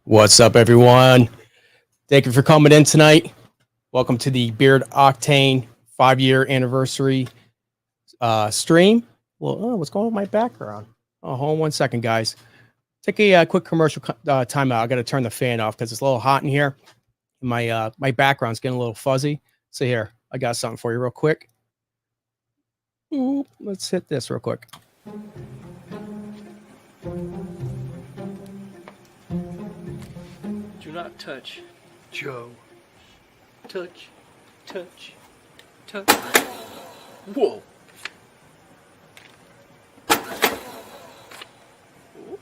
What's up, everyone? Thank you for coming in tonight. Welcome to the Beard Octane 5-year anniversary stream. Well, what's going on with my background? Oh, hold on 1 second, guys. Take a quick commercial timeout. I got to turn the fan off because it's a little hot in here. My background's getting a little fuzzy. So here, I got something for you real quick. Ooh, let's hit this real quick. Do not touch, Joe. Touch, touch, touch. Whoa.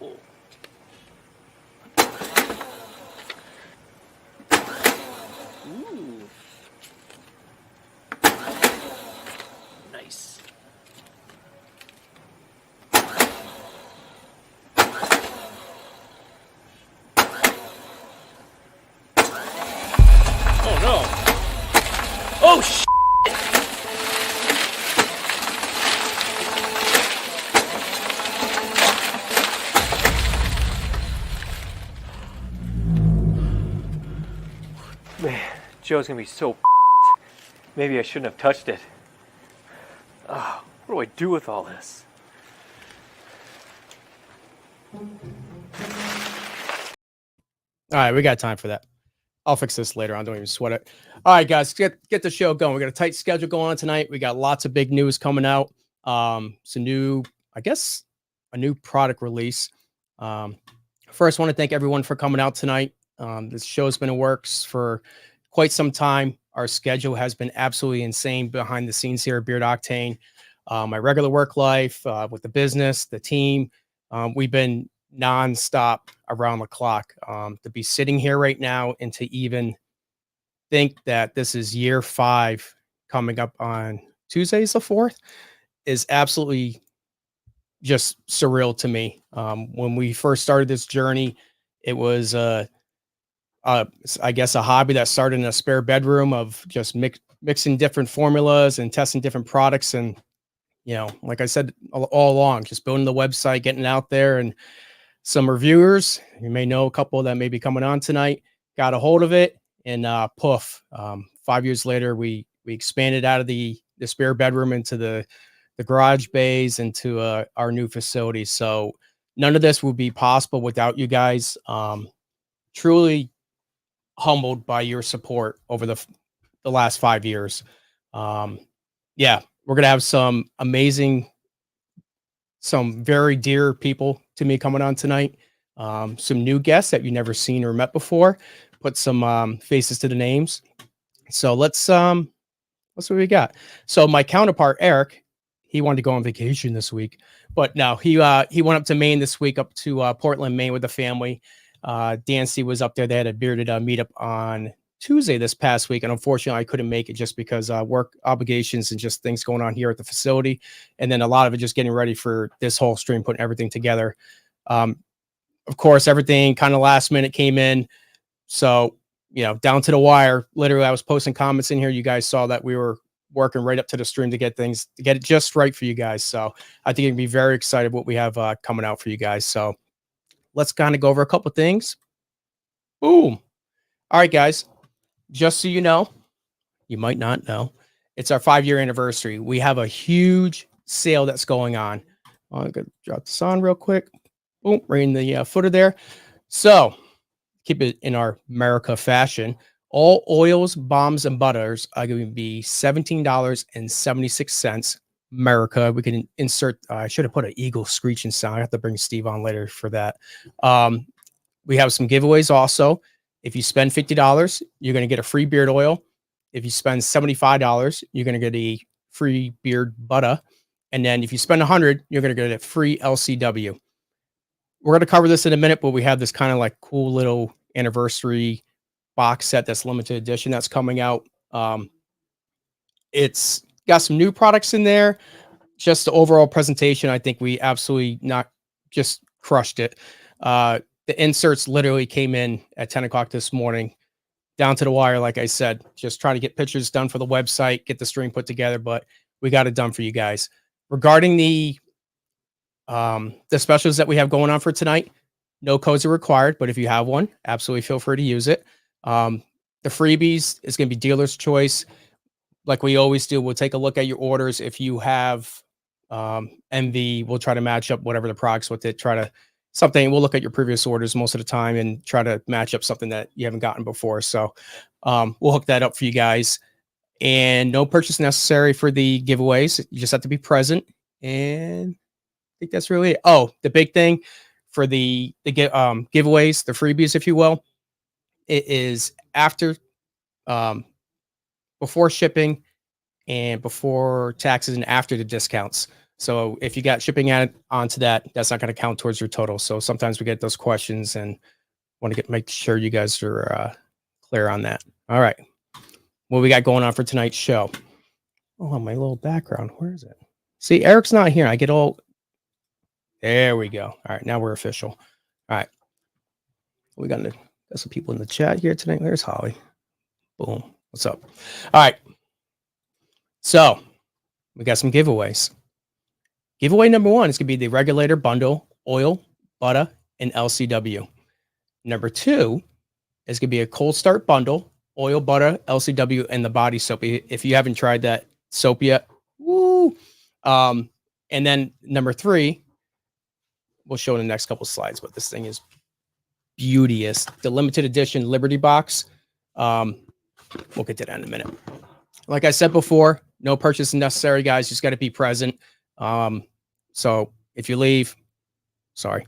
Ooh. Ooh. Nice. Oh no. Oh shit. Man, Joe's gonna be so maybe I shouldn't have touched it. Oh, what do I do with all this? All right, we got time for that. I'll fix this later on. Don't even sweat it. All right, guys, get the show going. We got a tight schedule going on tonight. We got lots of big news coming out. Some new, I guess, a new product release. First, I want to thank everyone for coming out tonight. This show's been in works for quite some time. Our schedule has been absolutely insane behind the scenes here at Beard Octane. My regular work life with the business, the team, we've been nonstop around the clock. To be sitting here right now and to even think that this is year 5 coming up on Tuesday's the 4th is absolutely just surreal to me. When we first started this journey, it was I guess a hobby that started in a spare bedroom of just mixing different formulas and testing different products. And, like I said all along, just building the website, getting it out there, and some reviewers, you may know a couple that may be coming on tonight, got a hold of it, and poof, 5 years later, we expanded out of the spare bedroom into the garage bays, into our new facility. So none of this would be possible without you guys. Truly humbled by your support over the last 5 years. Yeah, we're gonna have some very dear people to me coming on tonight. Some new guests that you never seen or met before. Put some faces to the names. So let's see what we got. So my counterpart Eric, he wanted to go on vacation this week, but no, he went up to Maine this week, up to Portland, Maine, with the family. Dancy was up there. They had a bearded meetup on Tuesday this past week, and unfortunately I couldn't make it just because work obligations and just things going on here at the facility, and then a lot of it just getting ready for this whole stream, putting everything together. Of course, everything kind of last minute came in, so down to the wire. Literally, I was posting comments in here. You guys saw that we were working right up to the stream to get it just right for you guys. So I think you can be very excited what we have coming out for you guys. So let's kind of go over a couple things. Boom. All right, guys. Just so you know, you might not know, it's our 5-year anniversary. We have a huge sale that's going on. I'm going to drop this on real quick. Boom, right in the footer there. So keep it in our America fashion. All oils, bombs, and butters are going to be $17.76. America. We can insert, I should have put an eagle screeching sound. I have to bring Steve on later for that. We have some giveaways also. If you spend $50, you're going to get a free beard oil. If you spend $75, you're going to get a free beard butter. And then if you spend $100, you're going to get a free LCW. We're going to cover this in a minute, but we have this kind of like cool little anniversary box set that's limited edition that's coming out. It's got some new products in there. Just the overall presentation, I think we absolutely not just crushed it. The inserts literally came in at 10 o'clock this morning, down to the wire. Like I said, just trying to get pictures done for the website, get the stream put together, but we got it done for you guys. Regarding the specials that we have going on for tonight, No codes are required, but if you have one, absolutely feel free to use it. The freebies is going to be dealer's choice. Like we always do, we'll take a look at your orders. If you have MV, we'll try to match up whatever the products with it. We'll look at your previous orders most of the time and try to match up something that you haven't gotten before. So we'll hook that up for you guys. And no purchase necessary for the giveaways. You just have to be present. And I think that's really it. Oh, the big thing for the giveaways, the freebies, if you will, it is after before shipping and before taxes and after the discounts. So if you got shipping added onto that, that's not going to count towards your total. So sometimes we get those questions and want to make sure you guys are clear on that. All right. What we got going on for tonight's show? Oh, my little background. Where is it? See, Eric's not here. I get all. There we go. All right. Now we're official. All right. We got some people in the chat here tonight. There's Holly. Boom. What's up? All right. So we got some giveaways. Giveaway number 1 is going to be the regulator bundle, oil, butter, and LCW. Number 2 is going to be a cold start bundle, oil, butter, LCW, and the body soap. If you haven't tried that soap yet, woo. And then number 3, we'll show in the next couple slides, but this thing is beauteous. The limited edition Liberty box. We'll get to that in a minute. Like I said before, no purchase necessary, guys. Just got to be present. So if you leave, sorry.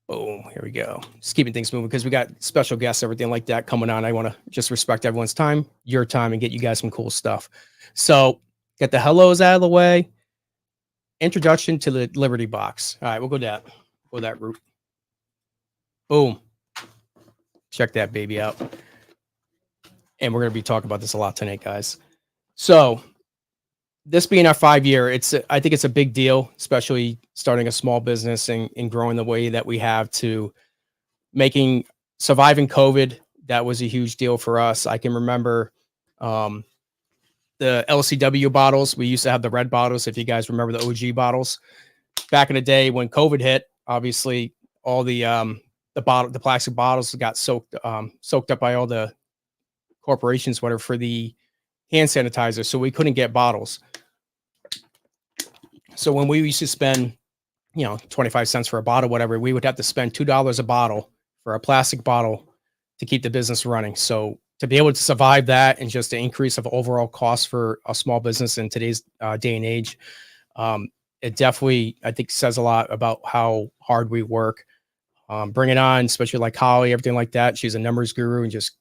Boom, here we go. Just keeping things moving because we got special guests, everything like that coming on. I want to just respect everyone's time, your time, and get you guys some cool stuff. So get the hellos out of the way. Introduction to the Liberty box. All right, we'll go that route. Boom. Check that baby out. And we're going to be talking about this a lot tonight, guys. So this being our 5-year, I think it's a big deal, especially starting a small business and growing the way that we have to surviving COVID. That was a huge deal for us. I can remember the LCW bottles. We used to have the red bottles. If you guys remember the OG bottles back in the day when COVID hit, obviously all the plastic bottles got soaked up by all the corporations, whatever, for the hand sanitizer. So we couldn't get bottles. So when we used to spend, 25 cents for a bottle, whatever, we would have to spend $2 a bottle for a plastic bottle to keep the business running. So to be able to survive that and just the increase of overall cost for a small business in today's day and age, it definitely, I think, says a lot about how hard we work. Bring it on, especially like Holly, everything like that. She's a numbers guru and just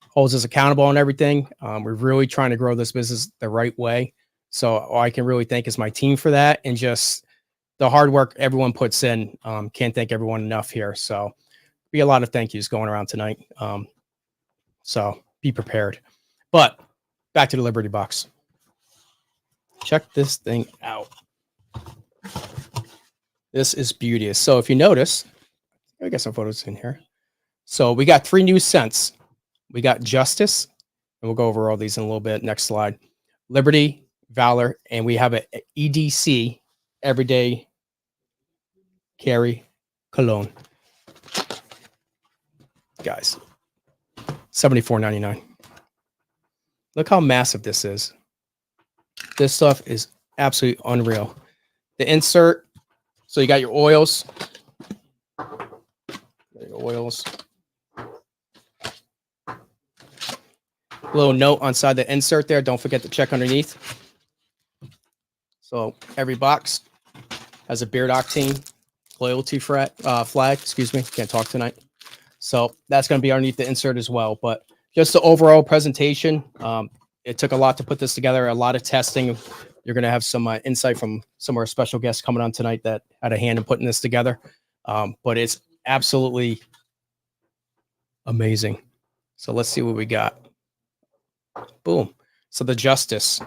holds us accountable on everything. We're really trying to grow this business the right way. So all I can really thank is my team for that and just the hard work everyone puts in. Can't thank everyone enough here. So be a lot of thank yous going around tonight. So be prepared. But back to the Liberty box. Check this thing out. This is beauteous. So if you notice, I got some photos in here. So we got 3 new scents. We got Justice, and we'll go over all these in a little bit. Next slide. Liberty, Valor, and we have an EDC, Everyday Carry Cologne. Guys, $74.99. Look how massive this is. This stuff is absolutely unreal. The insert, so you got your oils. Little note on side the insert there. Don't forget to check underneath. So every box has a Beard Octane loyalty flag. Excuse me, can't talk tonight. So that's going to be underneath the insert as well. But just the overall presentation, it took a lot to put this together. A lot of testing. You're going to have some insight from some of our special guests coming on tonight that had a hand in putting this together. But it's absolutely amazing. So let's see what we got. Boom. So the Justice.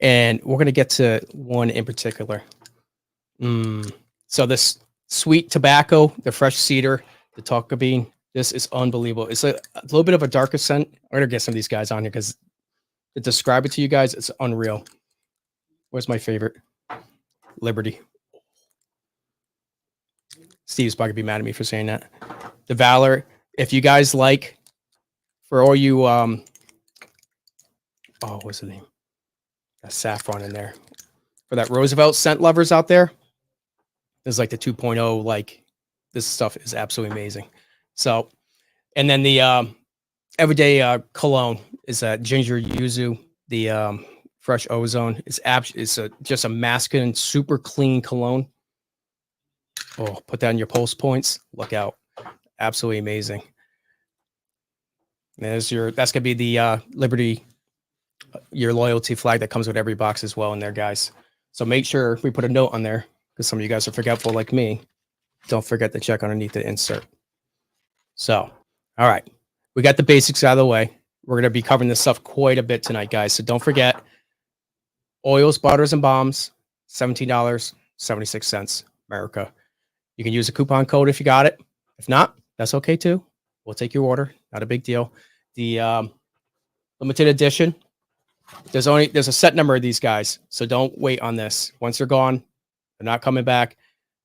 And we're going to get to one in particular. So this sweet tobacco, the fresh cedar, the tonka bean, this is unbelievable. It's a little bit of a darker scent. I'm going to get some of these guys on here because to describe it to you guys, it's unreal. Where's my favorite? Liberty. Steve's probably gonna be mad at me for saying that. The Valor. If you guys like, for all you what's the name? That saffron in there. For that Roosevelt scent lovers out there, there's like the 2.0. Like this stuff is absolutely amazing. So, and then the everyday cologne is that ginger yuzu. The fresh ozone. It's just a masculine, super clean cologne. Oh, put that in your pulse points. Look out. Absolutely amazing. That's gonna be the Liberty, your loyalty flag that comes with every box as well in there, guys. So make sure we put a note on there because some of you guys are forgetful like me. Don't forget to check underneath the insert. So, all right, we got the basics out of the way. We're gonna be covering this stuff quite a bit tonight, guys. So don't forget, oils, butters, and bombs, $17.76, America. You can use a coupon code if you got it. If not, that's okay too. We'll take your order. Not a big deal. The limited edition. There's a set number of these guys, so don't wait on this. Once they're gone, they're not coming back.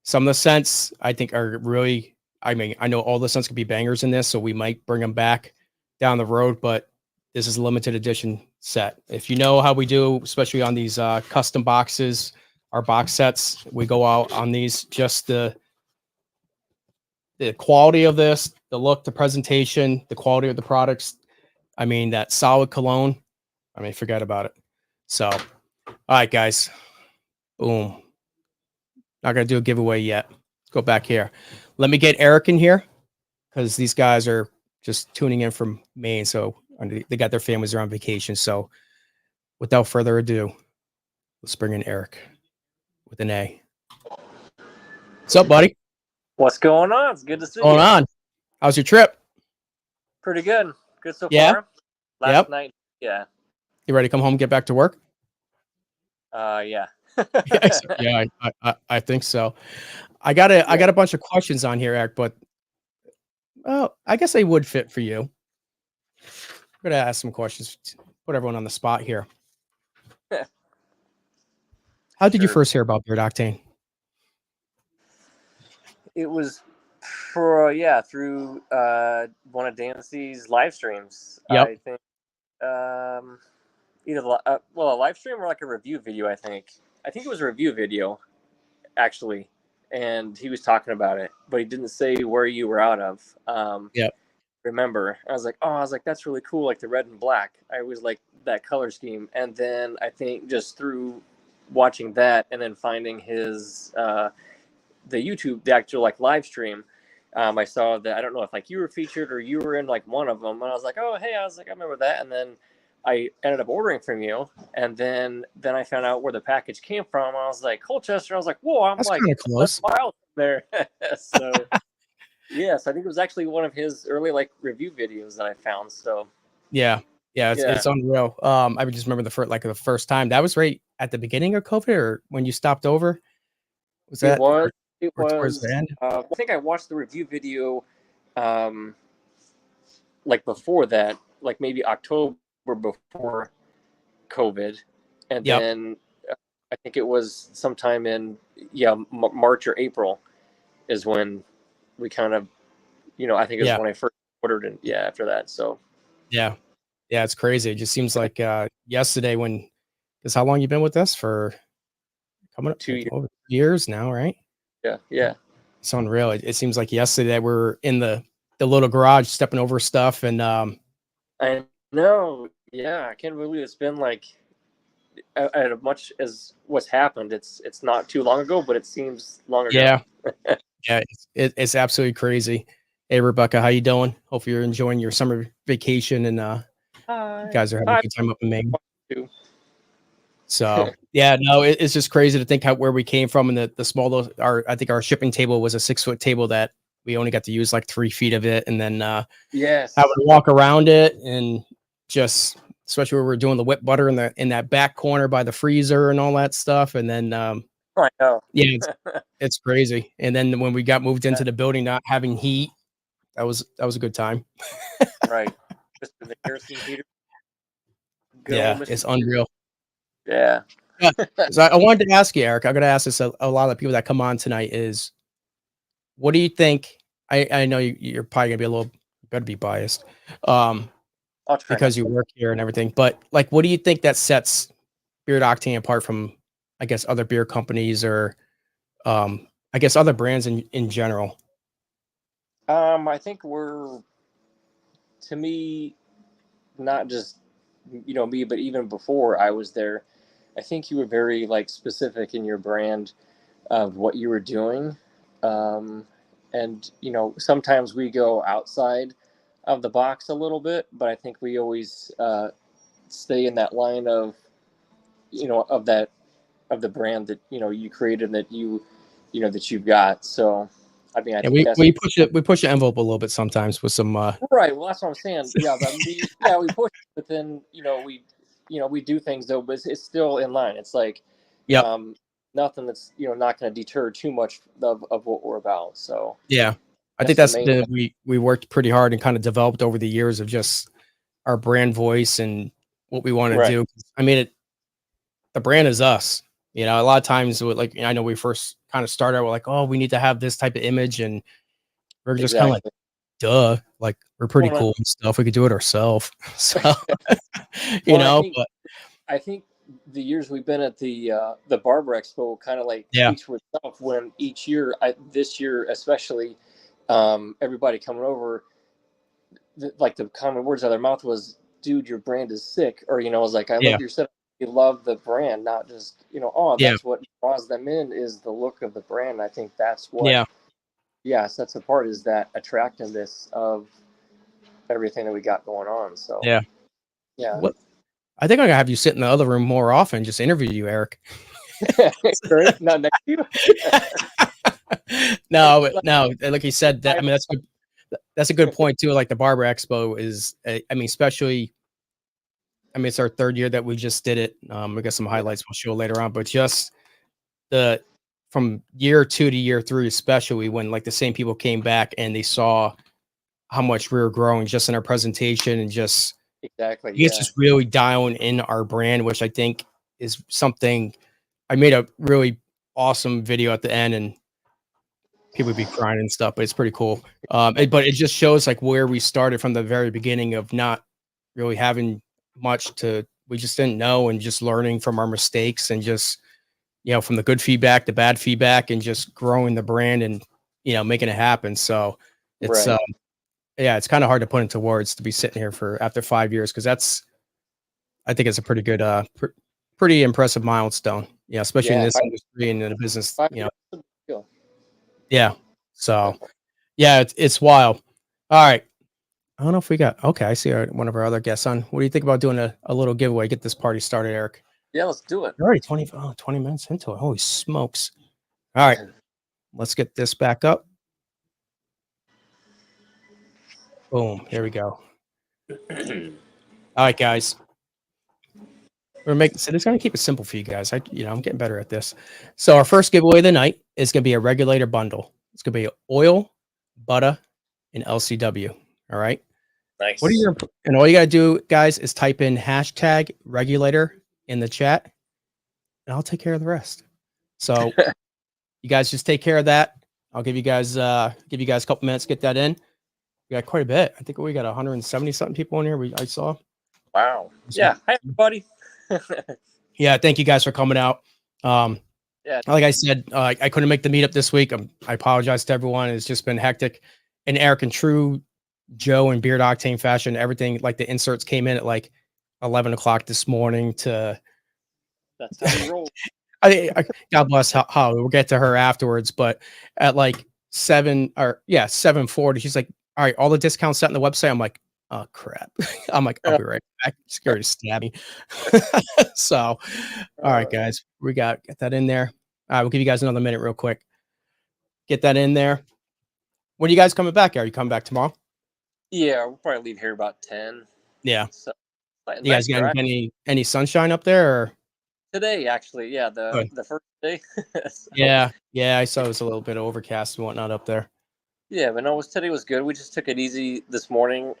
Some of the scents I think are really. I mean, I know all the scents could be bangers in this, so we might bring them back down the road. But this is a limited edition set. If you know how we do, especially on these custom boxes, our box sets, we go out on these. Just the quality of this, the look, the presentation, the quality of the products. I mean, that solid cologne. I mean, forget about it. So, all right, guys. Boom. Not going to do a giveaway yet. Let's go back here. Let me get Eric in here because these guys are just tuning in from Maine. So they got their families, they're on vacation. So without further ado, let's bring in Eric with an A. What's up, buddy? What's going on? It's good to see you. What's going on? How's your trip? Pretty good. Good so Yeah? far. Last night, yeah. You ready to come home and get back to work? Yeah. Yeah, I think so. I got a bunch of questions on here, Eric, but I guess they would fit for you. I'm gonna ask some questions, put everyone on the spot here. How did you first hear about Beard Octane? It was through one of Dancy's live streams. Yep. I think either a live stream or like a review video. I think it was a review video, actually, and he was talking about it, but he didn't say where you were out of. Yep. Remember, I was like, that's really cool, like the red and black. I always like that color scheme, and then I think just through watching that and then finding his the YouTube, the actual like live stream, I saw that. I don't know if like you were featured or you were in like one of them, and I was like, oh hey, I remember that, and then I ended up ordering from you, and then I found out where the package came from. I was like, Colchester. I was like, whoa, That's like kind of close. miles there. So yes, I think it was actually one of his early like review videos that I found. So yeah, it's unreal. I just remember the first time. That was right at the beginning of COVID, or when you stopped over. Was that? It or was towards the end? I think I watched the review video, like before that, like maybe October before COVID, and then I think it was sometime in March or April is when we kind of, I think it was when I first ordered, and after that. So yeah, it's crazy. It just seems like yesterday when, because how long you been with us for? Coming up 2 years. Over years now, right? Yeah. It's unreal. It seems like yesterday we're in the little garage stepping over stuff, and I know. Yeah, I can't believe it's been like as much as what's happened. It's not too long ago, but it seems longer. Yeah, it's absolutely crazy. Hey, Rebecca, how you doing? Hope you're enjoying your summer vacation, and you guys are having a good time up in Maine. So it's just crazy to think where we came from, and the small I think our shipping table was a 6-foot table that we only got to use like 3 feet of it, and then having to walk around it, and just especially where we're doing the whip butter in that back corner by the freezer and all that stuff, and then I know. Yeah, it's crazy. And then when we got moved into the building, not having heat, that was a good time. Right. Just the kerosene heater. It's unreal. Yeah. So I wanted to ask you, Eric, I'm going to ask this a lot of the people that come on tonight is, what do you think? I know you're probably gonna be a little gonna be biased, um, I'll try not because you to. work here and everything. But like, what do you think that sets Beard Octane apart from, I guess, other beer companies or, I guess, other brands in general? I think we're, to me, not just me, but even before I was there, I think you were very like specific in your brand of what you were doing, um, and sometimes we go outside of the box a little bit, but I think we always stay in that line of of that of the brand that you created, that that you've got. So, I mean, I Yeah, think that's we push the envelope a little bit sometimes with some. right. Well, that's what I'm saying. Yeah, but we push, but then we do things though, but it's still in line. It's like Yep. um, nothing that's not going to deter too much of what we're about. So Yeah, I think that's the that's main something thing. that we worked pretty hard and kind of developed over the years of just our brand voice and what we want to Right. do. I mean, the brand is us. You know, a lot of times, like I know we first kind of started, we're like, oh, we need to have this type of image, and we're just kind of like, Exactly. duh, like we're pretty Well, cool and stuff. We could do it ourselves. So, well, and but I think the years we've been at the Barber Expo kind of like yeah, speaks for itself. When each year, this year especially, everybody coming over, like the common words out of their mouth was, "Dude, your brand is sick," or I was like, "I yeah, love your set. You love the brand, not just oh, yeah, that's what draws them in is the look of the brand." I think that's what yeah, sets apart, is that attractiveness of everything that we got going on. So yeah. yeah, What I think I'm gonna have you sit in the other room more often, just interview you, Eric. great. Not next to you. No, like you said, that I mean that's good. That's a good point too. Like the Barber Expo is, I mean, especially, I mean, it's our third year that we just did it. We got some Yeah, highlights we'll show later on, but just the from year two to year three, especially when like the same people came back and they saw how much we were growing just in our presentation and just exactly. I guess Yeah, just really dialing in our brand, which I think is something I made a really awesome video at the end and people would be crying and stuff, but it's pretty cool. But it just shows like where we started from the very beginning of not really having much to, we just didn't know and just learning from our mistakes and just, from the good feedback, the bad feedback, and just growing the brand and, making it happen. So it's, right. yeah, it's kind of hard to put into words to be sitting here for after 5 years. Cause I think it's a pretty good, pretty impressive milestone, especially in Yeah, this industry and in a business, 5 years. That's a big deal. yeah. So, Definitely. yeah, it's wild. All right. I don't know if we got okay. I see one of our other guests on. What do you think about doing a little giveaway? Get this party started, Eric. Yeah, let's do it. You're already 20 minutes into it. Holy smokes. All right. Let's get this back up. Boom. Here we go. All right, guys. We're making so this gonna keep it simple for you guys. I'm getting better at this. So our first giveaway of the night is gonna be a regulator bundle. It's gonna be oil, butter, and LCW. All right. What are Nice. your and all you gotta do, guys, is type in hashtag regulator in the chat, and I'll take care of the rest. So you guys just take care of that. I'll give you guys a couple minutes to get that in. We got quite a bit. I think we got 170 something people in here. I saw. Wow. Yeah. Hi, everybody. Yeah, thank you guys for coming out. Yeah. Like I said, I couldn't make the meetup this week. I apologize to everyone. It's just been hectic. And Eric, and true Joe and Beard Octane fashion, everything like the inserts came in at like 11 o'clock this morning to That's how we roll. God bless Holly. We'll get to her afterwards, but at like 7:40, she's like, all right, all the discounts set on the website. I'm like, oh crap. I'm like, I'll be right back. Scared to stab me. So, all right, guys, get that in there. All right, we'll give you guys another minute real quick. Get that in there. When are you guys coming back? Are you coming back tomorrow? Yeah, we'll probably leave here about 10. Yeah. So, like, You guys nice got drive any sunshine up there? Or? today, actually. Yeah, Good. the first day. So, Yeah. I saw it was a little bit overcast and whatnot up there. yeah, but no, today was good. We just took it easy this morning.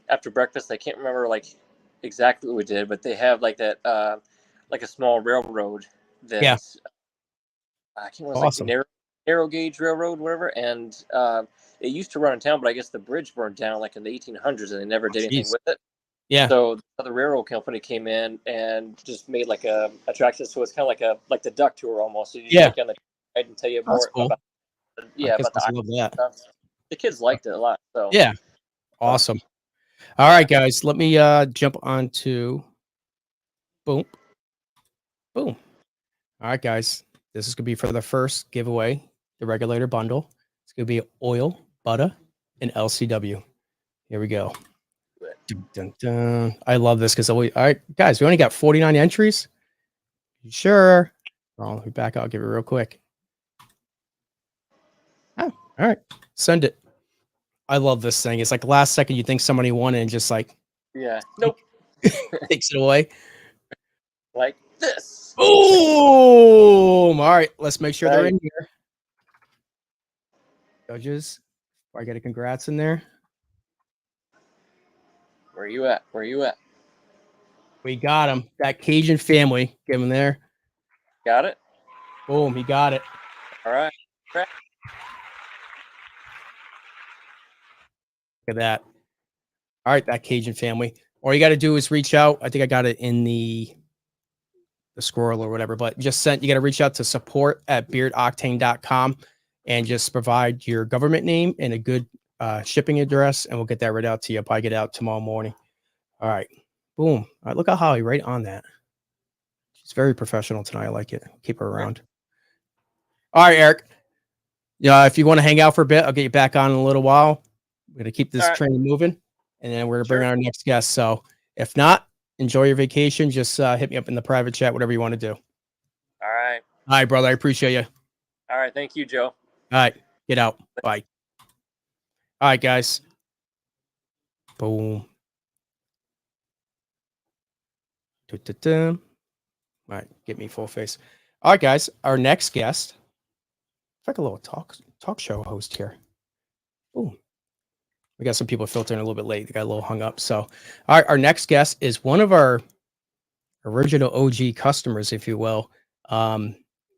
After breakfast, I can't remember like exactly what we did, but they have like that, like a small railroad Yeah. that I can't remember, it was like Awesome. narrow. narrow gauge railroad, whatever, and it used to run in town, but I guess the bridge burned down like in the 1800s, and they never did anything Jeez. with it. Yeah. So the railroad company came in and just made like a attraction. So it's kind of like the duck tour almost. So you Yeah. take on the ride and tell you That's more cool. about I guess about the I island love that. stuff. The kids liked it a lot. So Yeah. Awesome. All right, guys. Let me jump on to boom. Boom. All right, guys. This is gonna be for the first giveaway, the regulator bundle. It's gonna be oil, butter, and LCW. Here we go. Dun, dun, dun. I love this because all right, guys, we only got 49 entries. You sure? Oh, let me back out. I'll give it real quick. Oh, all right. Send it. I love this thing. It's like last second you think somebody won it and just like yeah, nope, takes it away. like this. Boom! All right, let's make sure they're Right. in here. Judges, I get a congrats in there. Where you at? Where you at? We got him. That Cajun family. Give him there. Got it. Boom, he got it. All right. Look at that. All right, that Cajun family. All you got to do is reach out. I think I got it in the squirrel or whatever, but you got to reach out to support@beardoctane.com and just provide your government name and a good shipping address, and we'll get that right out to you. I'll probably get it out tomorrow morning. All right. Boom. All right, look at Holly right on that. She's very professional tonight. I like it. Keep her around. All right, Eric. Yeah, if you want to hang out for a bit, I'll get you back on in a little while. We're going to keep this train moving, and then we're going to bring on our next guest. So if not, enjoy your vacation. Just hit me up in the private chat, whatever you want to do. All right. All right, brother. I appreciate you. All right. Thank you, Joe. All right. Get out. Bye. All right, guys. Boom. All right. Get me full face. All right, guys. Our next guest. It's like a little talk show host here. Boom. We got some people filtering a little bit late. They got a little hung up. So, all right. Our next guest is one of our original OG customers, if you will.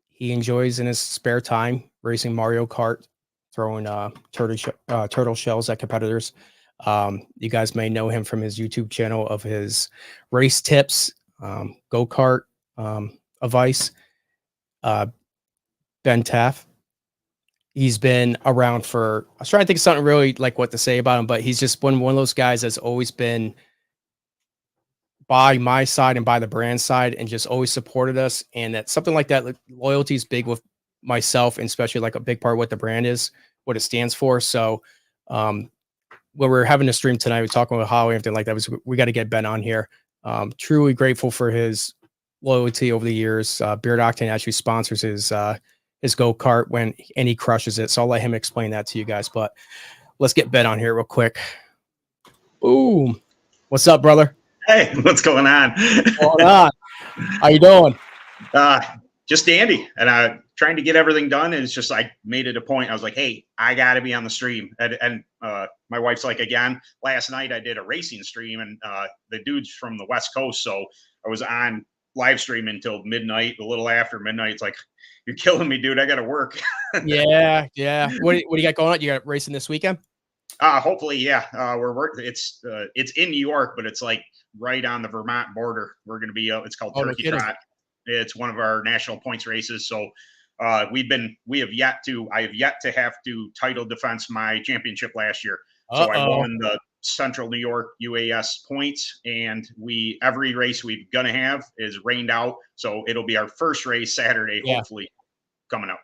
He enjoys in his spare time racing Mario Kart, throwing turtle shells at competitors. You guys may know him from his YouTube channel of his race tips, go-kart advice. Ben Taff. He's been around for, I was trying to think of something really like what to say about him, but he's just one of those guys that's always been by my side and by the brand side and just always supported us. And that something like that, like, loyalty is big with myself, and especially like a big part of what the brand is, what it stands for. So when we're having a stream tonight, we're talking about Holly and everything like that. We got to get Ben on here. Truly grateful for his loyalty over the years. Beard Octane actually sponsors his go-kart and he crushes it. So I'll let him explain that to you guys, but let's get Ben on here real quick. Boom. What's up, brother? Hey, what's going on? What's going on? How you doing? Just dandy. And trying to get everything done. And it's just, I made it a point. I was like, hey, I got to be on the stream. And my wife's like, again, last night I did a racing stream, and the dude's from the West Coast. So I was on live stream until midnight, a little after midnight. It's like, you're killing me, dude. I got to work. Yeah. What do you got going on? You got racing this weekend? Hopefully, yeah. We're working. It's in New York, but it's like right on the Vermont border. We're going to be. It's called Turkey Trot. It's one of our national points races. So I have yet to have to title defense my championship last year. So I won the Central New York UAS points, and every race we're gonna have is rained out. So it'll be our first race Saturday, hopefully coming up.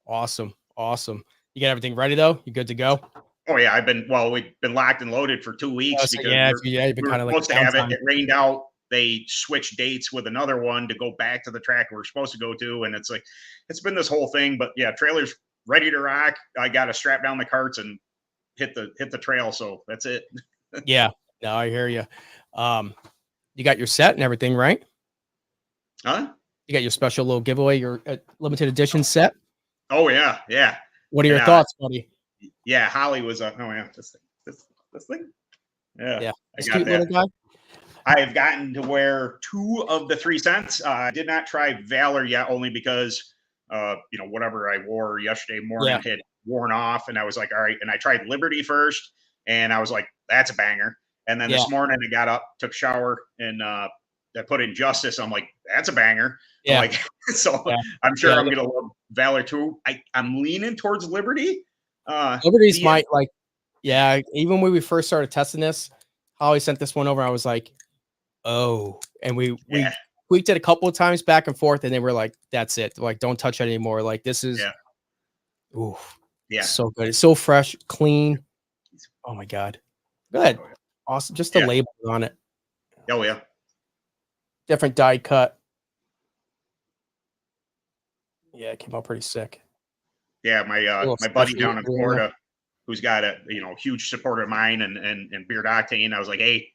Awesome. You got everything ready though? You good to go? Oh yeah, we've been locked and loaded for 2 weeks because you've been kind of like supposed to have it. It rained out. They switched dates with another one to go back to the track we're supposed to go to, and it's like it's been this whole thing. But yeah, trailer's ready to rock. I got to strap down the carts and hit the trail. So that's it. Yeah, no, I hear you. You got your set and everything, right? Huh? You got your special little giveaway, your limited edition set. Oh yeah. What are your thoughts, buddy? Yeah, Holly was this thing. Yeah. I got that. Guy. I've gotten to wear 2 of the 3 cents. I did not try Valor yet, only because whatever I wore yesterday morning had worn off, and I was like, all right. And I tried Liberty first, and I was like, that's a banger. And then this morning I got up, took a shower, and I put in Justice. I'm like, that's a banger. Yeah. Like, so I'm sure I'm gonna love Valor too. I'm leaning towards Liberty. Liberty's even when we first started testing this, Holly sent this one over. I was like, oh, and we tweaked it a couple of times back and forth, and they were like, that's it. Like, don't touch it anymore. Like, this is so good. It's so fresh, clean. Oh my God. Good. Awesome. Just the label on it. Oh yeah. Different die cut. Yeah, it came out pretty sick. Yeah, my buddy down in Florida, who's got a huge supporter of mine and Beard Octane, I was like, hey,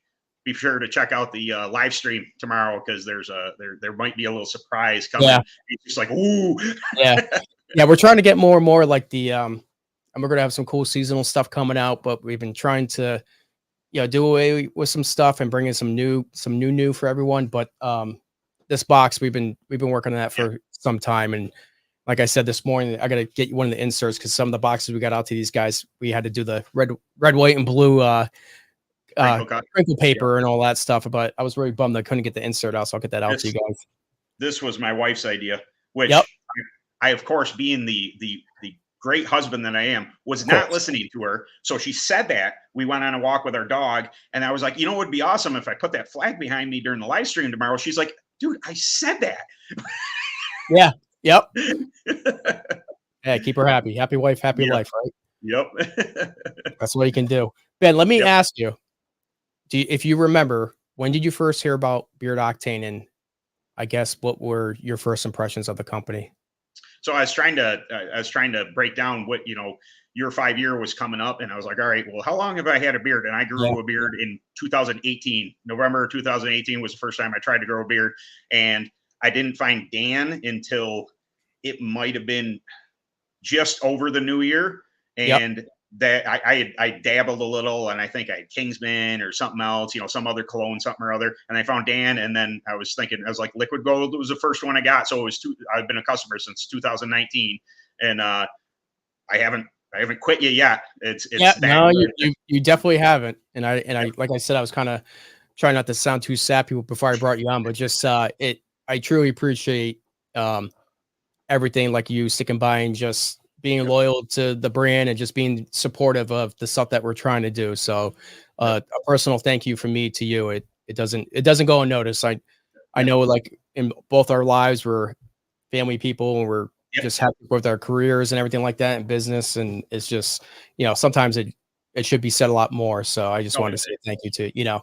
be sure to check out the live stream tomorrow, because there might be a little surprise coming. Yeah. He's just like, ooh. Yeah, we're trying to get more and more like the and we're gonna have some cool seasonal stuff coming out, but we've been trying to do away with some stuff and bring in some new for everyone. But this box we've been working on that for some time, and like I said this morning, I gotta get you one of the inserts, because some of the boxes we got out to these guys, we had to do the red, white, and blue crinkle paper and all that stuff. But I was really bummed I couldn't get the insert out, so I'll get that out to you guys. This was my wife's idea, which I of course, being the great husband that I am, was not listening to her. So she said that. We went on a walk with our dog, and I was like, it would be awesome if I put that flag behind me during the live stream tomorrow. She's like, dude, I said that. Yeah. Yep. Yeah, keep her happy. Happy wife, happy life, right? Yep. That's what you can do. Ben, let me ask you, if you remember, when did you first hear about Beard Octane, and I guess what were your first impressions of the company? So I was trying to break down what, your 5-year was coming up, and I was like, all right, well, how long have I had a beard? And I grew a beard in 2018. November 2018 was the first time I tried to grow a beard, and I didn't find Dan until it might have been just over the new year. And that I dabbled a little, and I think I had Kingsman or something else, some other cologne, something or other. And I found Dan, and then I was like, Liquid Gold was the first one I got. So I've been a customer since 2019, and I haven't quit you yet. No, you definitely haven't. And I like I said, I was kind of trying not to sound too sappy before I brought you on, but just I truly appreciate everything, like you sticking by and just being loyal to the brand and just being supportive of the stuff that we're trying to do. So a personal thank you from me to you. It doesn't go unnoticed. I know, like, in both our lives, we're family people, and we're just happy with our careers and everything like that in business. And it's just, sometimes it should be said a lot more. So I just wanted to say thank you to, Yeah,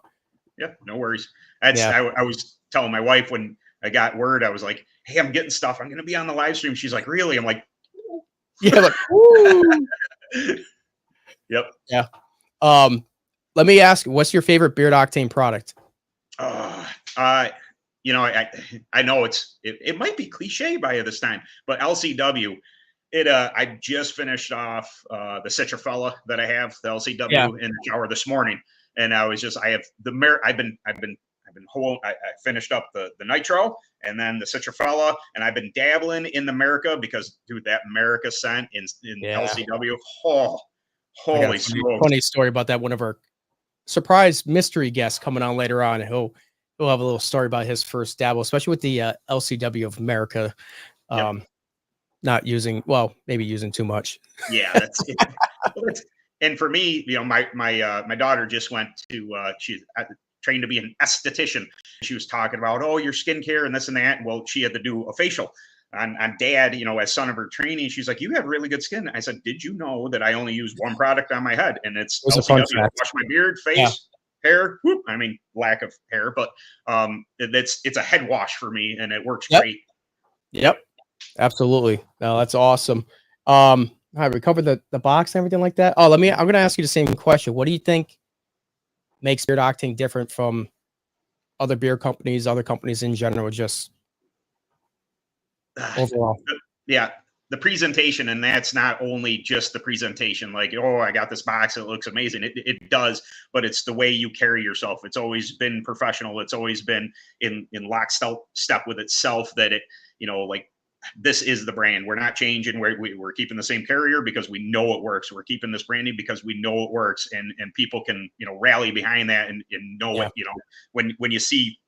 no worries. I was telling my wife when I got word, I was like, hey, I'm getting stuff. I'm going to be on the live stream. She's like, really? I'm like, like, woo. Yep. Yeah. Let me ask, what's your favorite Beard Octane product? I know it might be cliche by this time, but LCW, I just finished off the Citrafella that I have, the LCW in the shower this morning. And I finished up the Nitro, and then the Citrafella, and I've been dabbling in the America, because dude, that America scent in LCW, holy smokes. Funny story about that. One of our surprise mystery guests coming on later on, he'll have a little story about his first dabble, especially with the LCW of America. Not using, maybe using too much. Yeah, that's it. And for me, my daughter just went to she's trained to be an esthetician. She was talking about, your skincare and this and that. Well, she had to do a facial on Dad, as son of her training. She's like, you have really good skin. I said, did you know that I only use one product on my head, and it's LCW. I wash my beard, face, hair. Whoop, lack of hair, but it's a head wash for me, and it works great. Yep, absolutely. No, that's awesome. All right, we covered the box and everything like that. I'm going to ask you the same question. What do you think makes Beard Octane different from other beer companies, other companies in general, just overall? The presentation, and that's not only just the presentation, like, I got this box, it looks amazing. It does, but it's the way you carry yourself. It's always been professional. It's always been in lockstep with itself, that it, like, this is the brand. We're not changing. We're keeping the same carrier because we know it works. We're keeping this branding because we know it works, and people can, you know, rally behind that and know it. You know, when you see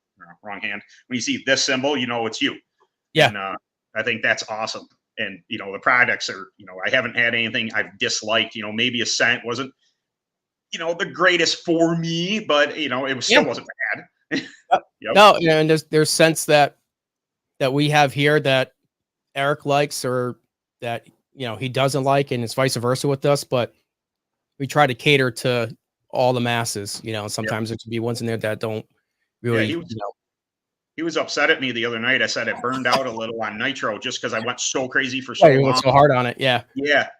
wrong hand, when you see this symbol, you know it's you. Yeah. And I think that's awesome. And you know, the products are, you know, I haven't had anything I've disliked. You know, maybe a scent wasn't, you know, the greatest for me, but you know, it was still wasn't bad. Yep. No, and there's scents that we have here that Eric likes, or that, you know, he doesn't like, and it's vice versa with us, but we try to cater to all the masses, you know. Sometimes there could be ones in there that don't really, he was upset at me the other night. I said it burned out a little on nitro just because I went so crazy for so long. Went so hard on it. Yeah.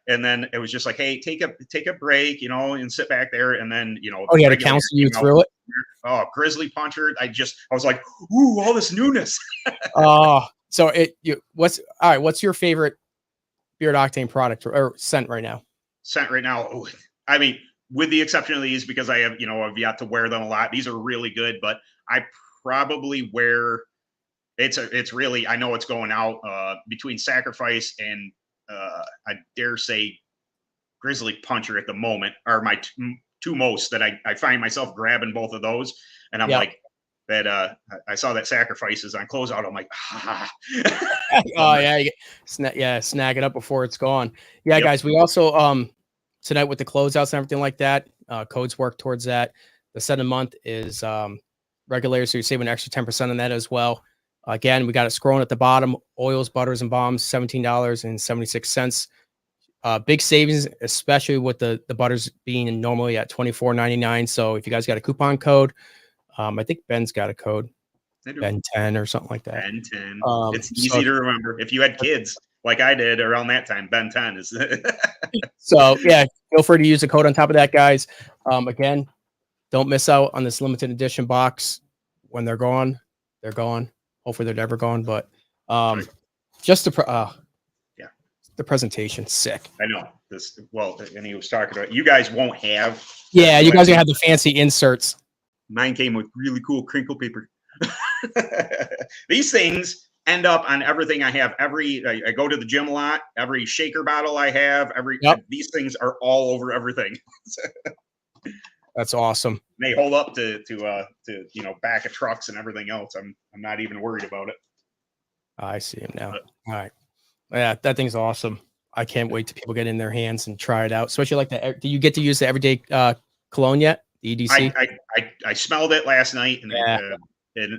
And then it was just like, hey, take a break, you know, and sit back there. And then, you know, to counsel you through it. Oh, Grizzly Puncher. I was like, ooh, all this newness. So what's your favorite Beard Octane product or scent right now? Oh, I mean, with the exception of these, because I have, you know, I've yet to wear them a lot. These are really good, but I probably wear, it's really, I know it's going out between Sacrifice and I dare say Grizzly Puncher at the moment are my two most that I find myself grabbing both of those. And I'm like, that I saw that Sacrifice is on closeout. I'm like, oh yeah, snag it up before it's gone. Yeah, guys, we also tonight with the closeouts and everything like that, codes work towards that. The 7 month is regular, so you're saving an extra 10% on that as well. Again, we got it scrolling at the bottom. Oils, butters, and balms, $17.76. Big savings, especially with the butters being normally at $24.99. So if you guys got a coupon code, I think Ben's got a code, Ben 10 or something like that. Ben 10. It's easy to remember. If you had kids like I did around that time, Ben 10 is. So yeah, feel free to use the code on top of that, guys. Again, don't miss out on this limited edition box. When they're gone, they're gone. Hopefully they're never gone, but just the presentation, sick. I know this. Well, and he was talking about, you guys won't have. Yeah, you guys are gonna have the fancy inserts. Mine came with really cool crinkle paper. These things end up on everything I have. I go to the gym a lot. Every shaker bottle I have, these things are all over everything. That's awesome. They hold up to you know, back of trucks and everything else. I'm not even worried about it. I see him now. All right. Yeah, that thing's awesome. I can't wait till people get in their hands and try it out. Especially like that. Do you get to use the everyday cologne yet? The EDC? I smelled it last night, and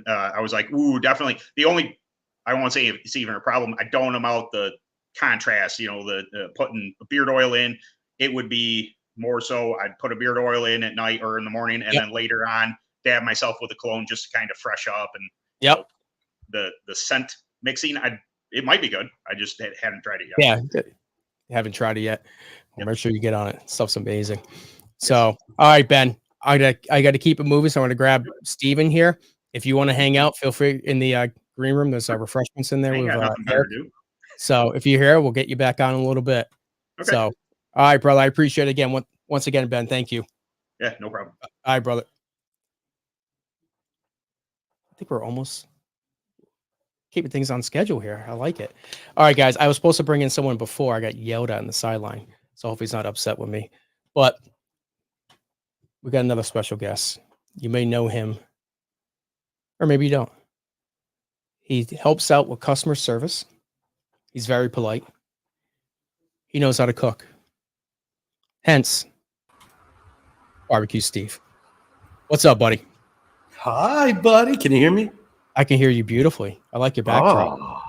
I was like, ooh, definitely. The only, I won't say it's even a problem. I don't know about the contrast. You know, the putting beard oil in. It would be more so I'd put a beard oil in at night or in the morning, and then later on dab myself with a cologne just to kind of fresh up. And you know, the scent mixing, it might be good. I just hadn't tried it yet. Yeah, haven't tried it yet. Well, make sure you get on it. Stuff's amazing. So, all right, Ben, I got to keep it moving. So I'm going to grab Steven here. If you want to hang out, feel free in the green room. There's refreshments in there. So if you're here, we'll get you back on in a little bit. Okay. So, all right, brother. I appreciate it again. Once again, Ben, thank you. Yeah, no problem. All right, brother. I think we're almost keeping things on schedule here. I like it. All right, guys. I was supposed to bring in someone before. I got yelled at on the sideline. So hopefully he's not upset with me. But we got another special guest. You may know him, or maybe you don't. He helps out with customer service. He's very polite. He knows how to cook. Hence, Barbecue Steve. What's up, buddy? Hi, buddy. Can you hear me? I can hear you beautifully. I like your backdrop. Oh,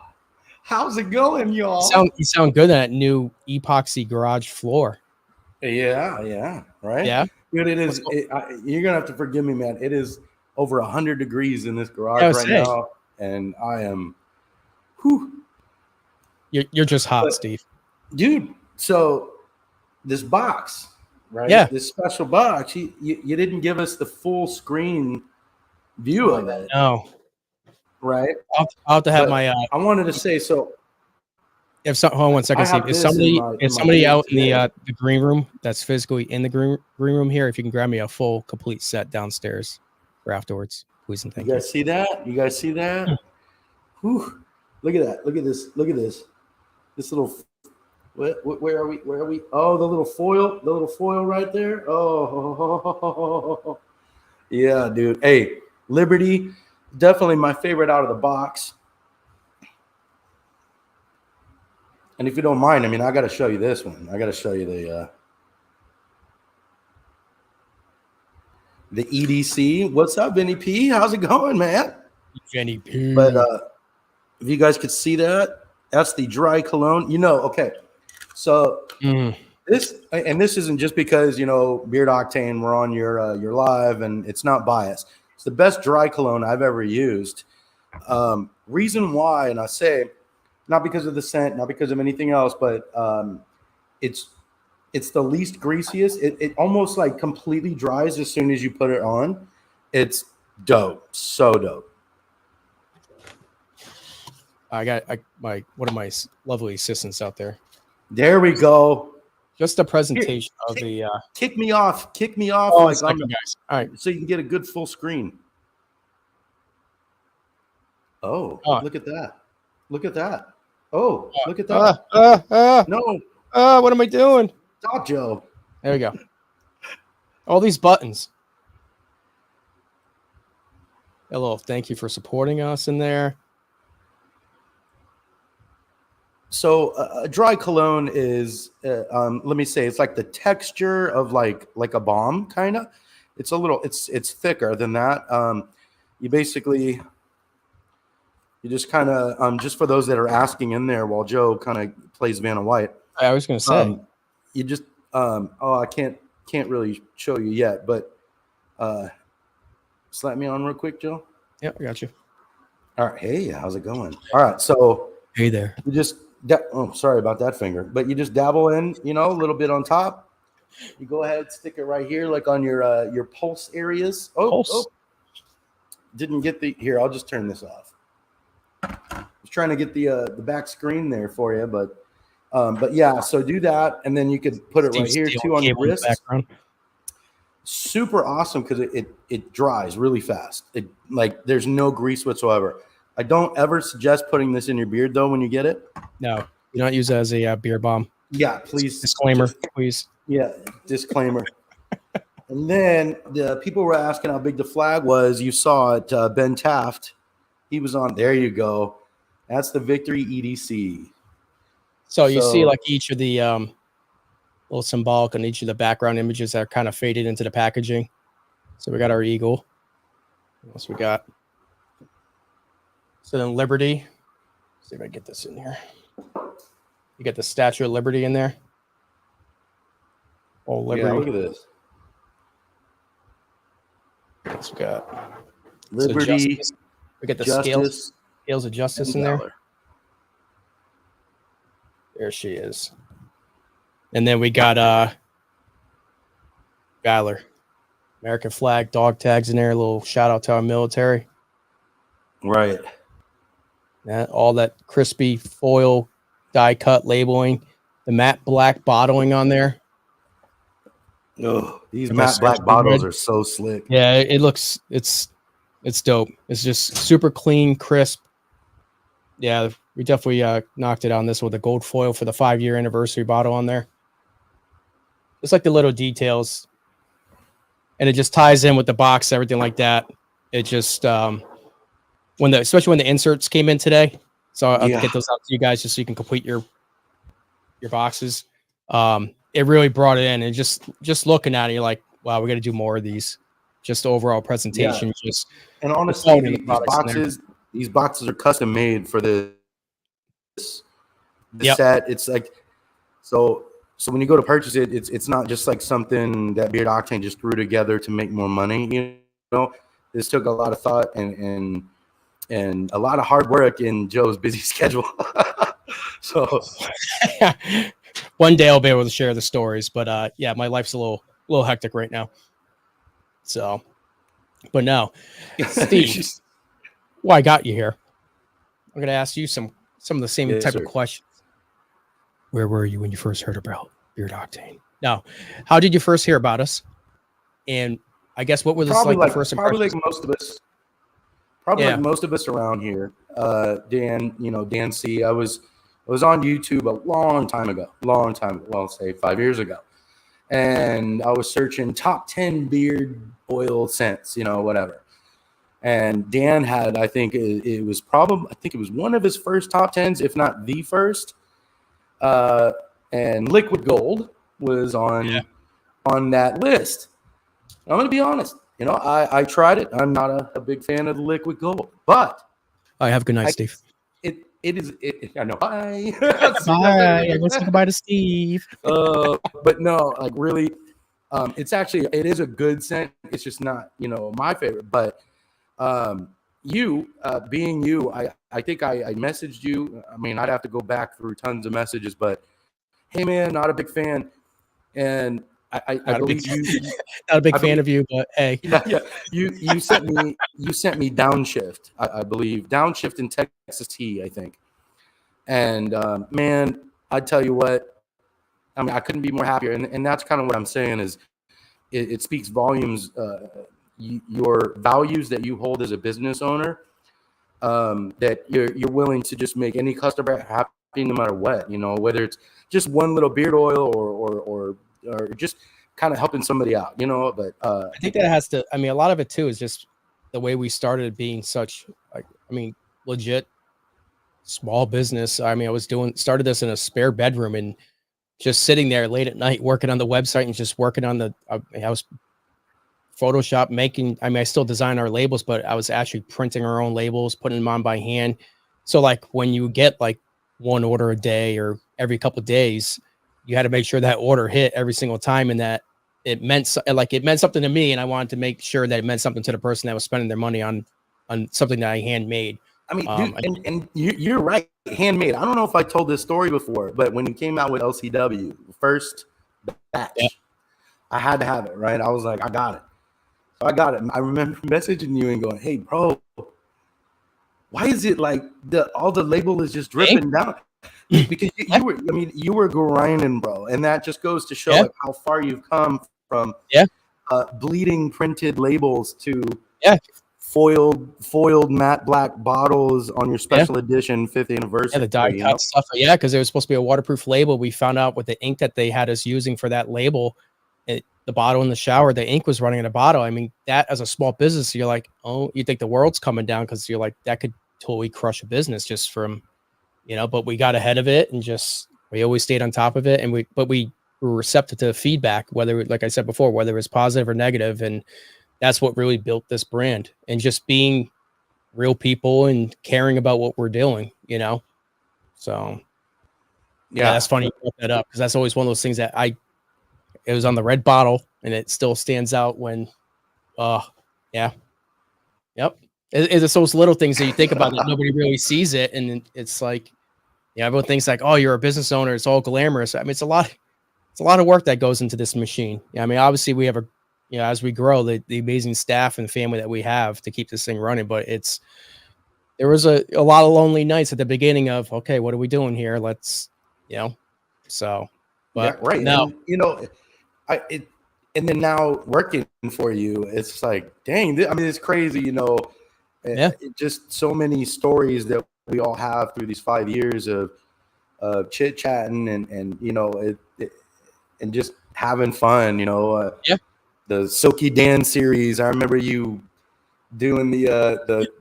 how's it going, y'all? You sound good on that new epoxy garage floor. Yeah, right? Yeah. Dude, it is. You're going to have to forgive me, man. It is over 100 degrees in this garage right now, and I am, You're just hot, Steve. Dude, so this box, right? Yeah. This special box, you didn't give us the full screen view of it. No. Right? I'll have to have my I wanted to say, so hold on 1 second, Steve. Is somebody out in the green room that's physically in the green room here, if you can grab me a full complete set downstairs for afterwards, please and thank you. You guys see that? Whew. Look at that. Look at this. Look at this. This little. Where are we? Where are we? Oh, the little foil. The little foil right there. Oh, yeah, dude. Hey, Liberty, definitely my favorite out of the box. And if you don't mind, I mean, I got to show you this one. I got to show you the EDC. What's up, Vinny P? How's it going, man? Vinny P. But if you guys could see that, that's the dry cologne. Okay. So this isn't just because Beard Octane, we're on your live, and it's not biased. It's the best dry cologne I've ever used. Reason why, and I say not because of the scent, not because of anything else, but it's the least greasiest. It almost like completely dries as soon as you put it on. It's dope, so dope. I got one of my lovely assistants out there. There we go. Just a presentation of the. Kick me off. Oh, like guys. All right, so you can get a good full screen. Oh, look at that! Look at that! Oh, look at that! No. What am I doing? Stop, Joe. There we go. All these buttons. Hello, thank you for supporting us in there. So a dry cologne is, let me say, it's like the texture of like a balm, kind of. It's a little, it's thicker than that. You just kind of, just for those that are asking in there while Joe kind of plays Vanna White. I was going to say, you just, I can't really show you yet, but slap me on real quick, Joe. Yep, I got you. All right. Hey, how's it going? All right. So hey there. You just, sorry about that finger, but you just dabble in, a little bit on top. You go ahead, stick it right here, like on your pulse areas. Oh, didn't get here. I'll just turn this off. I was trying to get the back screen there for you, but yeah. So do that, and then you could put it right here too on your wrist. Super awesome because it dries really fast. There's no grease whatsoever. I don't ever suggest putting this in your beard though when you get it. No, you don't use it as a beard balm. Yeah, please. Disclaimer, please. Yeah, disclaimer. And then the people were asking how big the flag was. You saw it, Ben Taft. He was on. There you go. That's the Victory EDC. So you see like each of the little symbolic on each of the background images that are kind of faded into the packaging. So we got our eagle. What else we got? So then Liberty. Let's see if I get this in here. You get the Statue of Liberty in there. Oh, Liberty. Yeah, look at this. What else we got? Liberty. So we get the scales of justice in there. There she is. And then we got Valor. American flag, dog tags in there. A little shout out to our military. Right. All that crispy foil die cut labeling, the matte black bottling on there. Oh, these matte black bottles are so slick. Yeah, it looks it's dope. It's just super clean, crisp. Yeah, we definitely knocked it on this with a gold foil for the 5-year anniversary bottle on there. Just like the little details, and it just ties in with the box, everything like that. It just especially when the inserts came in today, so I'll get those out to you guys just so you can complete your boxes. It really brought it in, and just looking at it, you're like, wow, we got to do more of these. Just overall presentation, and honestly, these boxes are custom made for this set. It's like so when you go to purchase it, it's not just like something that Beard Octane just threw together to make more money. This took a lot of thought and a lot of hard work in Joe's busy schedule. So one day I'll be able to share the stories, but yeah, my life's a little hectic right now. So, but no, Steve, I got you here. I'm going to ask you some of the same type of questions. Where were you when you first heard about Beard Octane? Now, how did you first hear about us? And I guess what was the first impression? Probably like most of us around here. Dan, Dan C. I was on YouTube a long time ago. Well, say 5 years ago. And I was searching top 10 beard oil scents, whatever. And Dan had, I think it was one of his first top 10s, if not the first. And Liquid Gold was on that list. I'm going to be honest. I tried it. I'm not a big fan of the Liquid Gold, but I have a good night, Steve. I know. Bye. Bye. Let's say goodbye to Steve. But no, like really, it is a good scent. It's just not, my favorite. But being you, I think I messaged you. I mean, I'd have to go back through tons of messages, but hey, man, not a big fan. And I believe you. Not a big fan of you, but hey, yeah. You sent me Downshift. I believe Downshift in Texas Tea, I think. And man, I tell you what, I mean, I couldn't be more happier. And that's kind of what I'm saying is, it speaks volumes. Your values that you hold as a business owner, that you're willing to just make any customer happy no matter what. Whether it's just one little beard oil or just kind of helping somebody out, but I think that has to, a lot of it too is just the way we started being such, legit small business. I started this in a spare bedroom and just sitting there late at night, working on the website and just working on I was Photoshop making, I still design our labels, but I was actually printing our own labels, putting them on by hand. So like when you get like one order a day or every couple of days, you had to make sure that order hit every single time and that it meant something to me. And I wanted to make sure that it meant something to the person that was spending their money on something that I handmade. I mean, dude, and you're right. Handmade. I don't know if I told this story before, but when it came out with LCW, first batch, I had to have it, right? I was like, I got it. So I got it. I remember messaging you and going, hey, bro, why is it like all the label is just dripping down? Because you were grinding, bro, and that just goes to show like how far you've come from bleeding printed labels to foiled matte black bottles on your special edition 5th anniversary. Yeah, the die cut stuff. Yeah, because it was supposed to be a waterproof label. We found out with the ink that they had us using for that label, the bottle in the shower, the ink was running in a bottle. I mean, that as a small business, you're like, oh, you think the world's coming down because you're like, that could totally crush a business just from, but we got ahead of it and we always stayed on top of it. And we were receptive to feedback, whether, like I said before, whether it was positive or negative. And that's what really built this brand and just being real people and caring about what we're doing, So yeah, that's funny you brought that up because that's always one of those things that it was on the red bottle and it still stands out when, Yep. It's those little things that you think about that nobody really sees it. And it's like, everyone thinks like, oh, you're a business owner. It's all glamorous. I mean, it's a lot of work that goes into this machine. I mean, obviously we have as we grow, the amazing staff and family that we have to keep this thing running. But there was a lot of lonely nights at the beginning of, okay, what are we doing here? Let's, so, but right. No, and, and then now working for you, it's like, dang, it's crazy, just so many stories that we all have through these 5 years of chit chatting and and just having fun, the Silky Dan series. I remember you doing the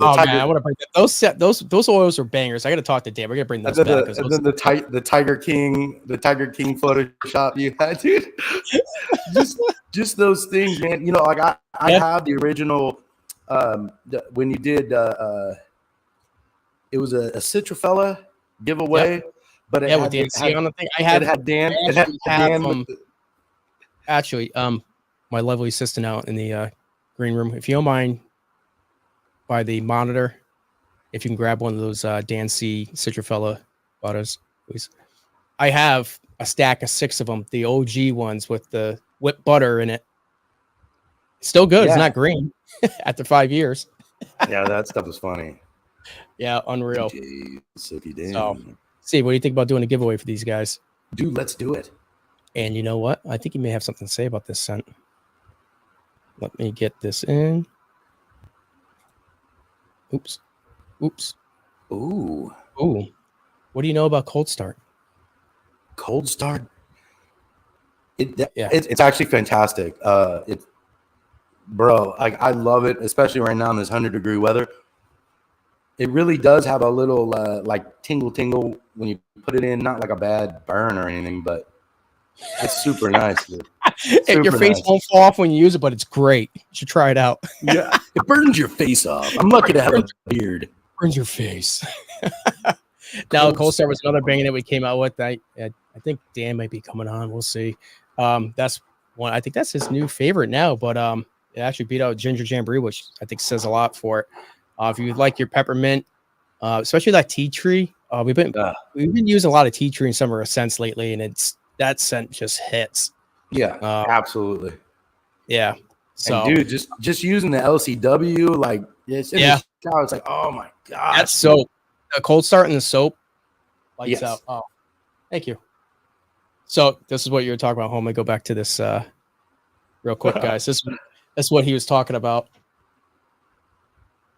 Tiger. Man, I want to bring that. Those oils are bangers. I got to talk to Dan. We're gonna bring those back. And then the Tiger King Photoshop you had, dude. just those things, man. I have the original. When you did, it was a Citrafella giveaway, but it had, with the on the thing. I had Dan. Actually, my lovely assistant out in the green room. If you don't mind, by the monitor, if you can grab one of those Dan C Citrafella bottles, please. I have a stack of 6 of them, the OG ones with the whipped butter in it. Still good. It's not green after 5 years. Yeah, that stuff is funny. Yeah, unreal. Silky Dan. So, Steve, what do you think about doing a giveaway for these guys? Dude, let's do it. And you know what? I think you may have something to say about this scent. Let me get this in. Oops. Ooh. What do you know about Cold Start? Cold Start. It's actually fantastic. Bro, I love it, especially right now in this 100-degree weather. It really does have a little like tingle when you put it in, not like a bad burn or anything, but it's super nice, dude. Your face won't fall off when you use it, but it's great. You should try it out. Yeah, it burns your face off. I'm lucky to have a beard. Burns your face. Now, Cold Start was another banger that we came out with. I think Dan might be coming on. We'll see. That's one. I think that's his new favorite now, but it actually beat out Ginger Jamboree, which I think says a lot for it. If you like your peppermint, especially that tea tree, we've been using a lot of tea tree in some of our scents lately, and that scent just hits. Yeah, absolutely. Yeah. So, and dude, just using the LCW, like it's like, oh my god, that's soap. The Cold Start and the soap lights out. Yes. Oh, thank you. So this is what you were talking about. Home. I go back to this real quick, guys. That's what he was talking about.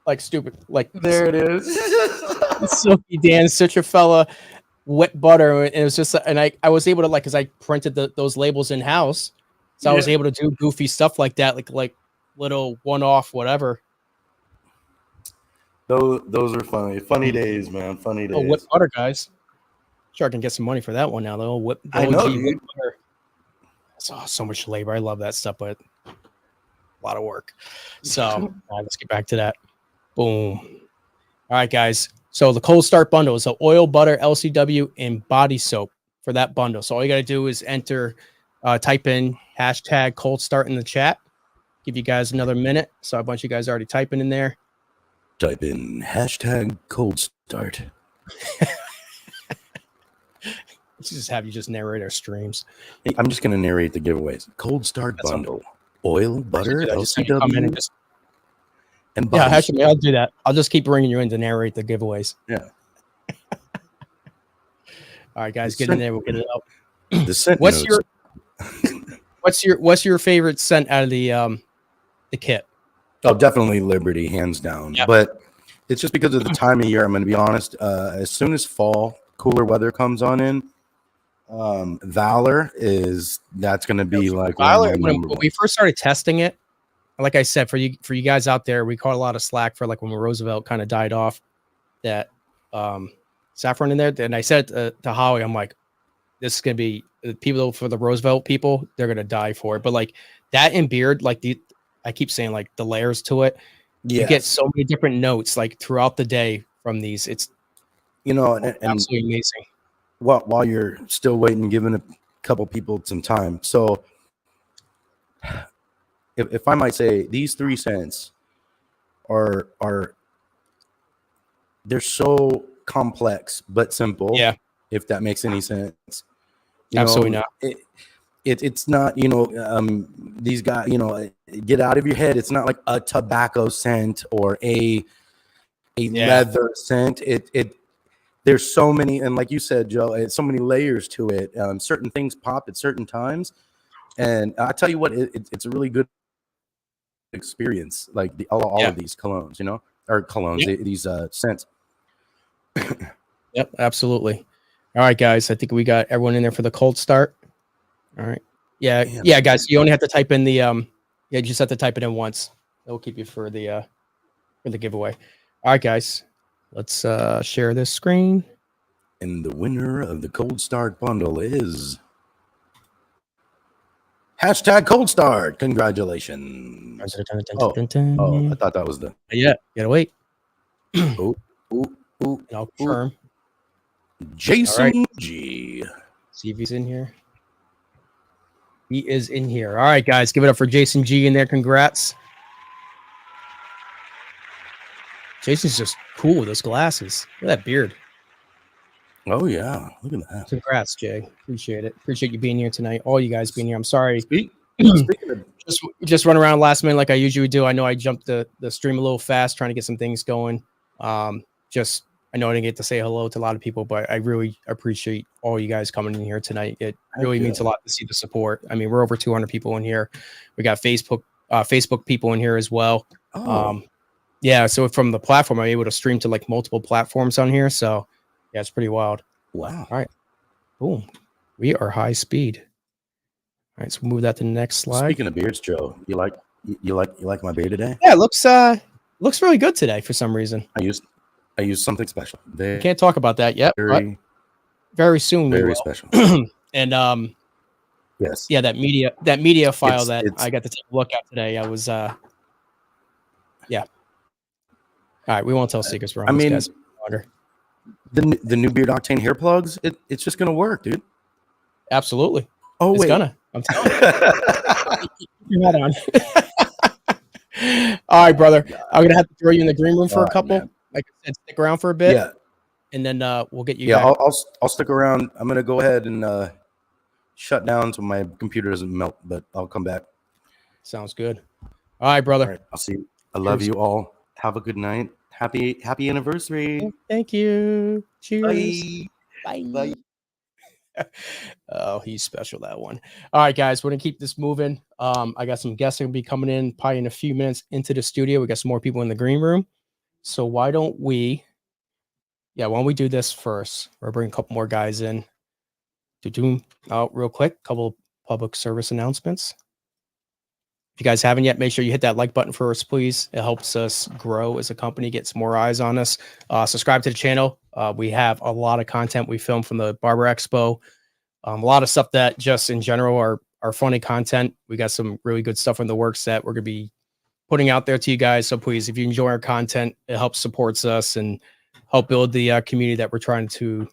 Like stupid, like there it is. Silky Dan, such a fella, wet butter, and it was just, and I was able to because I printed those labels in house, so I was able to do goofy stuff like that, like little one-off whatever. Those are funny days, man. Funny days. Oh, wet butter, guys. Sure, I can get some money for that one now, though. I know, dude. That's so much labor. I love that stuff, but a lot of work. So let's get back to that. Boom. All right, guys. So the Cold Start bundle is oil, butter, LCW, and body soap for that bundle. So all you got to do is type in hashtag Cold Start in the chat. Give you guys another minute. So a bunch of you guys already typing in there. Type in hashtag Cold Start. Let's just have you just narrate our streams. Hey, I'm just going to narrate the giveaways. Cold Start bundle. Oil, butter, LCW, and body. Yeah, actually, I'll do that. I'll just keep bringing you in to narrate the giveaways. Yeah. All right, guys, get in there. We'll get it out. The scent What's your favorite scent out of the kit? Oh, definitely Liberty, hands down. Yep. But it's just because of the time of year. I'm going to be honest. As soon as fall, cooler weather comes on in, Valor that's going to be like Valor. When we first started testing it, like I said, for you guys out there, we caught a lot of slack for like when Roosevelt kind of died off that saffron in there. And I said to Howie, I'm like, this is going to be people for the Roosevelt people. They're going to die for it. But like that and Beard, like I keep saying like the layers to it. Yes. You get so many different notes like throughout the day from these. It's and absolutely amazing. While you're still waiting, giving a couple people some time. So if I might say, these 3 scents are they're so complex but simple. Yeah. If that makes any sense. Absolutely not. It's not, these guys, get out of your head. It's not like a tobacco scent or a leather scent. There's so many, and like you said, Joe, it's so many layers to it. Certain things pop at certain times, and I tell you what, it's a really good experience. Like all of these colognes, these scents. Yep, absolutely. All right, guys, I think we got everyone in there for the Cold Start. All right. Yeah, guys. You only have to type in the you just have to type it in once. That will keep you for the giveaway. All right, guys. Let's share this screen. And the winner of the Cold Start bundle is hashtag Cold Start. Congratulations. Oh, I thought that was the you gotta wait. Ooh. I'll confirm. Jason G. See if he's in here. He is in here. All right, guys, give it up for Jason G in there. Congrats. Jason's just cool with those glasses. Look at that beard. Oh, yeah. Look at that. Congrats, Jay. Appreciate it. Appreciate you being here tonight. All you guys being here. I'm sorry. Speaking of just run around last minute like I usually do. I know I jumped the stream a little fast trying to get some things going. I know I didn't get to say hello to a lot of people, but I really appreciate all you guys coming in here tonight. It really means a lot to see the support. I mean, we're over 200 people in here. We got Facebook people in here as well. Yeah, so from the platform, I'm able to stream to like multiple platforms on here. So yeah, it's pretty wild. Wow. All right. Boom. We are high speed. All right, so we'll move that to the next slide. Speaking of beards, Joe, you like my beard today? Yeah, it looks really good today for some reason. I used something special. We can't talk about that yet, but very soon we will. Very special. And yes. Yeah, that media file that I got to take a look at today. I was yeah. All right, we won't tell secrets. I mean, the new Beard Octane hair plugs, it's just gonna work, dude. Absolutely. Oh, it's wait. gonna. I'm telling you. Keep your hat on. All right, brother. I'm gonna have to throw you in the green room for a couple. Man. Like I said, stick around for a bit. Yeah. And then we'll get you. Yeah, back. I'll stick around. I'm gonna go ahead and shut down so my computer doesn't melt, but I'll come back. Sounds good. All right, brother. All right, I'll see you. I love you all. Have a good night. Happy anniversary. Thank you. Cheers. Bye. Bye. Oh, he's special, that one. All right, guys, we're gonna keep this moving. I got some guests gonna be coming in probably in a few minutes into the studio. We got some more people in the green room. So why don't we do this first? We'll bring a couple more guys in. Real quick, couple public service announcements. If you guys haven't yet, make sure you hit that like button for us, please. It helps us grow as a company, get some more eyes on us. Subscribe to the channel. We have a lot of content we filmed from the Barber Expo. A lot of stuff that just in general are funny content. We got some really good stuff in the works that we're going to be putting out there to you guys. So please, if you enjoy our content, it helps supports us and help build the community that we're trying to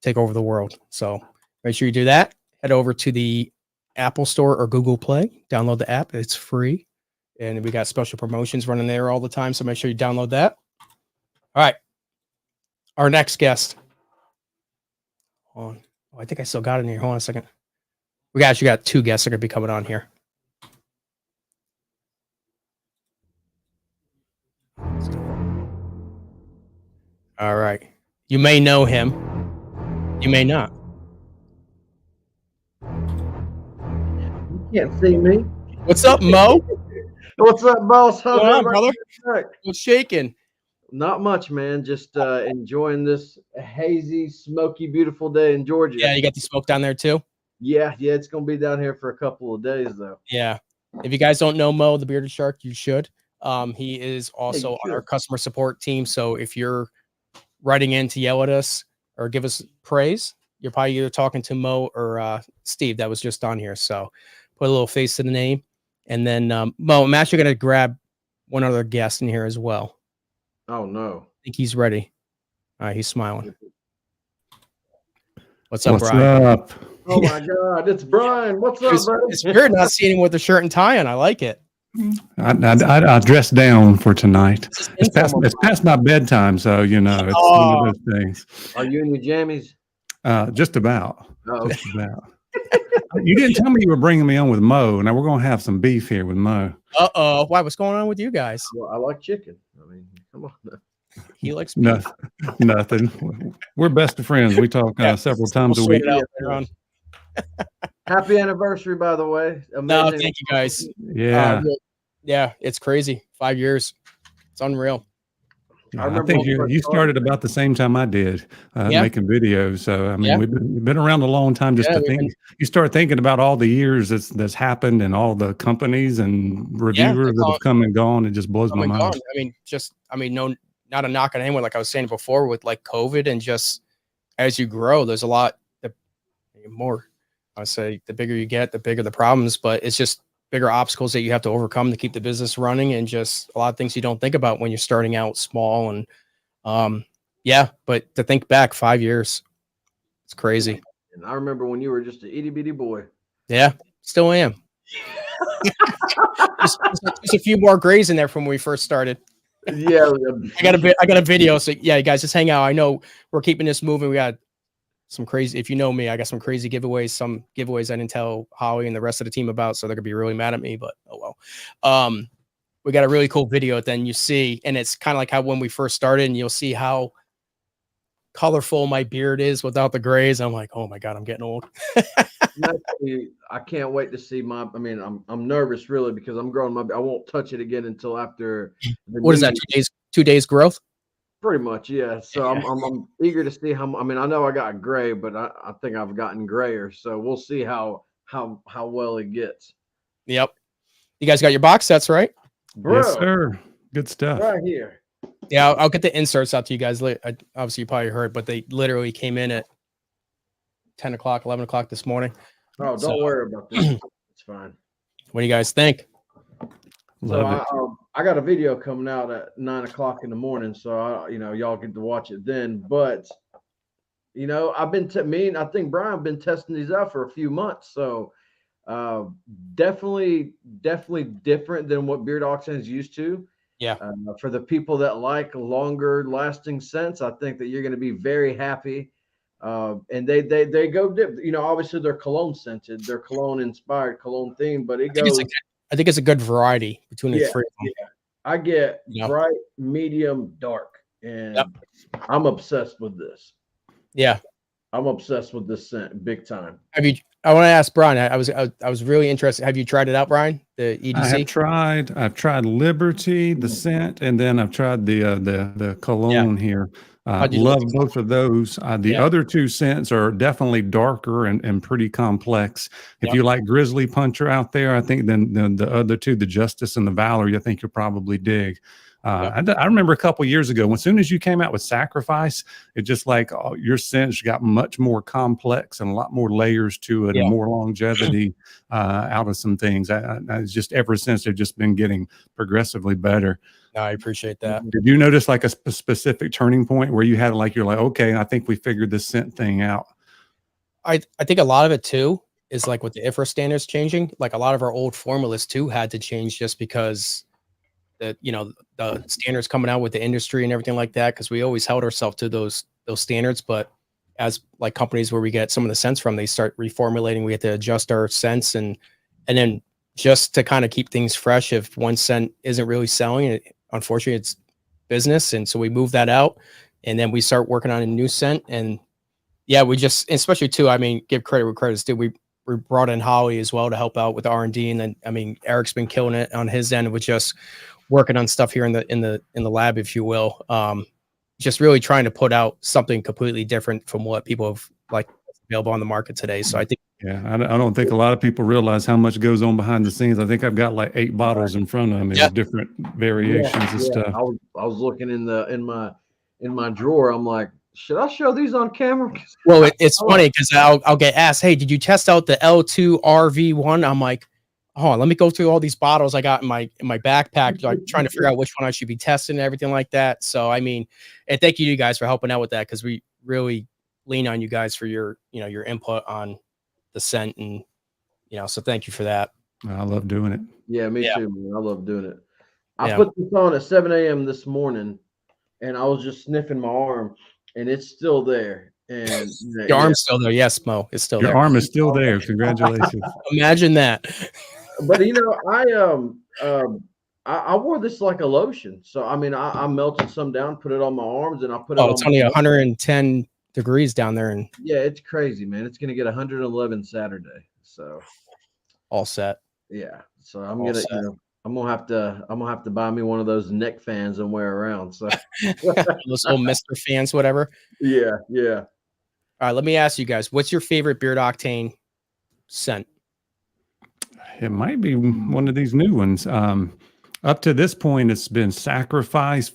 take over the world. So make sure you do that. Head over to the Apple Store or Google Play. Download the app. It's free. And we got special promotions running there all the time. So make sure you download that. All right. Our next guest. Hold on. Oh, I think I still got it in here. Hold on a second. We actually got two guests that are going to be coming on here. All right. You may know him. You may not. Can't see me. What's up, Mo? What's up, boss? What's going on, brother? What's shaking? Not much, man. Just enjoying this hazy, smoky, beautiful day in Georgia. Yeah, you got the smoke down there too? Yeah, it's gonna be down here for a couple of days though. Yeah. If you guys don't know Mo, the Bearded Shark, you should. He is also on our customer support team. So if you're writing in to yell at us or give us praise, you're probably either talking to Mo or Steve that was just on here. So put a little face to the name. And then Mo, I'm actually going to grab one other guest in here as well. Oh, no. I think he's ready. All right, he's smiling. What's up, What's Brian? up? Oh, my God. It's Brian. What's up, buddy? It's weird not seeing him with the shirt and tie on. I like it. I dressed down for tonight. It's past my bedtime, so, you know, it's one of those things. Are you in your jammies? Just about. Oh. Just about. You didn't tell me you were bringing me on with Mo. Now we're going to have some beef here with Mo. Uh-oh. Why? What's going on with you guys? Well, I like chicken. I mean, come on. He likes beef. Nothing. We're best of friends. We talk several times a week. Happy anniversary, by the way. Amazing. No, thank you guys. Yeah. Yeah, it's crazy. 5 years. It's unreal. I think you started about the same time I did making videos. So, I mean, we've been around a long time just to think. You start thinking about all the years that's happened and all the companies and reviewers that have come and gone. It just blows my mind. No, not a knock on anyone. Like I was saying before with like COVID and just as you grow, there's a lot more. I say the bigger you get, the bigger the problems, but it's just bigger obstacles that you have to overcome to keep the business running and just a lot of things you don't think about when you're starting out small. And but to think back 5 years, it's crazy. And I remember when you were just an itty bitty boy. Yeah, still am. Just a few more grays in there from when we first started. Yeah. I got a video. So yeah, you guys just hang out. I know we're keeping this moving. We got some crazy, if you know me, I got some crazy giveaways, some giveaways I didn't tell Holly and the rest of the team about, so they're gonna be really mad at me, but oh well. We got a really cool video then you see, and it's kind of like how when we first started, and you'll see how colorful my beard is without the grays. I'm like, oh my God, I'm getting old. I can't wait to see my. I mean, I'm nervous really because I'm growing my. I won't touch it again until after. What is that? 2 days growth? Pretty much, yeah. So Yeah. I'm eager to see how. I mean, I know I got gray, but I think I've gotten grayer. So we'll see how well it gets. Yep. You guys got your box sets, right? Bro, yes, sir. Good stuff. right here. Yeah, I'll get the inserts out to you guys later. Obviously, you probably heard, but they literally came in at 10 o'clock, 11 o'clock this morning. Oh, don't worry about this. It's fine. What do you guys think? So I got a video coming out at 9 o'clock in the morning, so y'all get to watch it then. But I've been I think Brian been testing these out for a few months, so definitely different than what Beard Octane is used to. Yeah. For the people that like longer lasting scents, I think that you're going to be very happy. And they go dip. Obviously they're cologne scented, they're cologne inspired, cologne themed, but I think it's a good variety between the three of them. Yeah. I get bright, medium, dark, and I'm obsessed with this. Yeah, I'm obsessed with this scent big time. I want to ask Brian. I was really interested. Have you tried it out, Brian? The EDC? I've tried Liberty, the scent, and then I've tried the cologne here. Love both of those. The other two scents are definitely darker and pretty complex. If you like Grizzly Puncher out there, I think then the other two, the Justice and the Valor, I think you'll probably dig. I remember a couple years ago, as soon as you came out with Sacrifice, it just like your scents got much more complex and a lot more layers to it and more longevity out of some things. I just ever since they've just been getting progressively better. No, I appreciate that. Did you notice like a specific turning point where you had you're like, okay, I think we figured this scent thing out? I think a lot of it too is like with the IFRA standards changing, like a lot of our old formulas too had to change just because the standards coming out with the industry and everything like that, because we always held ourselves to those standards. But as like companies where we get some of the scents from, they start reformulating, we have to adjust our scents and then just to kind of keep things fresh. If one scent isn't really selling, unfortunately it's business. And so we move that out and then we start working on a new scent. And we just, especially too, I mean, give credit where credit's due. We brought in Holly as well to help out with R&D. And then, I mean, Eric's been killing it on his end with just working on stuff here in the lab, if you will. Just really trying to put out something completely different from what people have like available on the market today. So I think, I don't think a lot of people realize how much goes on behind the scenes. I think I've got like 8 bottles in front of me of different variations and stuff. I was looking in my drawer. I'm like, should I show these on camera? Well, it's funny because I'll get asked, hey, did you test out the L2 RV1? I'm like, oh, let me go through all these bottles I got in my backpack, like trying to figure out which one I should be testing and everything like that. So, I mean, and thank you guys for helping out with that, because we really lean on you guys for your input on the scent, and so thank you for that. I love doing it. Yeah, me too, man. I love doing it. I put this on at 7 a.m. this morning, and I was just sniffing my arm, and it's still there. And your arm's still there. Yes, Mo, it's still there. Your arm is still there. Congratulations. Imagine that. But I wore this like a lotion. So I mean, I melted some down, put it on my arms, and I put it on. It's only 110 degrees down there, and it's crazy, man. It's gonna get 111 Saturday. So all set. Yeah. So I'm gonna have to buy me one of those neck fans and wear around. So those little Mr. fans, whatever. Yeah. All right, let me ask you guys, what's your favorite Beard Octane scent? It might be one of these new ones. Up to this point, it's been Sacrifice,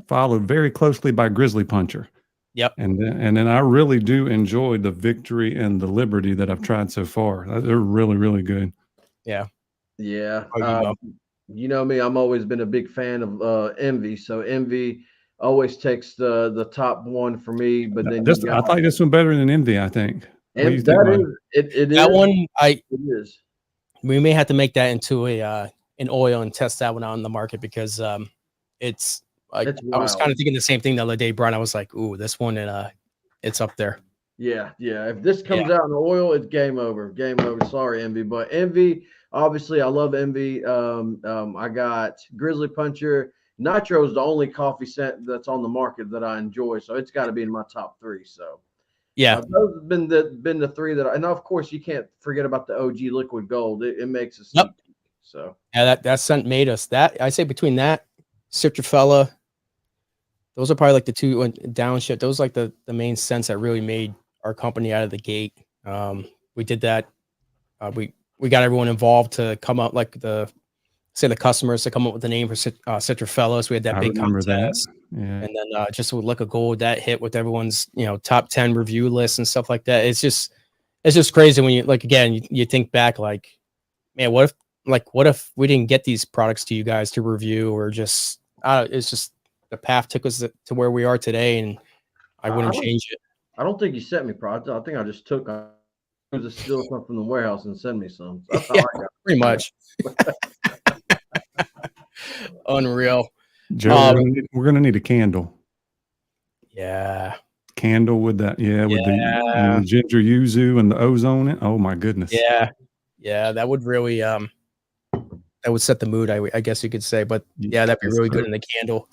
followed very closely by Grizzly Puncher. Yep. And then I really do enjoy the Victory and the Liberty that I've tried so far. They're really, really good. Yeah. Yeah. You know me, I'm always been a big fan of Envy. So Envy always takes the top one for me. But then I like this one better than Envy, I think. It is. It is. We may have to make that into an oil and test that one out on the market, because it's like, I was kind of thinking the same thing the other day, Brian. I was like, ooh, this one, it's up there. Yeah. If this comes out in oil, it's game over. Game over. Sorry, Envy. But Envy, obviously, I love Envy. I got Grizzly Puncher, Nitro is the only coffee scent that's on the market that I enjoy, so it's got to be in my top 3. So yeah, those have been the 3 that, and of course you can't forget about the OG Liquid Gold. It makes us. Yep. So yeah, that scent made us. That I say between that, Citrofella, those are probably like the 2 downshift. Those like the main scents that really made our company out of the gate. We did that. We got everyone involved to come up, like the customers to come up with the name for Citrofellas. We had that big contest. Yeah. And then just with Liquid Gold, that hit with everyone's, top 10 review lists and stuff like that. It's just crazy when you, like, again, you think back, like, man, what if we didn't get these products to you guys to review, or just, it's just the path took us to where we are today, and I wouldn't change it. I don't think you sent me products. I think I just took to steal some from the warehouse and send me some. That's how I got it. Pretty much. Unreal. Joe, we're gonna need a candle. Yeah. Candle with that, with the ginger yuzu and the ozone in. Oh my goodness. Yeah, that would really that would set the mood, I guess you could say. But yeah, that'd be really good in the candle.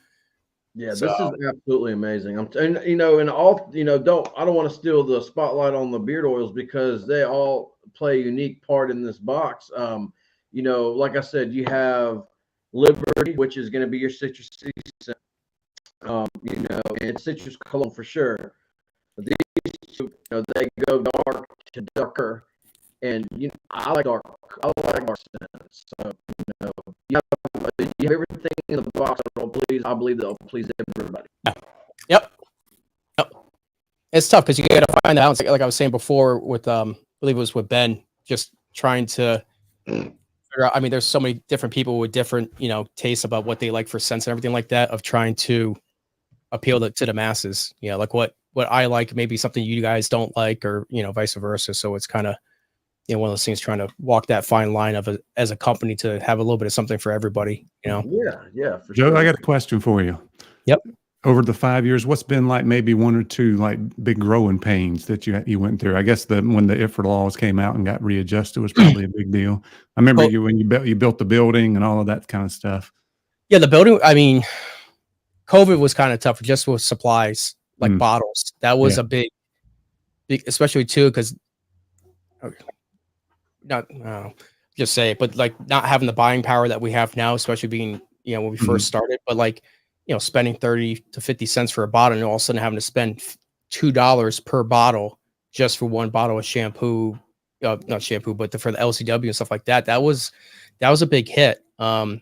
Yeah, this is absolutely amazing. And all, I don't want to steal the spotlight on the beard oils, because they all play a unique part in this box. Like I said, you have Liberty, which is going to be your citrus scent, and citrus cologne for sure. But these two, they go dark to darker, and I like dark scents. So you have everything in the box. I believe that'll please everybody. Yep. It's tough because you got to find out. Like I was saying before, with I believe it was with Ben, just trying to figure out. I mean, there's so many different people with different tastes about what they like for scents and everything like that. Of trying to appeal to the masses. Like what I like, maybe something you guys don't like, or vice versa. So it's kind of one of those things, trying to walk that fine line of as a company to have a little bit of something for everybody. Yeah, for Joe, sure. I got a question for you. Yep. Over the 5 years, what's been like maybe 1 or 2 like big growing pains that you went through? I guess when the IFRA laws came out and got readjusted was probably a big deal. I remember when you built the building and all of that kind of stuff. Yeah, the building. I mean, COVID was kind of tough just with supplies, like bottles. That was a big, especially too, because just say it, but like not having the buying power that we have now, especially being, when we first started, but like, spending 30 to 50 cents for a bottle, and all of a sudden having to spend $2 per bottle just for one bottle of shampoo, not shampoo, but for the LCW and stuff like that. That was a big hit. I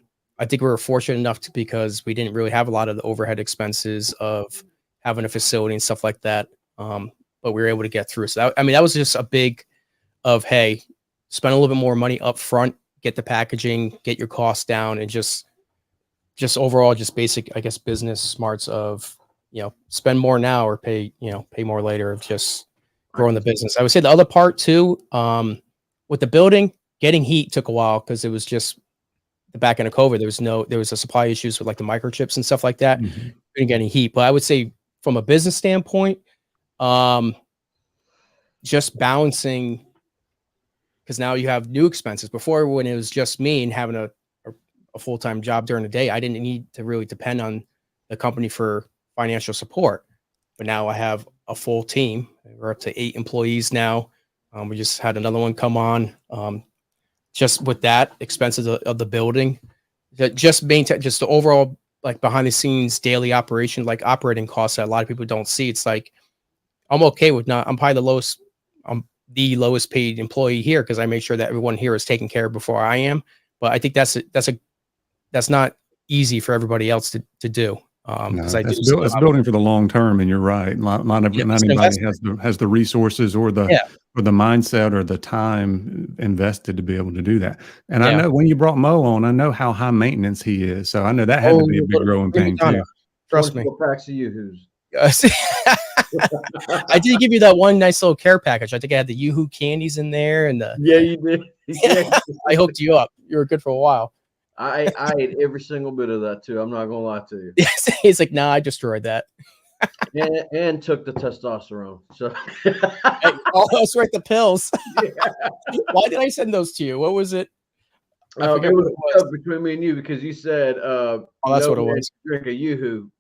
think we were fortunate enough because we didn't really have a lot of the overhead expenses of having a facility and stuff like that. But we were able to get through. So that was just a big of, hey, spend a little bit more money up front, get the packaging, get your costs down, and just overall, just basic, I guess, business smarts of, spend more now or pay more later, of just growing the business. I would say the other part too, with the building, getting heat took a while, because it was just the back end of COVID. There was a supply issues with like the microchips and stuff like that. Couldn't get any heat. But I would say from a business standpoint, just balancing, because now you have new expenses. Before, when it was just me and having a full-time job during the day, I didn't need to really depend on the company for financial support. But now I have a full team. We're up to 8 employees now. We just had another one come on. Just with that expenses of the building, that just maintain just the overall, like, behind the scenes daily operation, like operating costs that a lot of people don't see. It's like, I'm okay with I'm probably I'm the lowest paid employee here, because I make sure that everyone here is taken care of before I am. But I think that's not easy for everybody else to do. It's building for the long term, and you're right. Not anybody has the resources or the mindset or the time invested to be able to do that. And I know when you brought Mo on, I know how high maintenance he is. So I know that had to be a big growing pain too. Trust me. Packs of Yoo-hoos. I did give you that one nice little care package. I think I had the Yoo-hoo candies in there, and you did. I hooked you up. You were good for a while. I ate every single bit of that too. I'm not gonna lie to you. He's like, nah, I destroyed that. and took the testosterone. So that's right, the pills. Why did I send those to you? What was it? It was tough between me and you because you said, oh, that's what it was. Drink a Yoo-hoo.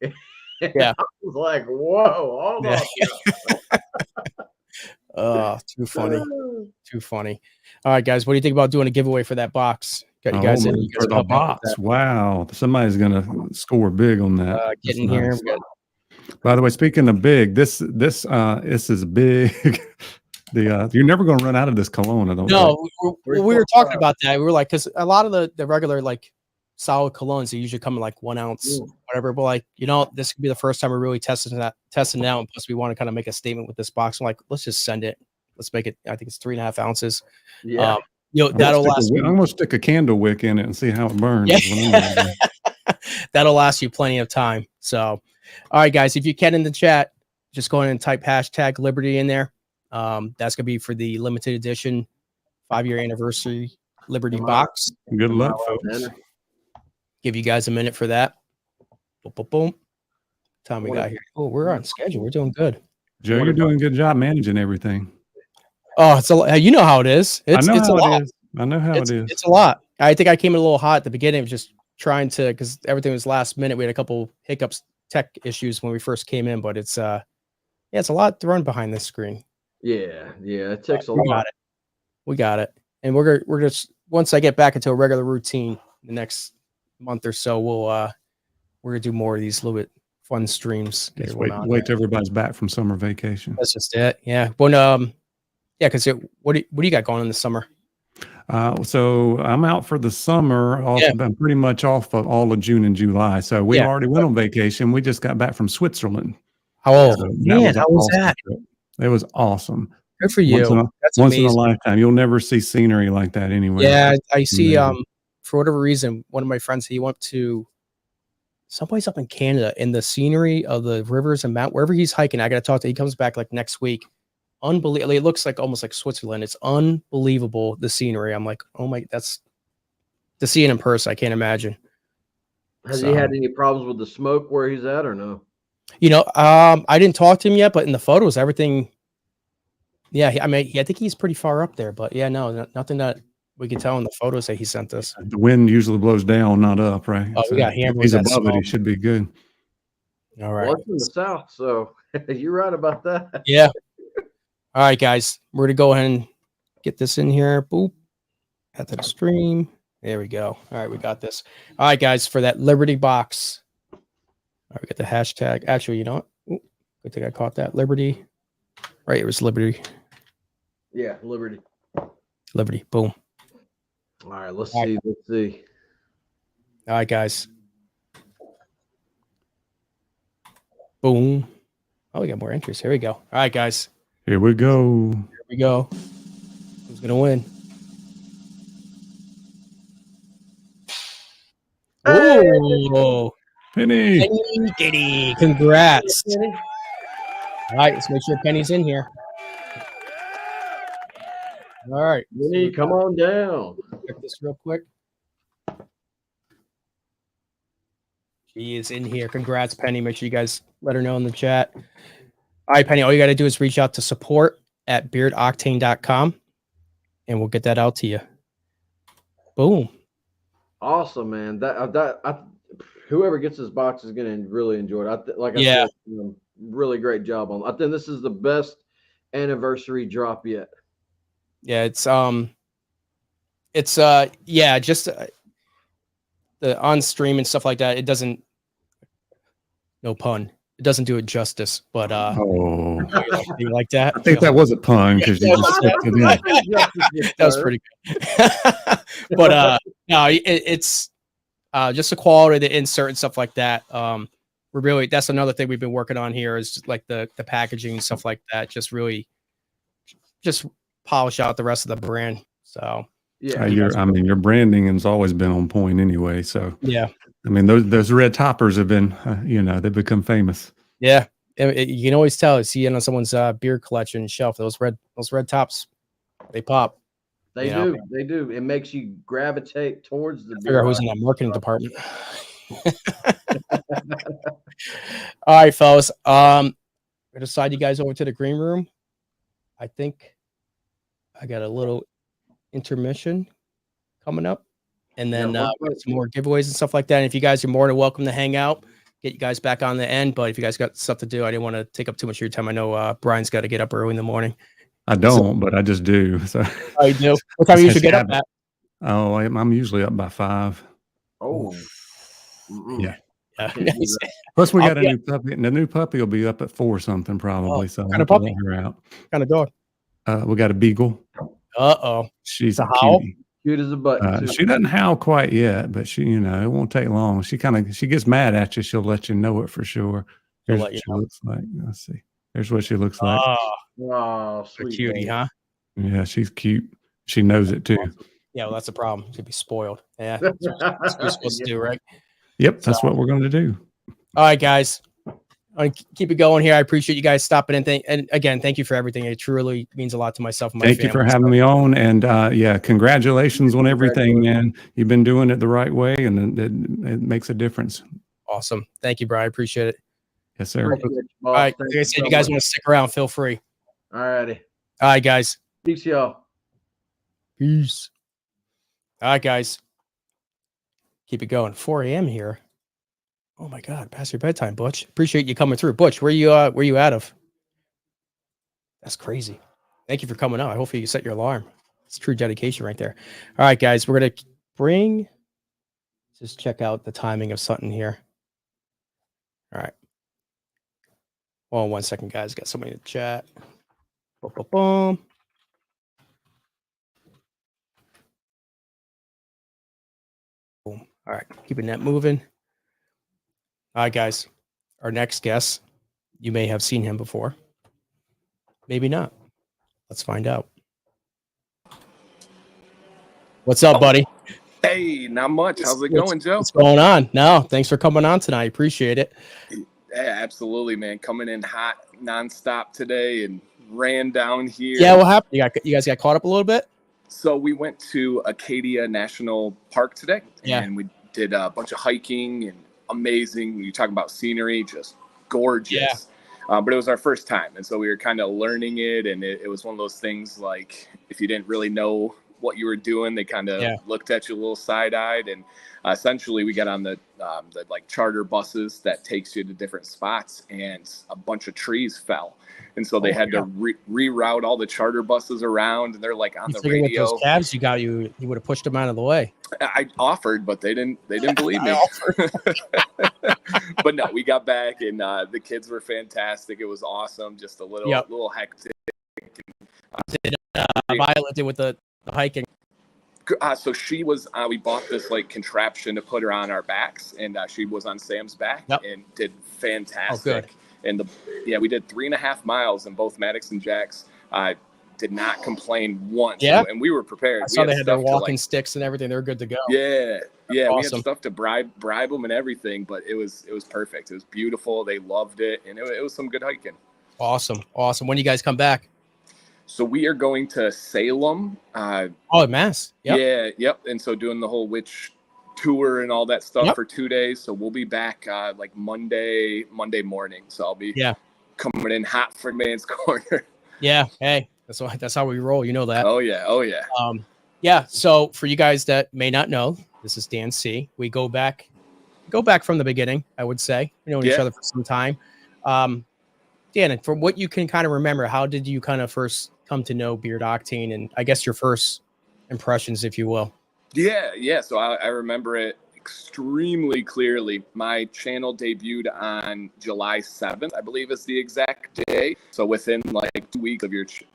Yeah. I was like, whoa, hold on. Too funny. Too funny. All right, guys. What do you think about doing a giveaway for that box? Got you guys in. You guys for the box. Wow. Somebody's going to score big on that. Get in here. By the way, speaking of big, this is big. You're never going to run out of this cologne. I don't know. We were talking about that. We were like, because a lot of the regular like solid colognes, they usually come in like 1 ounce, whatever. But like, this could be the first time we're really testing it out. And plus, we want to kind of make a statement with this box. I'm like, let's just send it. Let's make it. I think it's 3.5 ounces. Yeah. That'll last. I'm gonna stick a candle wick in it and see how it burns. Yeah. That'll last you plenty of time. So, all right, guys, if you can in the chat, just go ahead and type hashtag Liberty in there. That's gonna be for the limited edition 5-year anniversary Liberty box. Good luck, folks. Give you guys a minute for that. Boom, boom, boom. Time we got here. Oh, we're on schedule. We're doing good. Joe, you're doing a good job managing everything. Oh, it's a you know how it is. It's a lot. I know how it is. It's a lot. I think I came in a little hot at the beginning, just trying to, because everything was last minute. We had a couple hiccups, tech issues when we first came in, but it's it's a lot to run behind this screen. Yeah, it takes a lot. We got it. And we're just, once I get back into a regular routine the next month or so, we're gonna do more of these little bit fun streams. Just wait till everybody's back from summer vacation. That's just it. Yeah. Well, yeah, because what do you got going in the summer? So I'm out for the summer. I'm pretty much off of all of June and July. So we already went on vacation. We just got back from Switzerland. Oh, man, how was that? It was awesome. Good for you. That's once in a lifetime. You'll never see scenery like that anywhere. Yeah, I see. For whatever reason, one of my friends, he went to someplace up in Canada, and the scenery of the rivers and wherever he's hiking, I got to talk to. He comes back like next week. Unbelievable. It looks like almost like Switzerland. It's unbelievable, the scenery. I'm like, oh my, that's to see it in person. I can't imagine. Has he had any problems with the smoke where he's at or no? I didn't talk to him yet, but in the photos, everything. Yeah, I think he's pretty far up there, but yeah, no, nothing that we can tell in the photos that he sent us. The wind usually blows down, not up, right? Oh, we got hammered. If he's above it, he should be good. All right. Well, it's in the south, so you're right about that. Yeah. All right, guys, we're gonna go ahead and get this in here. Boop. Add to the stream. There we go. All right, we got this. All right, guys, for that Liberty box. All right, we got the hashtag. Actually, you know what? Ooh, good thing I caught that. Liberty. Right, it was Liberty. Yeah, Liberty. Liberty. Boom. All right, let's see. Let's see. All right, guys. Boom. Oh, we got more entries. Here we go. All right, guys. Here we go. Here we go. Who's gonna win? Oh, Penny. Penny. Congrats. All right, let's make sure Penny's in here. All right. Penny, come on down. Check this real quick. She is in here. Congrats, Penny. Make sure you guys let her know in the chat. All right, Penny, all you got to do is reach out to support@beardoctane.com, and we'll get that out to you. Boom. Awesome, man. Whoever gets this box is going to really enjoy it. I said, really great job on. I think this is the best anniversary drop yet. Yeah, just the on stream and stuff like that. It doesn't, no pun. It doesn't do it justice, but you like that? I think that was a pun because you just slipped it in. That was pretty good. But no, it's just the quality of the insert and stuff like that. That's another thing we've been working on here is like the packaging and stuff like that. Just really polish out the rest of the brand. So yeah, your branding has always been on point anyway. So yeah. I mean, those red toppers have been, they've become famous. Yeah, you can always tell. See it on someone's beer collection shelf. Those red tops, they pop. They do. They do. It makes you gravitate towards the. Figure out who's in that marketing department. All right, fellas. I'm gonna slide you guys over to the green room. I think I got a little intermission coming up. and then some more giveaways and stuff like that. And if you guys are more than welcome to hang out, get you guys back on the end. But if you guys got stuff to do, I didn't want to take up too much of your time. I know Brian's got to get up early in the morning. I don't, but I just do. So I do. What time do you usually get up at? Oh, I'm usually up by 5. Oh, yeah. Plus, we got a new puppy, and the new puppy will be up at 4 something probably. So kind of puppy? Her out. Kind of dog? We got a beagle. She's a cutie. Cute as a button. She doesn't howl quite yet, but she, it won't take long. She gets mad at you. She'll let you know it for sure. Here's what she looks like. Let's see. Here's what she looks like. Oh, sweet cutie, huh? Yeah, she's cute. She knows it too. Yeah, well, that's the problem. She'd be spoiled. Yeah, that's what you're supposed to do, right? Yep, that's what we're going to do. All right, guys. I keep it going here. I appreciate you guys stopping in. And again, thank you for everything. It truly means a lot to myself and my family. Thank you for having me on. And congratulations on everything, man. You've been doing it the right way, and it makes a difference. Awesome. Thank you, Brian. I appreciate it. Yes, sir. All right. Like I said, if you guys want to stick around, feel free. All righty. All right, guys. Peace, y'all. Peace. All right, guys. Keep it going. 4 a.m. here. Oh my God, past your bedtime, Butch. Appreciate you coming through. Butch, where you out of? That's crazy. Thank you for coming out. Hopefully you set your alarm. It's true dedication right there. All right, guys, we're gonna just check out the timing of something here. All right. Hold on 1 second, guys. Got somebody in the chat. Boom, boom, boom. Boom. All right, keeping that moving. All right, guys. Our next guest, you may have seen him before. Maybe not. Let's find out. What's up, buddy? Hey, not much. How's it going, Joe? What's going on? No, thanks for coming on tonight. Appreciate it. Yeah, absolutely, man. Coming in hot nonstop today and ran down here. Yeah, what happened? You guys got caught up a little bit? So we went to Acadia National Park today, and we did a bunch of hiking and amazing. You talk about scenery, just gorgeous. But it was our first time, and so we were kind of learning it, and it was one of those things like if you didn't really know what you were doing, they kind of looked at you a little side-eyed, and essentially we got on the like charter buses that takes you to different spots, and a bunch of trees fell, and so they had to reroute all the charter buses around, and they're like on the radio. With those cabs you would have pushed them out of the way. I offered, but they didn't believe me. But no, we got back, and the kids were fantastic. It was awesome. Just a little hectic. Did Violet did with the hiking? So she was. We bought this like contraption to put her on our backs, and she was on Sam's back and did fantastic. Oh, good. And we did 3.5 miles, and both Maddox and Jax did not complain once. Yeah, and we were prepared. I saw they had their walking sticks and everything. They were good to go. Yeah, awesome. We had stuff to bribe them and everything, but it was perfect. It was beautiful. They loved it, and it was some good hiking. Awesome. When do you guys come back? So we are going to Salem. Mass. Yep. Yeah, yep. And so doing the whole witch tour and all that stuff for 2 days. So we'll be back like Monday morning. So I'll be coming in hot for Man's Corner. Yeah. Hey, that's how we roll. You know that. Oh yeah. So for you guys that may not know, this is Dan C. We go back from the beginning. I would say we know each other for some time. Dan, and from what you can kind of remember, how did you kind of first come to know Beard Octane, and I guess your first impressions, if you will? Yeah. So I remember it extremely clearly. My channel debuted on July 7th, I believe is the exact day. So within like 2 weeks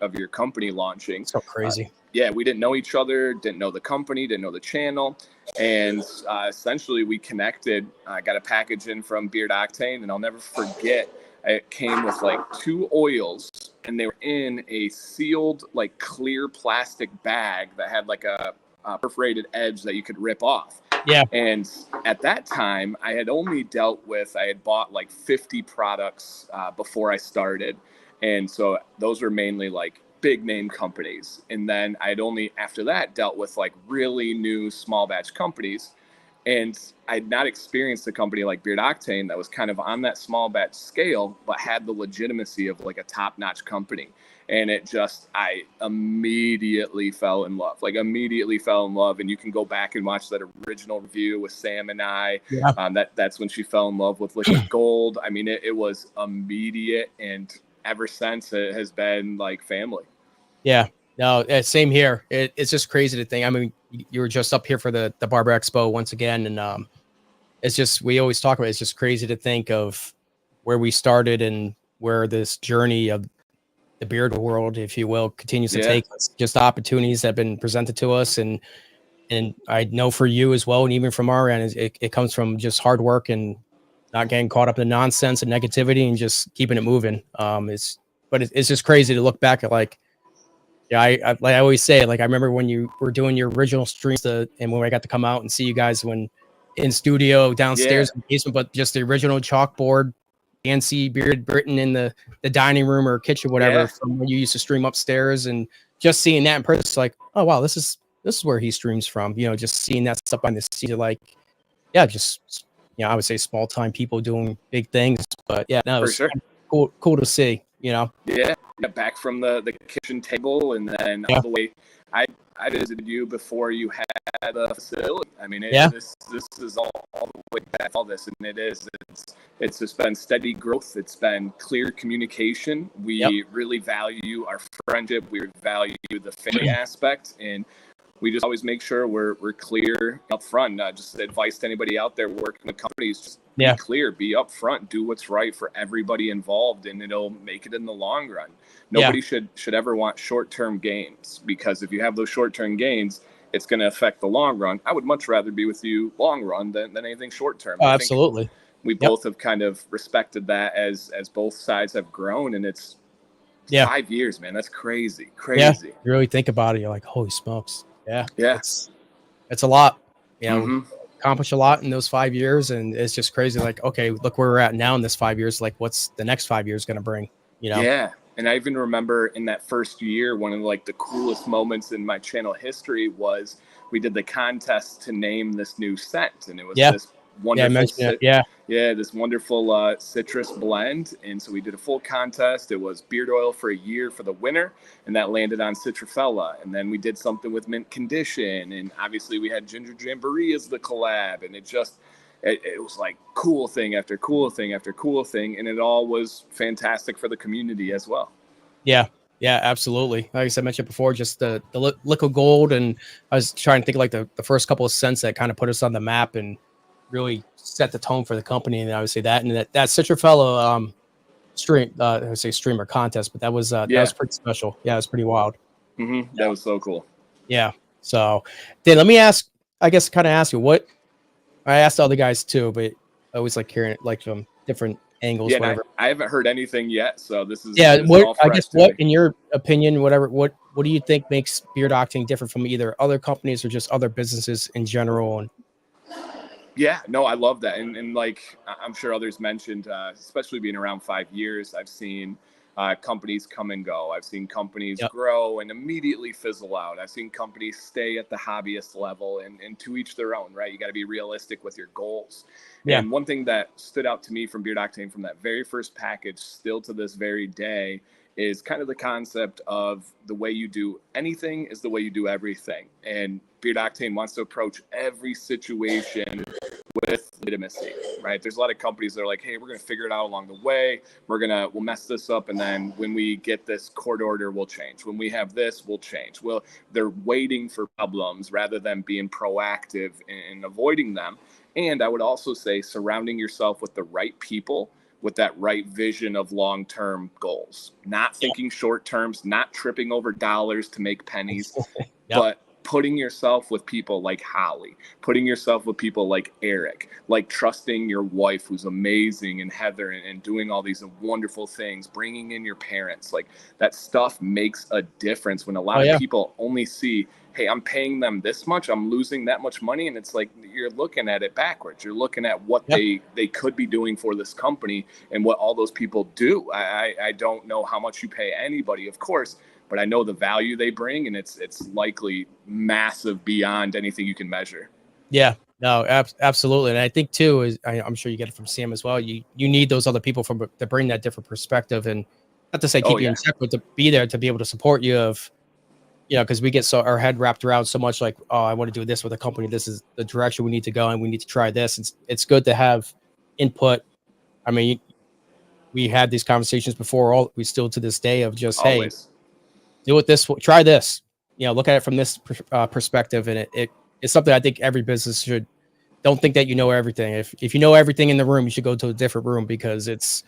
of your company launching. So crazy. We didn't know each other, didn't know the company, didn't know the channel. And essentially we connected. I got a package in from Beard Octane, and I'll never forget, it came with like 2 oils, and they were in a sealed like clear plastic bag that had like a perforated edge that you could rip off. Yeah. And at that time, I had bought like 50 products before I started. And so those were mainly like big name companies. And then I'd only after that dealt with like really new small batch companies. And I'd not experienced a company like Beard Octane that was kind of on that small batch scale, but had the legitimacy of like a top-notch company. And I immediately fell in love, And you can go back and watch that original review with Sam and I. Yeah. That's when she fell in love with liquid gold. I mean, it was immediate. And ever since, it has been like family. Yeah. No, same here. It's just crazy to think. I mean, you were just up here for the Barber Expo once again. And it's just, we always talk about it. It's just crazy to think of where we started and where this journey of the beard world, if you will, continues to take us. Just opportunities that have been presented to us. And I know for you as well, and even from our end, it comes from just hard work and not getting caught up in nonsense and negativity and just keeping it moving. It's just crazy to look back at, like, yeah, I always say, like, I remember when you were doing your original streams and when I got to come out and see you guys when in studio downstairs in the basement, but just the original chalkboard, fancy beard written in the dining room or kitchen, whatever, from when you used to stream upstairs, and just seeing that in person, it's like, oh wow, this is where he streams from. You know, just seeing that stuff on the scene, like, yeah, just, you know, I would say small time people doing big things, but yeah, no, it's cool to see, you know. Yeah, back from the kitchen table, and then all the way. I visited you before you had a facility. I mean, this is all the way back. All this, and it's just been steady growth. It's been clear communication. We really value our friendship. We value the family aspect, and we just always make sure we're clear up front. Just advice to anybody out there working with companies: just be clear, be upfront, do what's right for everybody involved, and it'll make it in the long run. Nobody should ever want short-term gains, because if you have those short-term gains, it's going to affect the long run. I would much rather be with you long run than anything short-term. Oh, absolutely. We both have kind of respected that as both sides have grown, and it's 5 years, man. That's crazy. Yeah, you really think about it, you're like, holy smokes. Yeah. It's a lot. You know, accomplished a lot in those 5 years, and it's just crazy. Like, okay, look where we're at now in this 5 years. Like, what's the next 5 years going to bring? You know? Yeah. And I even remember in that first year, one of the coolest moments in my channel history was we did the contest to name this new scent, and it was this wonderful, this wonderful citrus blend. And so we did a full contest. It was beard oil for a year for the winner, and that landed on Citrafella. And then we did something with mint condition, and obviously we had ginger jamboree as the collab, and it was like cool thing after cool thing after cool thing, and it all was fantastic for the community as well. Yeah, absolutely. Like I mentioned before, just the liquid gold, and I was trying to think of like the first couple of scents that kind of put us on the map and really set the tone for the company. And I would say that, and that Citrafella I would say streamer contest, but that was pretty special. Yeah, it was pretty wild. That was so cool. Yeah. So then let me ask you what I asked all the guys too, but I always like hearing it like from different angles. Yeah, I haven't heard anything yet, so this is what in your opinion, what do you think makes Beard Octane different from either other companies or just other businesses in general? And yeah, no, I love that, and like I'm sure others mentioned, especially being around 5 years, I've seen companies come and go. I've seen companies grow and immediately fizzle out. I've seen companies stay at the hobbyist level, and to each their own, right? You got to be realistic with your goals. Yeah. And one thing that stood out to me from Beard Octane from that very first package, still to this very day, is kind of the concept of the way you do anything is the way you do everything. And Beard Octane wants to approach every situation with legitimacy, right? There's a lot of companies that are like, hey, we're going to figure it out along the way. We'll mess this up. And then when we get this court order, we'll change. When we have this, we'll change. Well, they're waiting for problems rather than being proactive in avoiding them. And I would also say surrounding yourself with the right people, with that right vision of long-term goals, not thinking short terms, not tripping over dollars to make pennies, but putting yourself with people like Holly, putting yourself with people like Eric, like trusting your wife, who's amazing, and Heather, and doing all these wonderful things, bringing in your parents. Like, that stuff makes a difference when a lot of people only see, hey, I'm paying them this much, I'm losing that much money. And it's like, you're looking at it backwards. You're looking at what they could be doing for this company and what all those people do. I don't know how much you pay anybody, of course, but I know the value they bring, and it's likely massive beyond anything you can measure. Yeah. No, absolutely. And I think too is I'm sure you get it from Sam as well. You need those other people to bring that different perspective, and not to say keep you in check, but to be there to be able to support you of, because we get our head wrapped around so much like, oh, I want to do this with a company. This is the direction we need to go, and we need to try this. It's good to have input. I mean, we had these conversations before. We still to this day of just, Always. Hey, do it this way, try this. Look at it from this perspective, and it's something I think every business should. Don't think that you know everything. If you know everything in the room, you should go to a different room, because it's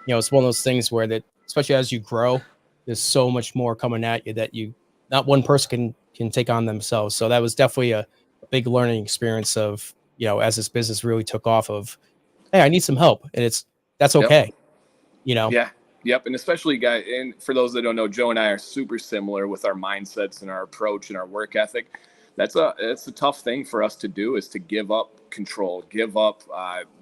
it's one of those things where that, especially as you grow, there's so much more coming at you that not one person can take on themselves. So that was definitely a big learning experience of, as this business really took off of, hey, I need some help. And that's okay. Yeah. Yep. And especially guys, and for those that don't know, Joe and I are super similar with our mindsets and our approach and our work ethic. It's a tough thing for us to do, is to give up control, give up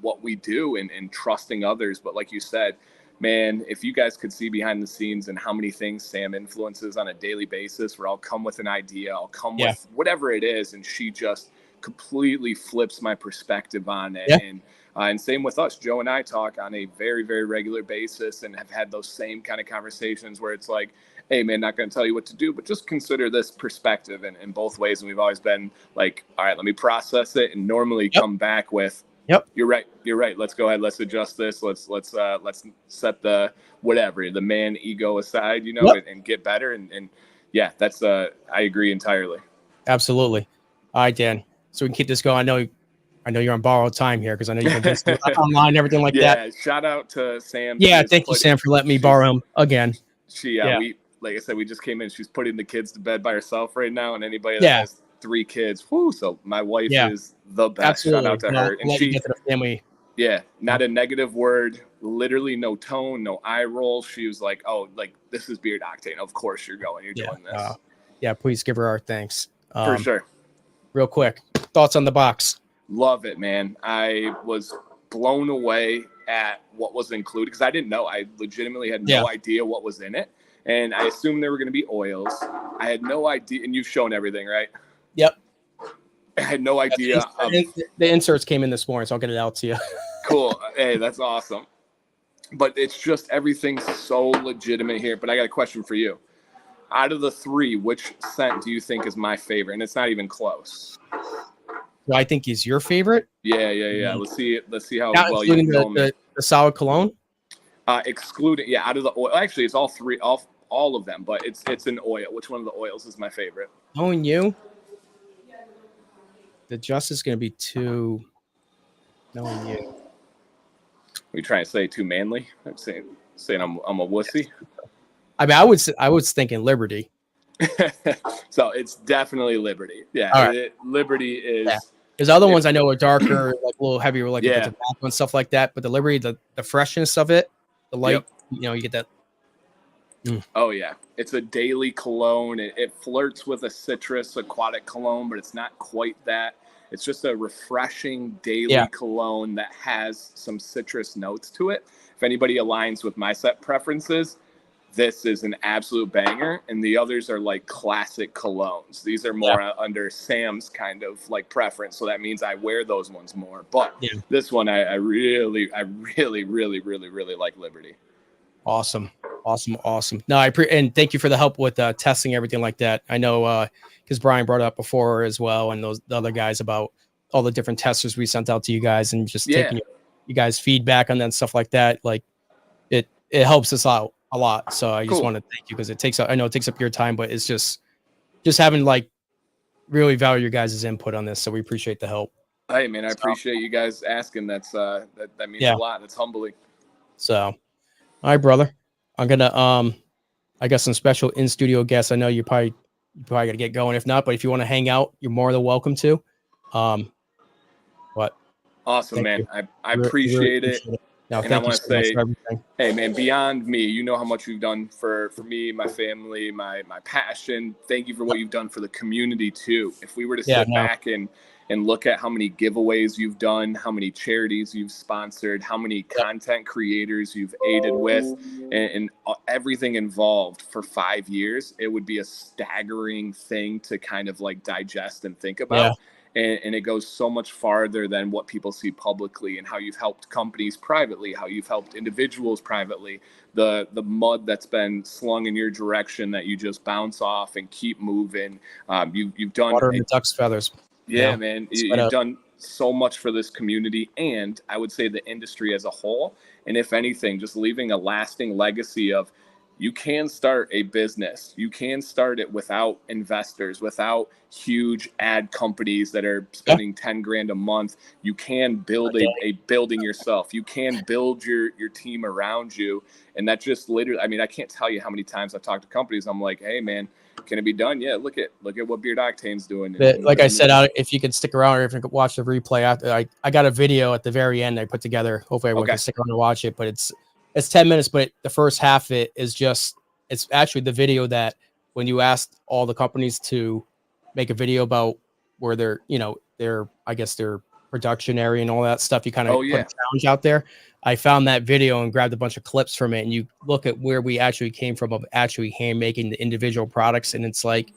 what we do and trusting others. But like you said, man, if you guys could see behind the scenes and how many things Sam influences on a daily basis, where I'll come with an idea, I'll come with whatever it is, and she just completely flips my perspective on it. Yeah. And same with us. Joe and I talk on a very, very regular basis and have had those same kind of conversations where it's like, hey, man, not going to tell you what to do, but just consider this perspective in both ways. And we've always been like, all right, let me process it, and normally come back with, you're right. Let's go ahead. Let's adjust this. Let's set the man ego aside, and get better. And yeah, that's I agree entirely. Absolutely. All right, Dan. So we can keep this going. I know you're on borrowed time here, because I know you've been doing online and everything like that. Yeah, shout out to Sam. Yeah, thank you, Sam, for letting me borrow him again. We, like I said, we just came in. She's putting the kids to bed by herself right now, and anybody that has 3 kids, so my wife is the best. Absolutely. Shout out to her. And she get to the family. Yeah, not a negative word, literally no tone, no eye roll. She was like, oh, like, this is Beard Octane. Of course you're going. You're doing this. Please give her our thanks. For sure. Real quick, thoughts on the box? Love it, man. I was blown away at what was included, because I didn't know. I legitimately had no idea what was in it. And I assumed there were going to be oils. I had no idea. And you've shown everything, right? Yep. I had no idea. The inserts came in this morning, so I'll get it out to you. Cool. Hey, that's awesome. But it's just, everything's so legitimate here. But I got a question for you. Out of the 3, which scent do you think is my favorite? And it's not even close. Well, I think is your favorite. Yeah. Let's see how well you know the solid cologne. Excluding, out of the oil. Actually, it's all 3, all of them. But it's an oil. Which one of the oils is my favorite? Knowing you, the just is going to be too. Knowing you. Are you trying to say too manly? I'm saying I'm a wussy. I mean, I was thinking Liberty. So it's definitely Liberty. Yeah, right. Liberty is. Because other ones I know are darker, like a little heavier, like the tobacco and stuff like that. But the Liberty, the freshness of it, the light, you get that. Oh yeah, it's a daily cologne. It flirts with a citrus aquatic cologne, but it's not quite that. It's just a refreshing daily cologne that has some citrus notes to it. If anybody aligns with my set preferences, this is an absolute banger. And the others are like classic colognes. These are more under Sam's kind of like preference. So that means I wear those ones more. But this one, I really like Liberty. Awesome. No, and thank you for the help with testing everything like that. I know because Brian brought it up before as well, and the other guys about all the different testers we sent out to you guys, and just taking you guys' feedback on that and stuff like that. Like it helps us out a lot. So I just want to thank you, because I know it takes up your time, but it's just having like really value your guys' input on this. So we appreciate the help. Hey man, I appreciate you guys asking. That's that means a lot. It's humbling. So. All right, brother. I'm gonna I got some special in studio guests. I know you probably gotta get going. If not, but if you want to hang out, you're more than welcome to. What? Awesome, man. I appreciate it. No, and I want to say, hey man, beyond me, you know how much you've done for me, my family, my passion. Thank you for what you've done for the community too. If we were to sit back and look at how many giveaways you've done, how many charities you've sponsored, how many content creators you've aided with, and everything involved for 5 years, it would be a staggering thing to kind of like digest and think about. and it goes so much farther than what people see publicly, and how you've helped companies privately, how you've helped individuals privately, the mud that's been slung in your direction that you just bounce off and keep moving. You've done water in the duck's feathers. Yeah, man, you've done so much for this community, and I would say the industry as a whole. And if anything, just leaving a lasting legacy of, you can start a business. You can start it without investors, without huge ad companies that are spending 10 grand a month. You can build a building yourself. You can build your team around you. And that just literally, I mean, I can't tell you how many times I've talked to companies. I'm like, hey man, can it be done? Yeah, look at what Beard Octane's doing. Like I said, if you can stick around, or if you can watch the replay after, I got a video at the very end I put together. Hopefully everyone can stick around and watch it. But it's 10 minutes, but the first half of it is it's actually the video that when you asked all the companies to make a video about where their I guess their production area and all that stuff, you kind of put a challenge out there. I found that video and grabbed a bunch of clips from it, and you look at where we actually came from of actually hand making the individual products, and it's like,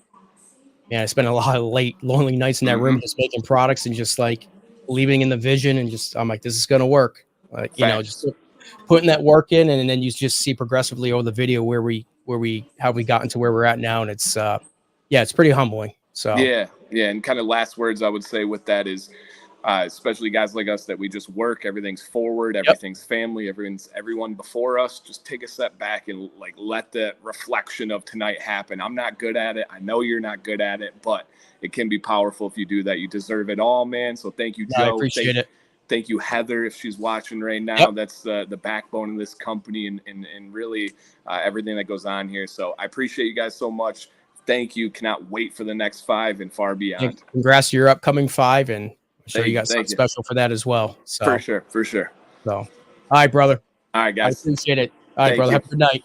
man, I spent a lot of late, lonely nights in that room just making products and just like believing in the vision, and just I'm like, this is gonna work. Like, just putting that work in, and then you just see progressively over the video how we got into where we're at now, and it's it's pretty humbling. So yeah, and kind of last words I would say with that is, especially guys like us that we just work, everything's forward, everything's family, everyone before us. Just take a step back and like let the reflection of tonight happen. I'm not good at it. I know you're not good at it, but it can be powerful if you do that. You deserve it all, man. So thank you, Joe. I appreciate it. Thank you, Heather, if she's watching right now. That's the backbone of this company and really everything that goes on here. So I appreciate you guys so much. Thank you. Cannot wait for the next 5 and far beyond. And congrats to your upcoming 5, and I'm sure you got something special for that as well. So For sure. So, all right, brother. All right, guys. I appreciate it. All right, brother. Have a good night.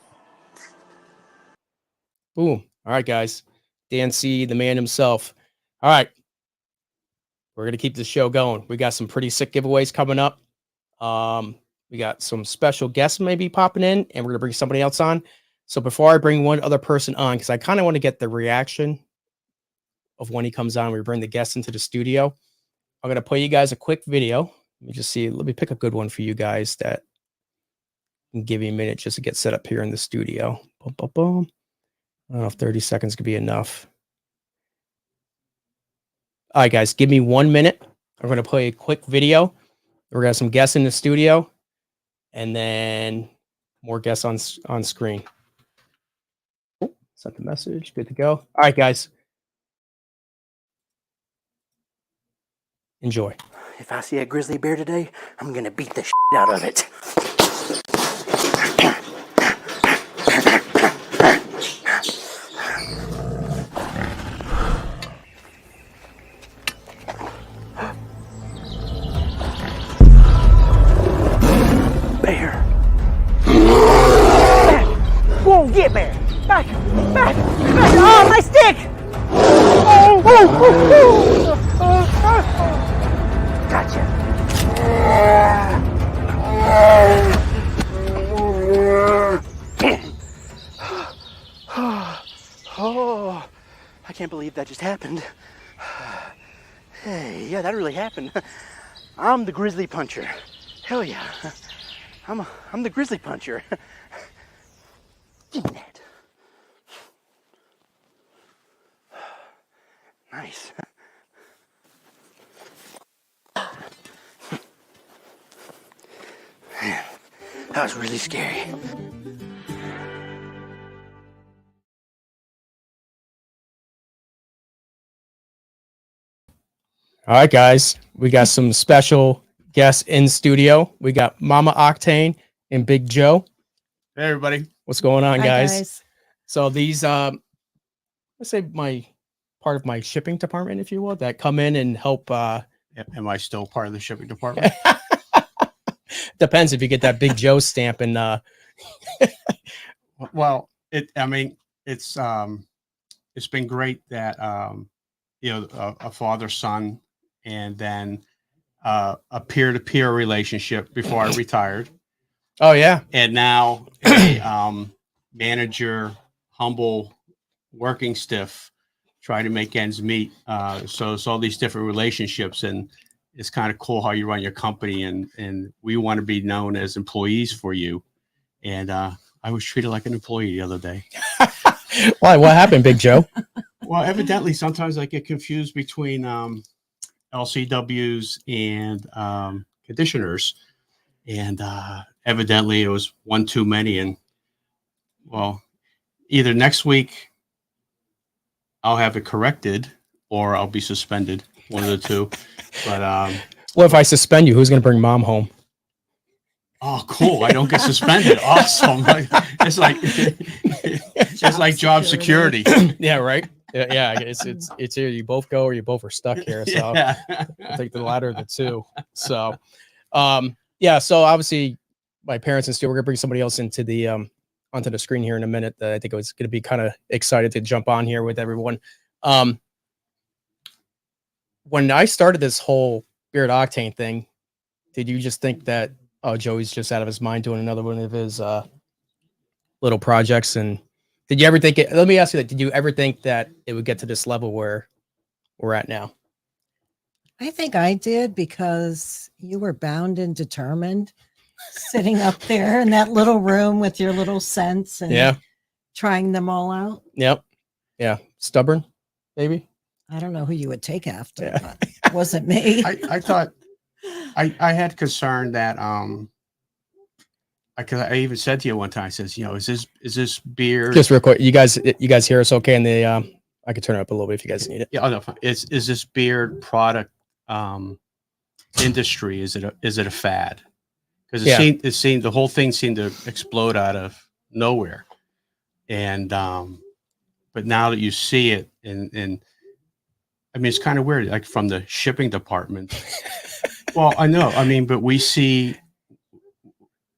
Boom. All right, guys. Dan C., the man himself. All right. We're going to keep this show going. We got some pretty sick giveaways coming up. We got some special guests maybe popping in, and we're going to bring somebody else on. So before I bring one other person on, because I kind of want to get the reaction of when he comes on, we bring the guests into the studio. I'm going to play you guys a quick video. Let me just see. Let me pick a good one for you guys that can give you a minute just to get set up here in the studio. Boom, boom, boom. I don't know if 30 seconds could be enough. All right, guys, give me 1 minute. I'm going to play a quick video. We're going to have some guests in the studio, and then more guests on screen. Oh, sent the message. Good to go. All right, guys. Enjoy. If I see a grizzly bear today, I'm going to beat the shit out of it. Bear. Back. Whoa, get bear. Back. Back. Back. Oh, my stick. Oh, oh, oh, oh. Gotcha. Oh, I can't believe that just happened. Hey, yeah, that really happened. I'm the grizzly puncher. Hell yeah. I'm the grizzly puncher. Give me that. Nice. Man, that was really scary. All right, guys, we got some special guests in studio. We got Mama Octane and Big Joe. Hey, everybody. What's going on, guys? So these, let's say part of my shipping department, if you will, that come in and help. Am I still part of the shipping department? Depends if you get that Big Joe stamp and well, it's been great that a father-son and then a peer-to-peer relationship before I retired. Oh yeah. And now a manager, humble, working stiff, try to make ends meet. So it's all these different relationships, and it's kind of cool how you run your company, and we want to be known as employees for you. And I was treated like an employee the other day. Why? What happened, Big Joe? Well, evidently, sometimes I get confused between LCWs and conditioners, and evidently it was one too many. And well, either next week I'll have it corrected, or I'll be suspended. One of the two. But well, if I suspend you, who's going to bring mom home? Oh, cool! I don't get suspended. Awesome! It's like job security. Yeah, right. Yeah, it's either you both go or you both are stuck here. So Yeah. I'll take the latter of the two. So, yeah. So obviously, my parents and Stu, we're gonna bring somebody else into the onto the screen here in a minute. That I think was gonna be kind of excited to jump on here with everyone. When I started this whole Beard Octane thing, did you just think that, oh, Joey's just out of his mind doing another one of his little projects? And did you ever think it? Let me ask you that. Did you ever think that it would get to this level where we're at now? I think I did, because you were bound and determined sitting up there in that little room with your little scents and trying them all out. Yep. Yeah. Stubborn, maybe. I don't know who you would take after, but it wasn't me. I thought I had concern that because I even said to you one time, I says, is this beer? Just real quick, you guys hear us okay? And I could turn it up a little bit if you guys need it. Yeah, no, is this beard product industry? Is it a fad? Because it seemed the whole thing seemed to explode out of nowhere, and but now that you see it, and I mean, it's kind of weird, like from the shipping department. Well, I know. I mean, but we see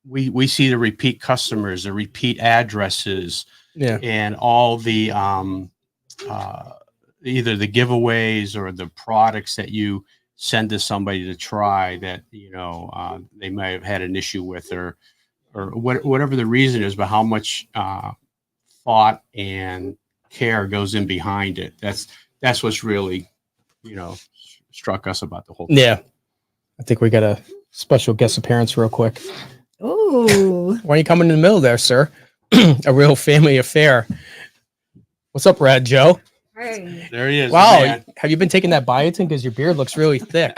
the repeat customers, the repeat addresses, and all the either the giveaways or the products that you send to somebody to try that they may have had an issue with, or whatever the reason is, but how much thought and care goes in behind it. That's what's really struck us about the whole thing. Yeah. I think we got a special guest appearance real quick. Ooh. Why are you coming in the middle there, sir? A real family affair. What's up, Rad Joe? Hey. There he is. Wow. Man. Have you been taking that biotin? Because your beard looks really thick.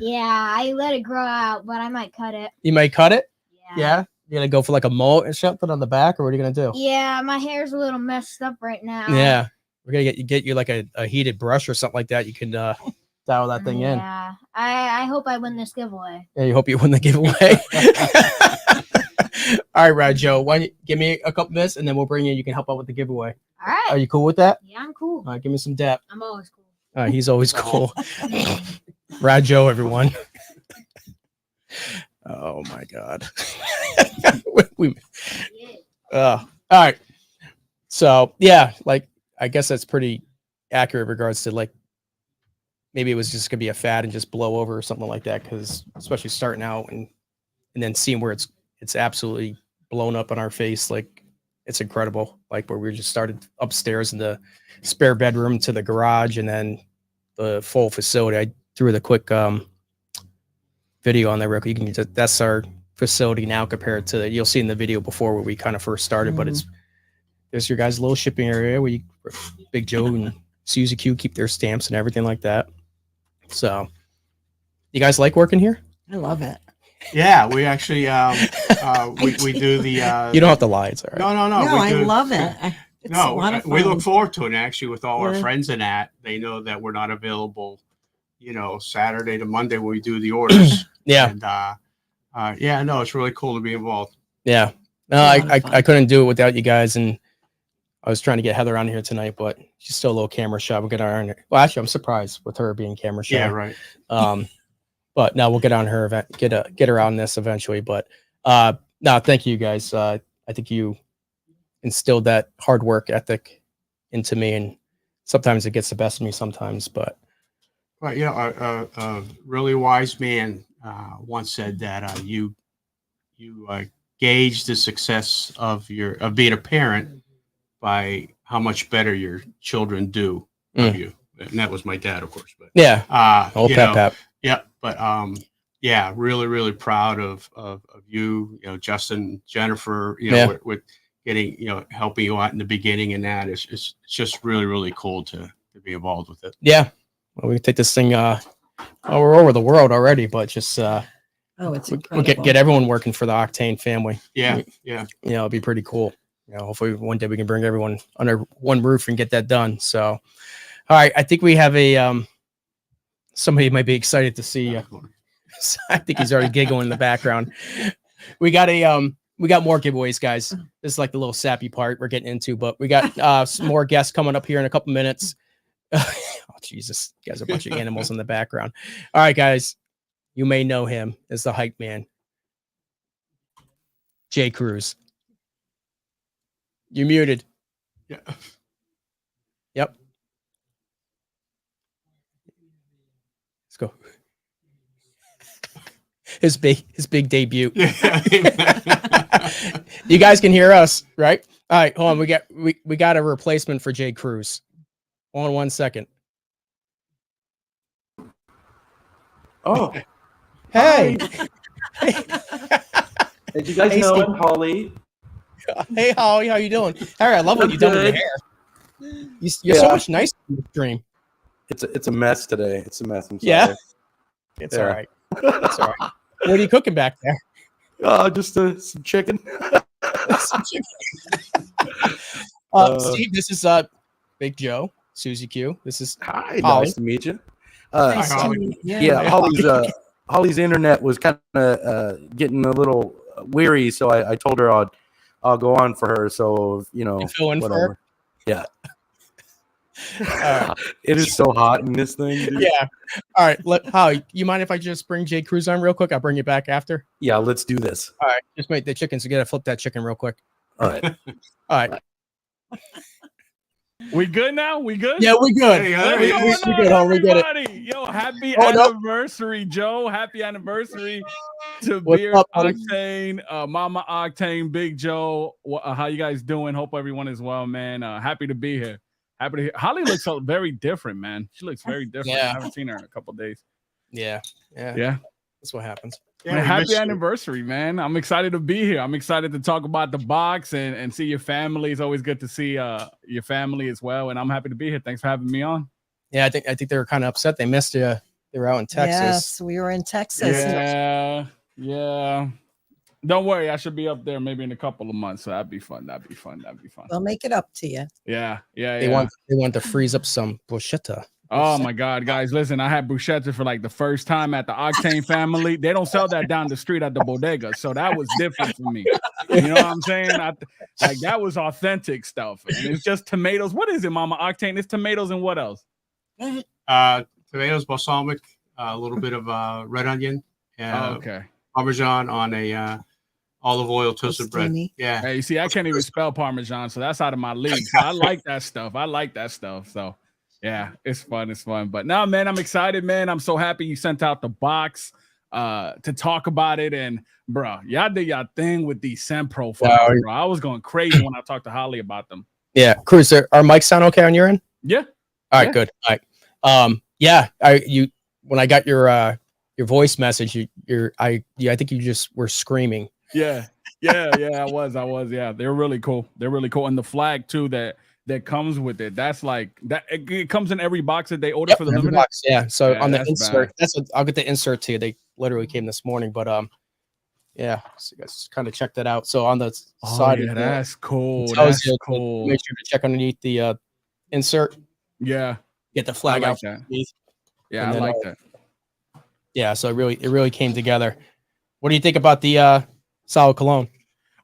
Yeah, I let it grow out, but I might cut it. You might cut it? Yeah. You're going to go for like a mullet or something on the back, or what are you going to do? Yeah, my hair's a little messed up right now. Yeah. We're going to get you like a heated brush or something like that. You can dial that thing in. Yeah. I hope I win this giveaway. Yeah, you hope you win the giveaway. All right, Rad Joe, why don't you give me a couple minutes and then we'll bring you. You can help out with the giveaway. All right. Are you cool with that? Yeah, I'm cool. All right, give me some dap. I'm always cool. All right, he's always cool. Rad Joe, everyone. Oh my God. All right. So yeah, like I guess that's pretty accurate in regards to like maybe it was just gonna be a fad and just blow over or something like that, because especially starting out and then seeing where it's absolutely blown up in our face, like it's incredible. Like where we just started upstairs in the spare bedroom to the garage and then the full facility. I threw the quick video on there, Rick. You can that's our facility now compared to you'll see in the video before where we kind of first started, but there's your guys' little shipping area where Big Joe and Susie Q keep their stamps and everything like that. So you guys like working here? I love it. Yeah, we actually we do the you don't have to lie, it's all right. No, No, I love it. It's a lot of fun. We look forward to it. Actually, with all our friends and that, they know that we're not available, Saturday to Monday when we do the orders. Yeah. And no, it's really cool to be involved. Yeah. No, I couldn't do it without you guys, and I was trying to get Heather on here tonight, but she's still a little camera shy. We'll get her on her. Well, actually, I'm surprised with her being camera shy. Yeah, right. But no, we'll get on her event, get her on this eventually. But no, thank you guys. I think you instilled that hard work ethic into me, and sometimes it gets the best of me sometimes, but right. Yeah. A really wise man once said that you gauge the success of being a parent by how much better your children do of you. And that was my dad, of course. But yeah, old Pep. Yeah, but yeah, really, really proud of you, Justin, Jennifer, with getting, helping you out in the beginning, and that it's just really, really cool to be involved with it. Yeah, well, we take this thing. We're over the world already, but just it's we'll get everyone working for the Octane family. Yeah. It'll be pretty cool. Hopefully one day we can bring everyone under one roof and get that done. So, all right, I think we have a somebody might be excited to see. I think he's already giggling in the background. We got more giveaways, guys. This is like the little sappy part we're getting into, but we got some more guests coming up here in a couple minutes. Oh, Jesus. You guys are a bunch of animals in the background. All right, guys. You may know him as the hype man. Jay Cruz. You're muted. Yeah. Yep. Let's go. His big debut. You guys can hear us, right? All right, hold on. We got a replacement for Jay Cruz. Hold on 1 second. Oh, hey. Did you guys know him, Holly? Hey, Holly, how you doing? Harry, I love what you've done with your hair. You're so much nicer in the stream. It's a mess today. It's a mess. I'm sorry. Yeah. It's all right. It's all right. What are you cooking back there? Just some chicken. Steve, this is Big Joe, Susie Q. This is Hi, Holly. nice to meet you. Nice to meet you. Yeah, Holly's internet was kind of getting a little weary, so I told her I'll go on for her. So fill in for her? Yeah. It is so hot in this thing, dude. Yeah. All right. Holly, you mind if I just bring Jay Cruz on real quick? I'll bring you back after. Yeah, let's do this. All right. Just make the chicken. So you gotta flip that chicken real quick. All right. All right. We good now? We good? Yeah, we good. Hey, we good. We get it. Yo, happy anniversary, Joe. Happy anniversary to Beard Octane, Mama Octane, Big Joe. How you guys doing? Hope everyone is well, man. Happy to be here. Holly looks very different, man. She looks very different. Yeah. I haven't seen her in a couple of days. Yeah. That's what happens. Yeah, man, happy anniversary, man. I'm excited to be here. I'm excited to talk about the box and see your family. It's always good to see your family as well. And I'm happy to be here. Thanks for having me on. Yeah, I think they were kind of upset. They missed you. They were out in Texas. Yes, we were in Texas. Yeah. Don't worry, I should be up there maybe in a couple of months. So that'd be fun. We'll make it up to you. Yeah. They want to freeze up some bruschetta. Oh my God, guys, listen, I had bruschetta for like the first time at the Octane family. They don't sell that down the street at the bodega. So that was different for me. You know what I'm saying? Like that was authentic stuff. And it's just tomatoes. What is it, Mama Octane? It's tomatoes and what else? Tomatoes, balsamic, a little bit of red onion. Okay. Parmesan on a olive oil toasted bread. Yeah. Hey, you see, I can't even spell Parmesan, so that's out of my league. So I like that stuff. So yeah, it's fun. But now, man, I'm excited, man. I'm so happy you sent out the box to talk about it. And bro, y'all did y'all thing with these scent profiles, bro. I was going crazy when I talked to Holly about them. Yeah, Cruz, our mics sound okay on your end? Yeah. All right, good. All right. When I got your voice message, I think you just were screaming. Yeah, I was. Yeah, they're really cool. And the flag too that comes with it. That's like that. It comes in every box that they order for the limited box. Yeah. So on the insert, I'll get the insert to you. They literally came this morning, but yeah. So you guys kind of check that out. So on the side, that's cool. That's cool. Make sure to check underneath the insert. Yeah. Get the flag out. Yeah, I like that. Yeah. So it really came together. What do you think about the solid cologne?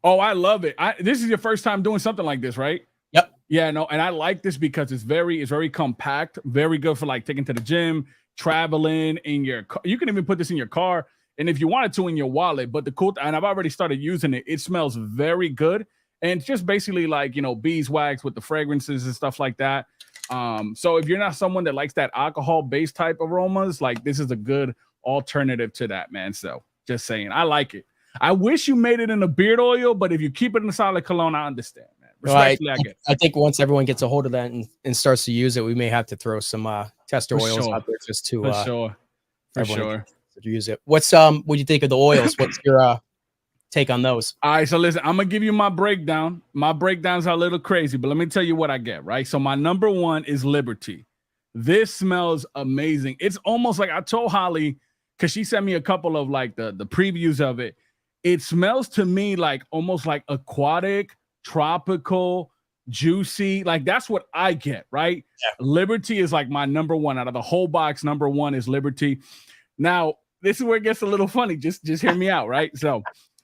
Oh, I love it. This is your first time doing something like this, right? Yep. Yeah, no, and I like this because it's very compact, very good for like taking to the gym, traveling in your car. You can even put this in your car, and if you wanted to, in your wallet. But the cool, and I've already started using it. It smells very good, and it's just basically like beeswax with the fragrances and stuff like that. So if you're not someone that likes that alcohol-based type aromas, like this is a good alternative to that, man. So just saying, I like it. I wish you made it in a beard oil, but if you keep it in a solid cologne, I understand, man. Respectfully, I get. I think once everyone gets a hold of that and starts to use it, we may have to throw some tester oils out there just to for sure to use it. What do you think of the oils? What's your take on those? All right, so listen, I'm gonna give you my breakdown. My breakdowns are a little crazy, but let me tell you what I get, right? So my number one is Liberty. This smells amazing. It's almost like I told Holly, because she sent me a couple of like the previews of it. It smells to me like almost like aquatic, tropical, juicy. Like that's what I get, right? Yeah. Liberty is like my number one out of the whole box. Number one is Liberty. Now, this is where it gets a little funny. Just hear me out, right? So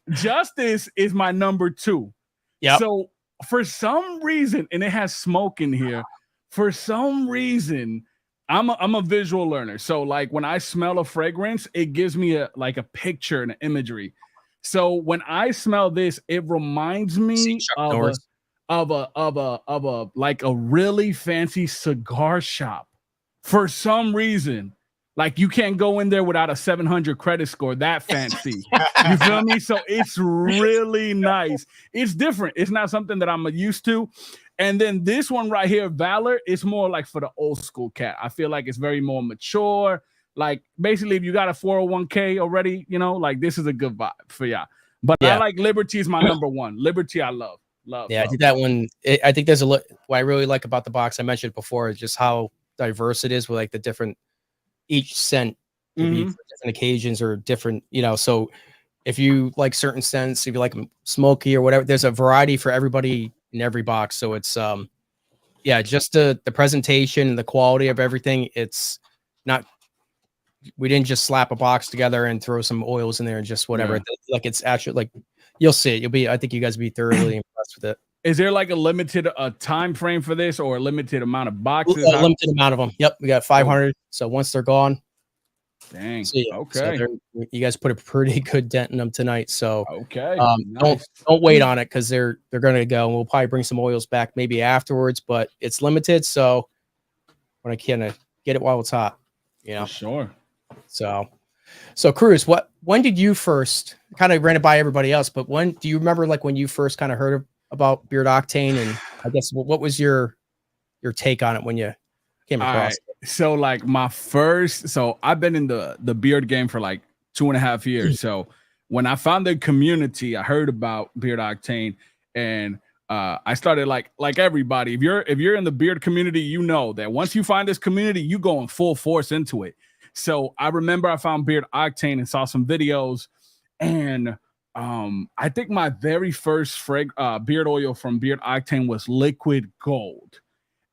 Justice is my number two. Yeah. So for some reason, and it has smoke in here, for some reason, I'm a visual learner. So like when I smell a fragrance, it gives me a picture and an imagery. So when I smell this, it reminds me of a like a really fancy cigar shop. For some reason, like you can't go in there without a 700 credit score. That fancy, you feel me? So it's really nice. It's different. It's not something that I'm used to. And then this one right here, Valor, it's more like for the old school cat. I feel like it's very more mature. Like basically, if you got a 401k already, you know, like this is a good vibe for y'all. But I like Liberty is my number one. Liberty, I love. Yeah, love. I think that one. I think there's what I really like about the box. I mentioned before is just how diverse it is with like the different each scent can be for different occasions or different, you know. So if you like certain scents, if you like them smoky or whatever, there's a variety for everybody in every box. So it's just the presentation and the quality of everything. It's not. We didn't just slap a box together and throw some oils in there and just whatever. Yeah. Like it's actually like you'll see it. I think you guys will be thoroughly impressed with it. Is there like a limited time frame for this or a limited amount of boxes? A limited amount of them. Yep, we got 500. So once they're gone, dang. Okay. So you guys put a pretty good dent in them tonight. So okay, nice. don't wait on it because they're gonna go. And we'll probably bring some oils back maybe afterwards, but it's limited. So when I can get it while it's hot, you know. For sure. So Cruz, when did you first kind of ran it by everybody else? But when do you remember like when you first kind of heard about Beard Octane, and I guess what was your take on it when you came across it? So like so I've been in the beard game for like 2.5 years. So when I found the community, I heard about Beard Octane, and I started like everybody. If you're in the beard community, you know that once you find this community, you go in full force into it. So I remember I found Beard Octane and saw some videos, and I think my very first beard oil from Beard Octane was Liquid Gold.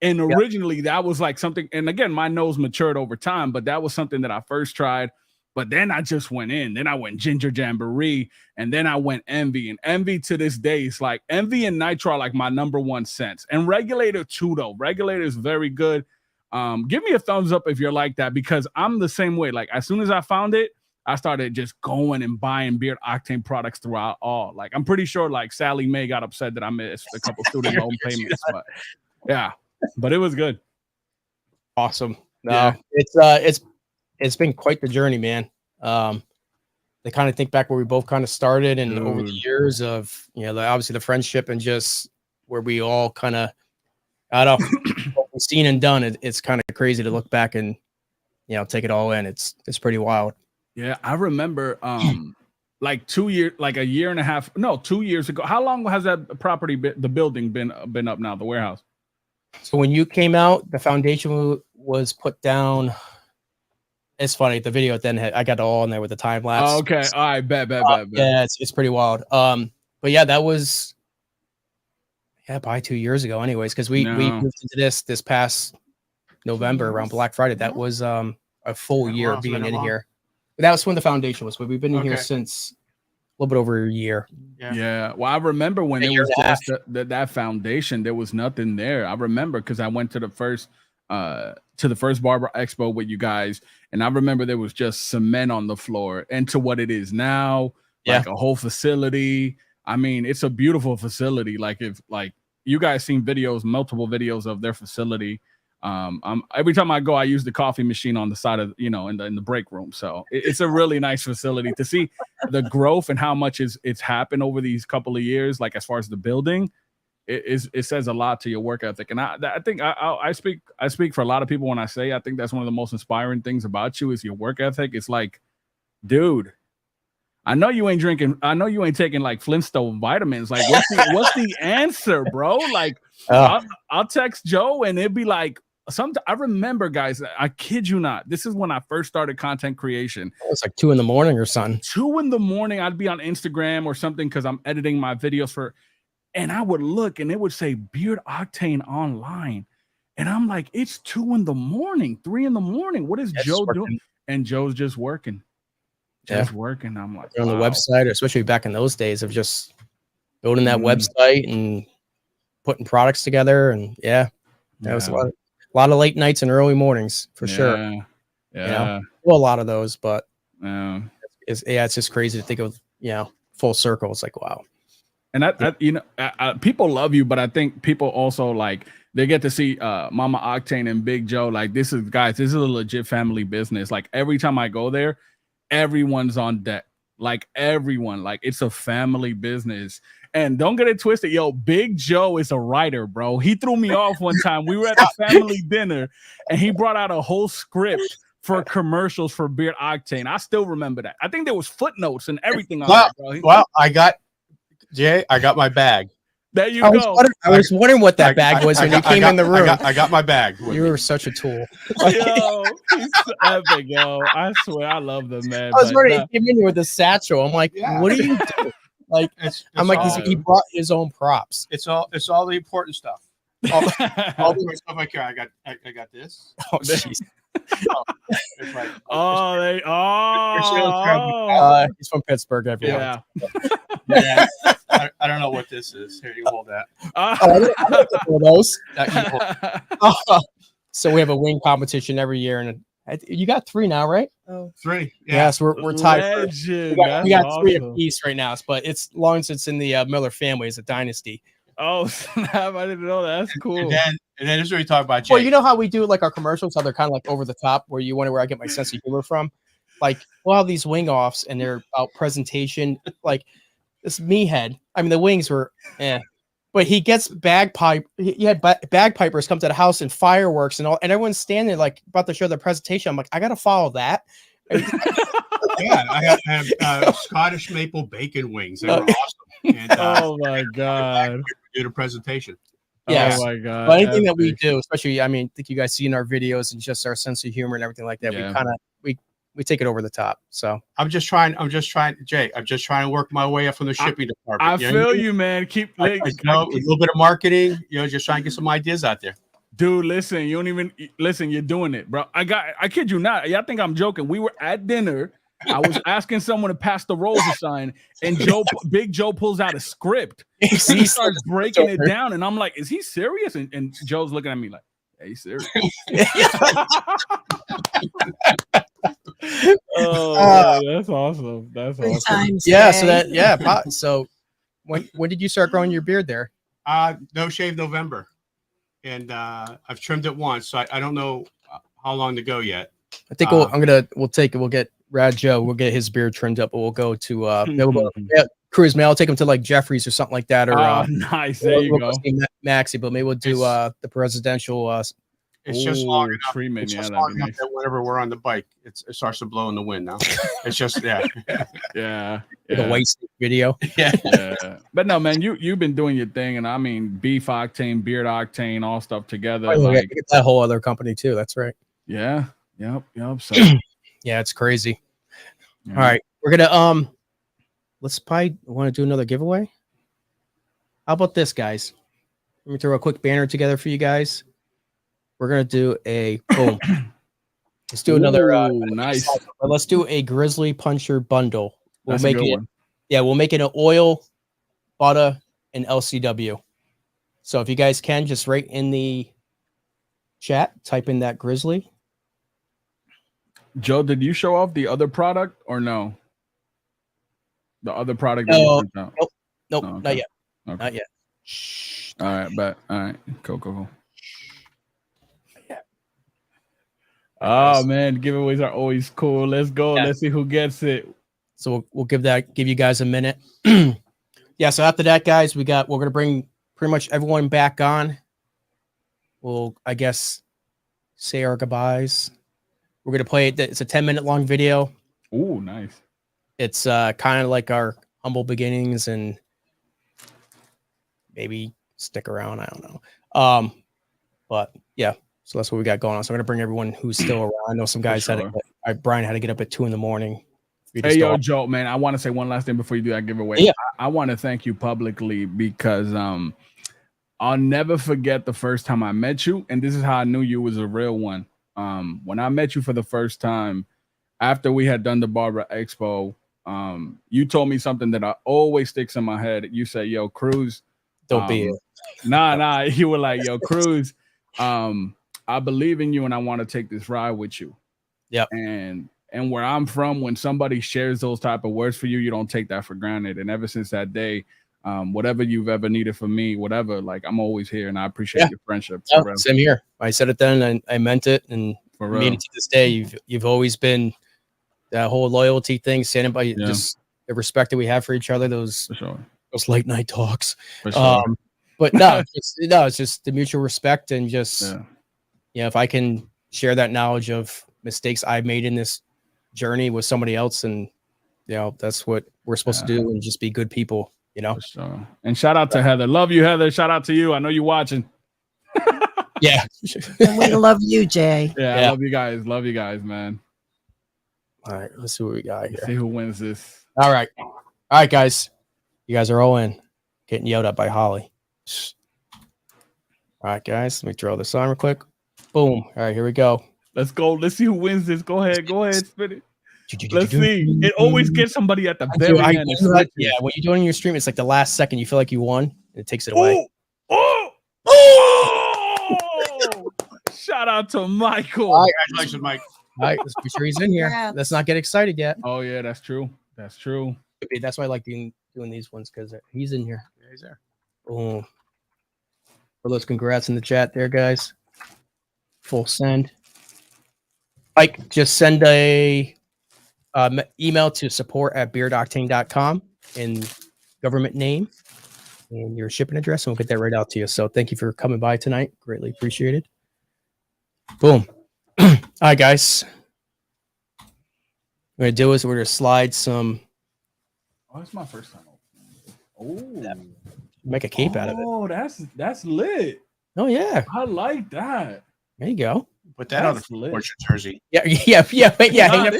And originally that was like something, and again, my nose matured over time, but that was something that I first tried. But then I just went in. Then I went Ginger Jamboree, and then I went Envy. And Envy to this day is like Envy and Nitro are like my number one scents. And Regulator too, though. Regulator is very good. Give me a thumbs up if you're like that, because I'm the same way. Like as soon as I found it, I started just going and buying Beard Octane products throughout all. Like I'm pretty sure like Sally Mae got upset that I missed a couple student loan payments, but yeah, but it was good. Awesome. No, it's been quite the journey, man. They kind of think back where we both kind of started, and over the years of, you know, obviously the friendship and just where we all kind of, I don't know, what we've seen and done. It's kind of crazy to look back and, you know, take it all in. It's pretty wild. Yeah, I remember like 2 years, like a year and a half, no, 2 years ago. How long has that property the building been up now, the warehouse? So when you came out, the foundation was put down. It's funny, the video at then I got it all in there with the time lapse. Oh, okay, all right, bet. Yeah, it's pretty wild. But yeah, that was probably 2 years ago, anyways, because we moved into this past November around Black Friday. That was a full year being in here. But that was when the foundation was. But we've been in here since a little bit over a year. Yeah. Well, I remember when it was just that foundation, there was nothing there. I remember because I went to the first Barber Expo with you guys, and I remember there was just cement on the floor. And to what it is now, like a whole facility. I mean, it's a beautiful facility. Like if like you guys seen multiple videos of their facility. Every time I go, I use the coffee machine on the side of, you know, in the break room. So it's a really nice facility to see the growth and how much it's happened over these couple of years. Like as far as the building, it says a lot to your work ethic. And I think I speak for a lot of people when I say I think that's one of the most inspiring things about you is your work ethic. It's like, dude, I know you ain't drinking. I know you ain't taking like Flintstone vitamins. Like, what's the answer, bro? Like, I'll text Joe and it'd be like, I remember, guys, I kid you not. This is when I first started content creation. It's like 2 a.m. or something. 2 a.m. I'd be on Instagram or something because I'm editing my videos and I would look and it would say Beard Octane online. And I'm like, it's 2 a.m, 3 a.m. What is Joe doing? And Joe's just working. Working. I'm like, on the website, especially back in those days of just building that website and putting products together. And that was a lot of late nights and early mornings for sure. Yeah. Well, a lot of those, but it's just crazy to think of, full circle. It's like, wow. And people love you, but I think people also like, they get to see Mama Octane and Big Joe. Like, this is a legit family business. Like, every time I go there, everyone's on deck. Like, everyone, like, it's a family business. And don't get it twisted, yo, Big Joe is a writer, bro. He threw me off one time. We were at a family dinner and he brought out a whole script for commercials for Beard Octane. I still remember that. I think there was footnotes and everything on that, bro. Well, I got my bag. There you go. I was wondering what that bag was when you came in the room. I got my bag. You were such a tool. Yo, he's epic, yo. I swear, I love them, man. I was wondering, he came in with a satchel. I'm like, what are you doing? Like, I'm like, he brought his own props. It's all the important stuff. All the stuff I care. I got this. Oh, jeez. It's like, he's from Pittsburgh, everyone. Yeah. I don't know what this is. Here, you hold that. Those. So we have a wing competition every year, and you got 3 now, right? Oh, 3. Yeah. Yes, we're tied. We got awesome. 3 apiece right now, but it's long since in the Miller family is a dynasty. Oh snap! I didn't know that. That's cool. And then this is what we talk about. Jay. Well, you know how we do like our commercials, how they're kind of like over the top, where you wonder where I get my sense of humor from. Like, we'll have these wing offs, and they're about presentation. Like, this me head. I mean, the wings were, but he gets bagpipe. He had bagpipers come to the house and fireworks and all, and everyone's standing there like about to show their presentation. I'm like, I gotta follow that. Yeah, I have Scottish maple bacon wings. They were awesome. And, oh my god! Did a presentation. Yes. Oh my god! But anything that we do, especially, I mean, I think you guys see in our videos and just our sense of humor and everything like that. Yeah. We kind of we take it over the top. So I'm just trying, Jay. I'm just trying to work my way up from the shipping department. I feel you, man. Keep a little bit of marketing. Just trying to get some ideas out there. Dude, listen, you don't even listen. You're doing it, bro. I kid you not. I think I'm joking. We were at dinner. I was asking someone to pass the rolls or something, and Big Joe pulls out a script. And he starts breaking it down, and I'm like, "Is he serious?" And Joe's looking at me like, "Hey, he's serious." Oh, that's awesome. That's awesome. Yeah. So when did you start growing your beard there? No shave November, and I've trimmed it once, so I don't know how long to go yet. I think we'll get Rad Joe. We'll get his beard trimmed up, but we'll go to Cruise Mail. I'll take him to like Jeffrey's or something like that. Or nice. There you go. Maxi, but maybe we'll do the presidential. It's just long enough. Treatment, it's just long enough that whenever we're on the bike, it starts to blow in the wind now. It's just yeah. The waste video. Yeah. But no, man, you've been doing your thing, and I mean, Beef Octane, Beard Octane, all stuff together. Like, that whole other company too. That's right. Yeah. Yep. So yeah, it's crazy. Yeah. All right, we're gonna let's probably want to do another giveaway. How about this, guys? Let me throw a quick banner together for you guys. We're gonna do a boom. Let's do another nice. Let's do a Grizzly Puncher bundle. We'll make it. Yeah, we'll make it an oil, butter, and LCW. So if you guys can, just write in the chat, type in that Grizzly. Joe, did you show off the other product or no? The other product? Nope, oh, okay. Not yet. Okay. Not yet. All right, but all right, cool. Yeah. Oh man, giveaways are always cool. Let's go. Yeah. Let's see who gets it. So we'll give you guys a minute. Yeah. So after that, guys, we're gonna bring pretty much everyone back on. We'll, I guess, say our goodbyes. We're gonna play it. It's a 10-minute long video. Ooh, nice. It's kind of like our humble beginnings, and maybe stick around. I don't know. But yeah, so that's what we got going on. So I'm gonna bring everyone who's still around. I know some guys Brian had to get up at 2 a.m. Hey, yo, Joe, man, I want to say one last thing before you do that giveaway. Yeah. I want to thank you publicly because I'll never forget the first time I met you, and this is how I knew you was a real one. When I met you for the first time, after we had done the Barber Expo, you told me something that always sticks in my head. You said, yo, Cruz. Don't be it. Nah. You were like, yo, Cruz, I believe in you and I want to take this ride with you. Yep. And where I'm from, when somebody shares those type of words for you, you don't take that for granted. And ever since that day, whatever you've ever needed from me, whatever, like I'm always here and I appreciate your friendship. Same here. I said it then and I meant it, and for real. I mean it to this day. You've always been that whole loyalty thing, standing by just the respect that we have for each other, those late night talks. For sure. But no, it's just the mutual respect and just if I can share that knowledge of mistakes I've made in this journey with somebody else, and that's what we're supposed to do, and just be good people, For sure. And shout out to Heather. Love you, Heather. Shout out to you. I know you're watching. Yeah. And we love you, Jay. Yeah, I love you guys. Love you guys, man. All right, let's see what we got here. Let's see who wins this. All right, guys. You guys are all in. Getting yelled at by Holly. All right, guys. Let me throw this on real quick. Boom. All right, here we go. Let's go. Let's see who wins this. Go ahead. Spin it. Let's see. It always gets somebody at the very end. Yeah, when you're doing your stream, it's like the last second you feel like you won, and it takes it away. Oh! Shout out to Michael. Congratulations, Mike. All right, let's be sure he's in here. Let's not get excited yet. Oh yeah, that's true. That's true. That's why I like doing these ones, because he's in here. Yeah, he's there. Oh, for those congrats in the chat there, guys. Full send. Mike, just send a email to support@beardoctane.com in government name and your shipping address, and we'll get that right out to you. So thank you for coming by tonight. Greatly appreciated. Boom. All right, guys. What we're going to do is we're going to slide some. Oh, it's my first time. Oh, make a cape out of it. Oh, that's lit. Oh, yeah. I like that. There you go. Put that on the sports jersey. Yeah. Nah,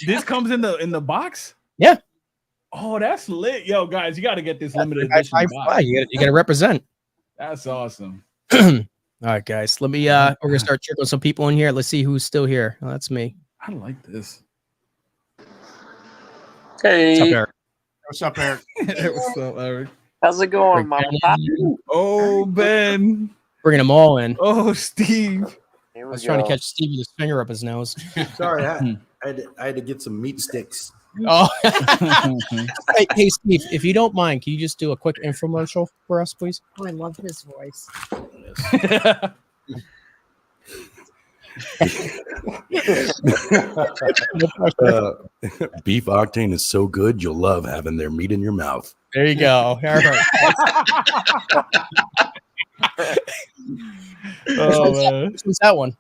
this comes in the box. Yeah. Oh, that's lit, yo, guys! You got to get this limited edition box. You got to represent. That's awesome. All right, guys. Let me. We're gonna start trickling some people in here. Let's see who's still here. Oh, that's me. I like this. Hey. What's up, Eric? What's up, Eric? What's up, Eric? How's it going, Mama? Oh, Ben. Bringing them all in. Oh, Steve. I was trying to catch Steve with his finger up his nose. Sorry, I had to get some meat sticks. Oh, hey, Steve, if you don't mind, can you just do a quick infomercial for us, please? Oh, I love his voice. Beef Octane is so good, you'll love having their meat in your mouth. There you go. All right. What's that one?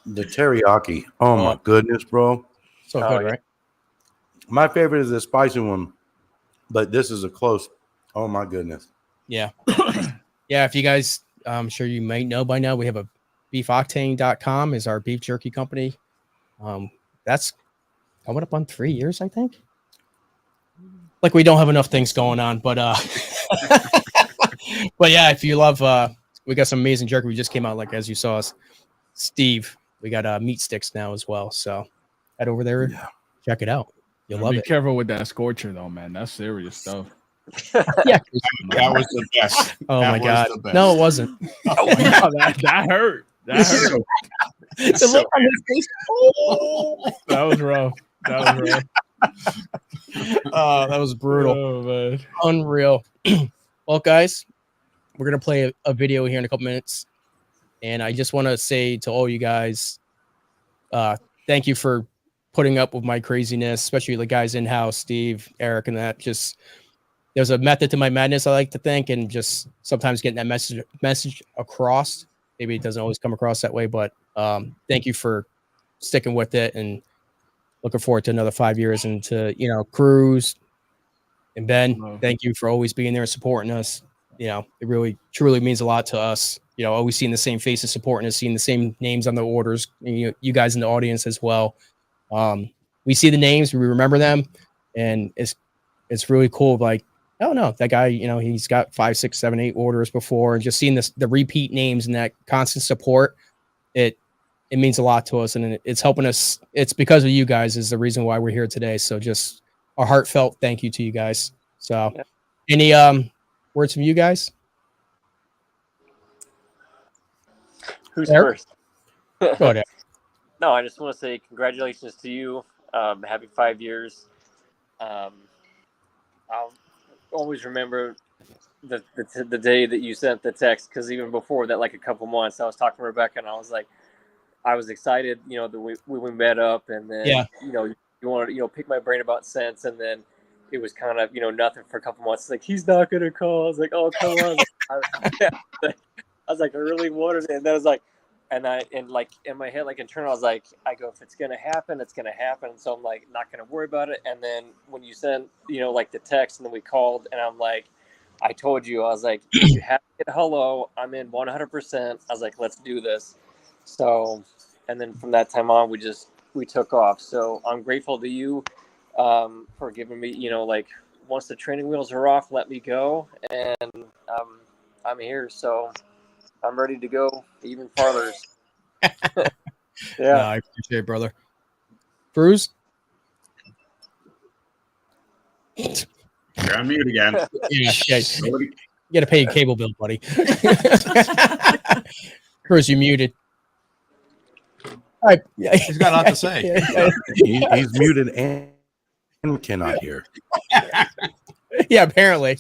The teriyaki. Oh my goodness, bro. So good, right? My favorite is the spicy one, but this is a close. Oh my goodness. Yeah. Yeah. If you guys, I'm sure you might know by now, we have a beefoctane.com is our beef jerky company. That's coming up on 3 years, I think. Like we don't have enough things going on, but but yeah, if you love, we got some amazing jerky. We just came out, like as you saw us, Steve. We got meat sticks now as well. So head over there, check it out. You'll love it. Be careful with that scorcher, though, man. That's serious stuff. Yeah, that was the best. Oh that my god, the best. no, it wasn't. Oh, wow, that hurt. That hurt. The look on his face. That was rough. That was rough. That was brutal. Oh, man. Unreal. Well, guys, we're gonna play a video here in a couple minutes, and I just want to say to all you guys, thank you for putting up with my craziness, especially the guys in house, Steve, Eric, and that. Just there's a method to my madness, I like to think, and just sometimes getting that message across. Maybe it doesn't always come across that way, but thank you for sticking with it, and looking forward to another 5 years. And to, Cruz and Ben, thank you for always being there and supporting us. It really truly means a lot to us. Always seeing the same faces supporting us, seeing the same names on the orders. And, you guys in the audience as well. We see the names, we remember them, and it's really cool. Like, oh no, that guy, he's got 5, 6, 7, 8 orders before, and just seeing the repeat names and that constant support, it means a lot to us, and it's helping us. It's because of you guys is the reason why we're here today. So just a heartfelt thank you to you guys. So any words from you guys? Who's first? Go ahead. No, I just want to say congratulations to you. Happy 5 years. I'll always remember the day that you sent the text, because even before that, like a couple months, I was talking to Rebecca, and I was like, I was excited, that we met up, and then you wanted to pick my brain about scents, and then it was kind of nothing for a couple months. Like, he's not gonna call. I was like, oh, come on. I was like, I really wanted it, and then I was like, and like in my head, like internal, I was like, if it's gonna happen, it's gonna happen. So I'm like, not gonna worry about it. And then when you sent like the text, and then we called, and I'm like, I told you, I was like, you have to get hello. I'm in 100%. I was like, let's do this. So, and then from that time on, we took off. So I'm grateful to you for giving me, like, once the training wheels are off, let me go, and I'm here. So I'm ready to go even farther. Yeah, no, I appreciate it, brother. Cruz? You're on mute again. Yeah. You got to pay your cable bill, buddy. Cruz, you muted. All right. He's got a lot to say. He's muted and cannot hear. Yeah, apparently.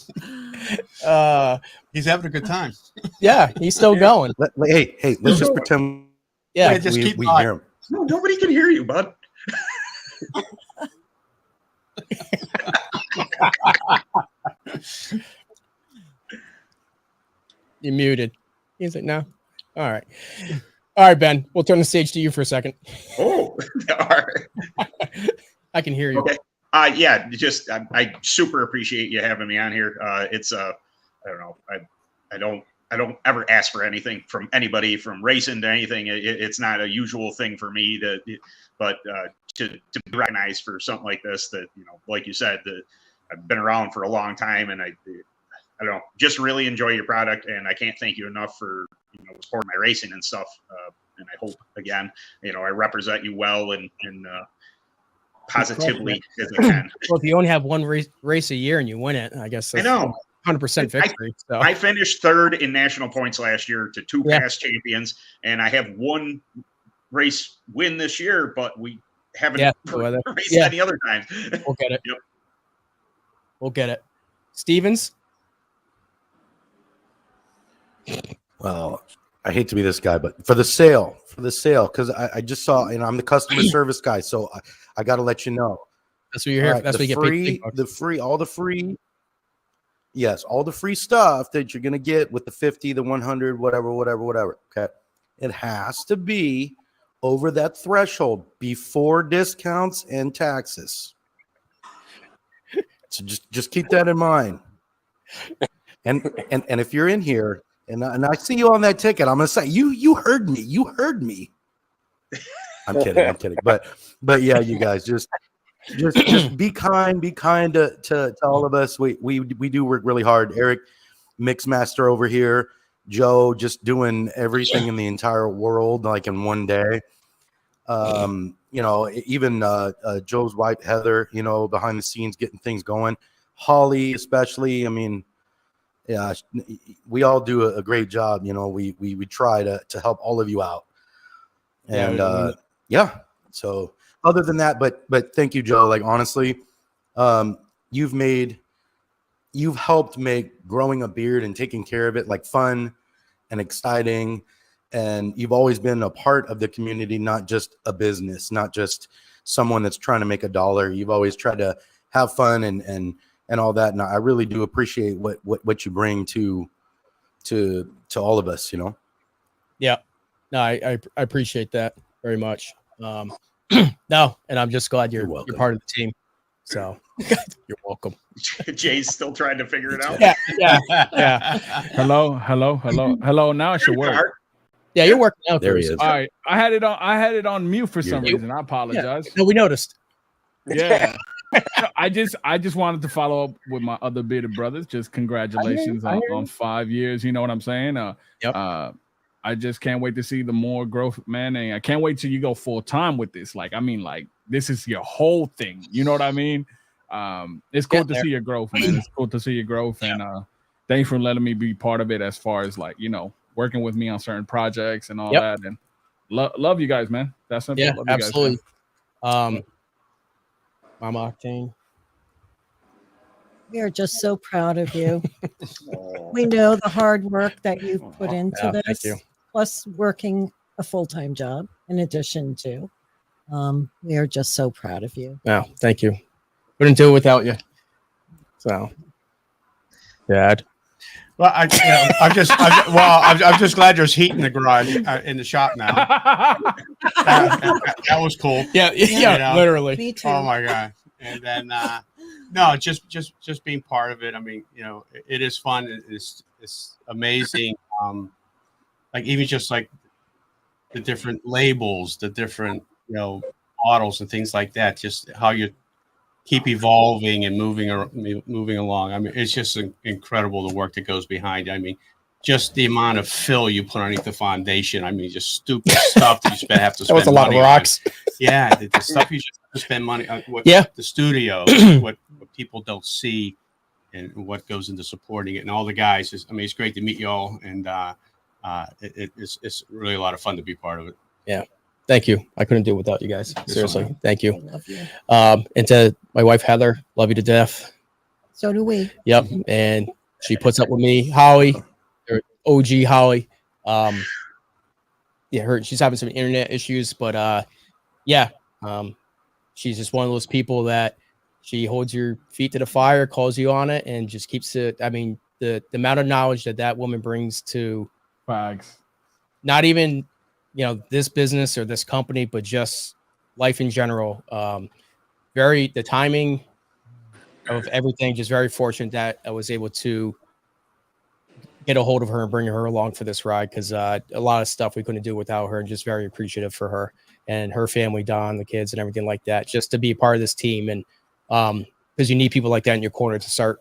He's having a good time. Yeah, he's still going. Hey, let's just pretend. Yeah, just keep we talking. hear him. No, nobody can hear you, bud. You muted. He's like, no. All right, Ben. We'll turn the stage to you for a second. Oh, all right. I can hear you. Okay. Yeah, just I super appreciate you having me on here. It's I don't know. I don't ever ask for anything from anybody, from racing to anything. It's not a usual thing for me but to be recognized for something like this, that, like you said, that I've been around for a long time, and I don't know, just really enjoy your product, and I can't thank you enough for supporting my racing and stuff. And I hope, again, I represent you well and positively as I can. Well, if you only have one race a year and you win it, I guess that's, I know, 100% victory. So I finished third in national points last year to 2 past champions, and I have one race win this year, but we haven't raced any other time. We'll get it. Yep. We'll get it. Stevens? Well, I hate to be this guy, but for the sale, because I just saw, I'm the customer service guy, so I got to let you know. That's what you're here. That's what you get paid. All the free stuff that you're gonna get with the 50, the 100, whatever. Okay, it has to be over that threshold before discounts and taxes. So just keep that in mind. And if you're in here and I see you on that ticket, I'm gonna say you heard me. I'm kidding. But yeah, you guys just be kind to all of us. We do work really hard. Eric, Mixmaster over here, Joe, just doing everything in the entire world like in one day. Even Joe's wife Heather, behind the scenes getting things going. Holly, especially. I mean, yeah, we all do a great job. We try to help all of you out. And so other than that, but thank you, Joe. Like, honestly, you've helped make growing a beard and taking care of it like fun and exciting. And you've always been a part of the community, not just a business, not just someone that's trying to make a dollar. You've always tried to have fun and all that. And I really do appreciate what you bring to all of us, you know? Yeah. No, I appreciate that very much. No, and I'm just glad you're part of the team. So you're welcome. Jay's still trying to figure it out. Yeah. Hello. Now it should work. Yeah, you're working out there. He is. All right, I had it on mute for some reason. I apologize. Yeah. No, we noticed. Yeah. I just wanted to follow up with my other bearded brothers. Just congratulations on 5 years. You know what I'm saying? Yep. I just can't wait to see the more growth, man. And I can't wait till you go full time with this. Like, I mean, like, this is your whole thing. You know what I mean? It's cool to see your growth, man. It's cool to see your growth. And thanks for letting me be part of it as far as, like, you know, working with me on certain projects and all that. And love you guys, man. That's simple. Yeah, love you absolutely. Guys, Mama Octane. We are just so proud of you. We know the hard work that you've put into this. Thank you. Plus working a full-time job in addition to. We are just so proud of you. Oh, thank you. Wouldn't do it without you. So, Dad. Well, I'm just glad there's heat in the garage in the shop now. That was cool. Yeah, You know? literally. Me too. Oh my god! And then no, just being part of it. I mean, you know, it is fun. It's amazing. Like even just like the different labels, the different, you know, models and things like that. Just how you keep evolving and moving along. I mean, it's just incredible the work that goes behind it. I mean, just the amount of fill you put underneath the foundation. I mean, just stupid stuff that you have to spend. That was a lot of rocks. Yeah, the stuff you just have to spend money on. The studio, what people don't see, and what goes into supporting it, and all the guys. I mean, it's great to meet you all, and it's really a lot of fun to be part of it. Yeah. Thank you. I couldn't do it without you guys. Seriously. Thank you. I love you. And to my wife, Heather, love you to death. So do we. Yep. And she puts up with me. Holly, or OG Holly. She's having some internet issues, but she's just one of those people that she holds your feet to the fire, calls you on it, and just keeps it. I mean, the amount of knowledge that woman brings to not even, you know, this business or this company, but just life in general. The timing of everything, just very fortunate that I was able to get a hold of her and bring her along for this ride, because a lot of stuff we couldn't do without her, and just very appreciative for her and her family, Don, the kids and everything like that, just to be a part of this team. And because you need people like that in your corner to start,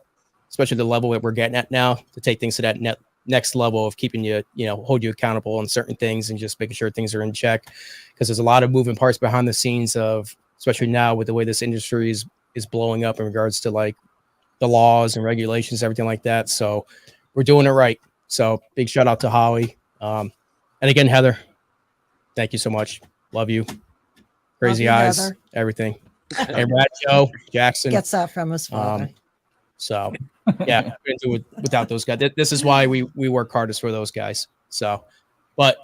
especially the level that we're getting at now, to take things to that next level of keeping you, you know, hold you accountable on certain things and just making sure things are in check, because there's a lot of moving parts behind the scenes of, especially now with the way this industry is blowing up in regards to like the laws and regulations, everything like that. So we're doing it right. So big shout out to Holly. And again, Heather, thank you so much. Love you. Crazy Love you, eyes, Heather. everything. And Brad, Joe, Jackson. Gets that from his father. So yeah, we couldn't do it without those guys. This is why we work hardest for those guys. So, but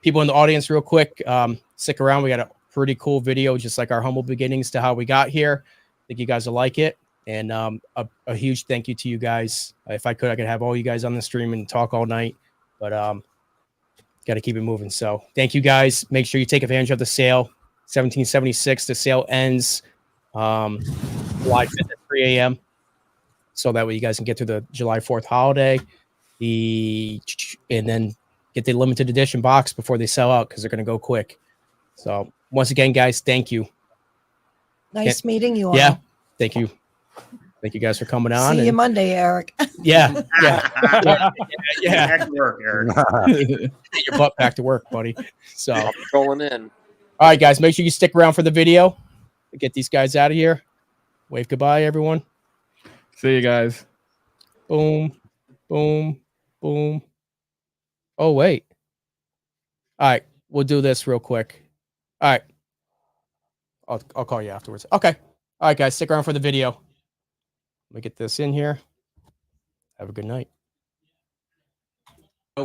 people in the audience, real quick, stick around. We got a pretty cool video, just like our humble beginnings to how we got here. I think you guys will like it. And a huge thank you to you guys. If I could have all you guys on the stream and talk all night, but got to keep it moving. So thank you guys. Make sure you take advantage of the sale. 1776. The sale ends July 5th at 3 a.m. So that way you guys can get to the July 4th holiday, and then get the limited edition box before they sell out, because they're going to go quick. So once again, guys, thank you. Nice meeting you all. Yeah, thank you. Thank you guys for coming on. See you Monday, Eric. Yeah. Back to work, Eric. Get your butt back to work, buddy. So I'm rolling in. All right, guys, make sure you stick around for the video to get these guys out of here. Wave goodbye, everyone. See you guys. Boom, boom, boom. Oh, wait. All right, we'll do this real quick. All right. I'll call you afterwards. Okay. All right, guys, stick around for the video. Let me get this in here. Have a good night.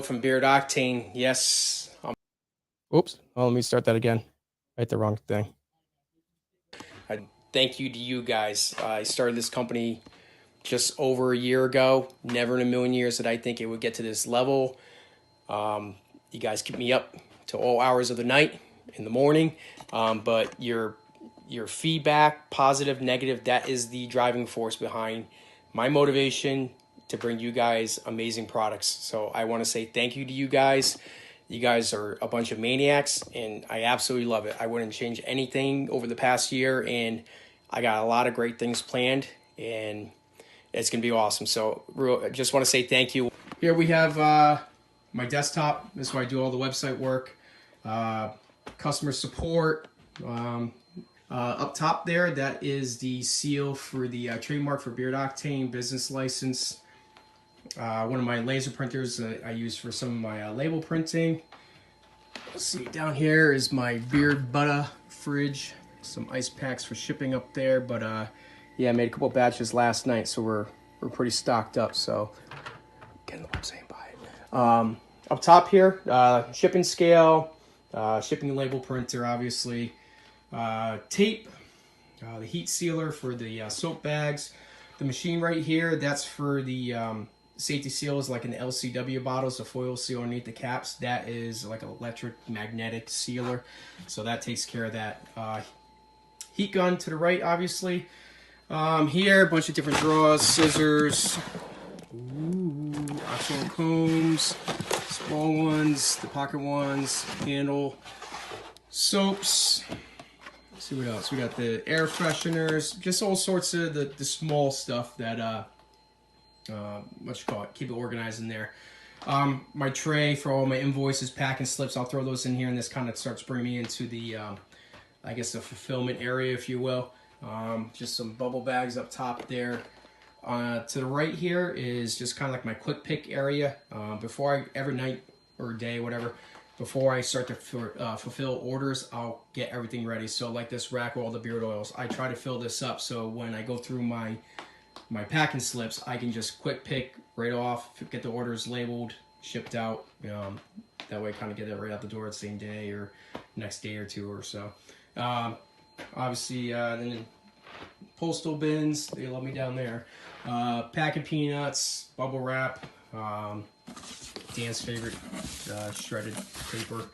From Beard Octane, yes. Oops. Oh, let me start that again. I hit the wrong thing. Thank you to you guys. I started this company just over a year ago. Never in a million years did I think it would get to this level. You guys keep me up to all hours of the night, in the morning, but your feedback, positive, negative, that is the driving force behind my motivation to bring you guys amazing products. So I want to say thank you to you guys. You guys are a bunch of maniacs, and I absolutely love it. I wouldn't change anything over the past year, and I got a lot of great things planned, and it's going to be awesome. So I just want to say thank you. Here we have my desktop. This is where I do all the website work, customer support. Up top there, that is the seal for the trademark for Beard Octane business license. One of my laser printers I use for some of my label printing. Let's see, down here is my Beard Butter fridge. Some ice packs for shipping up there, but yeah, I made a couple batches last night, so we're pretty stocked up. So getting the website by it. Up top here, shipping scale, shipping label printer, obviously. Tape, the heat sealer for the soap bags. The machine right here, that's for the safety seals, like in the LCW bottles, the foil seal underneath the caps. That is like an electric magnetic sealer, so that takes care of that. Heat gun to the right, obviously. Here, a bunch of different drawers, scissors, actual combs, small ones, the pocket ones, handle, soaps. Let's see what else. We got the air fresheners, just all sorts of the small stuff that what you call it, keep it organized in there. My tray for all my invoices, packing slips, I'll throw those in here, and this kind of starts bringing me into the I guess the fulfillment area, if you will. Just some bubble bags up top there. To the right here is just kind of like my quick pick area. Before every night or day, whatever, before I start to fulfill orders, I'll get everything ready. So like this rack with all the beard oils, I try to fill this up so when I go through my packing slips, I can just quick pick right off, get the orders labeled, shipped out. That way I kind of get it right out the door the same day or next day or two or so. Obviously, then postal bins, they love me down there. Packing peanuts, bubble wrap, Dan's favorite shredded paper.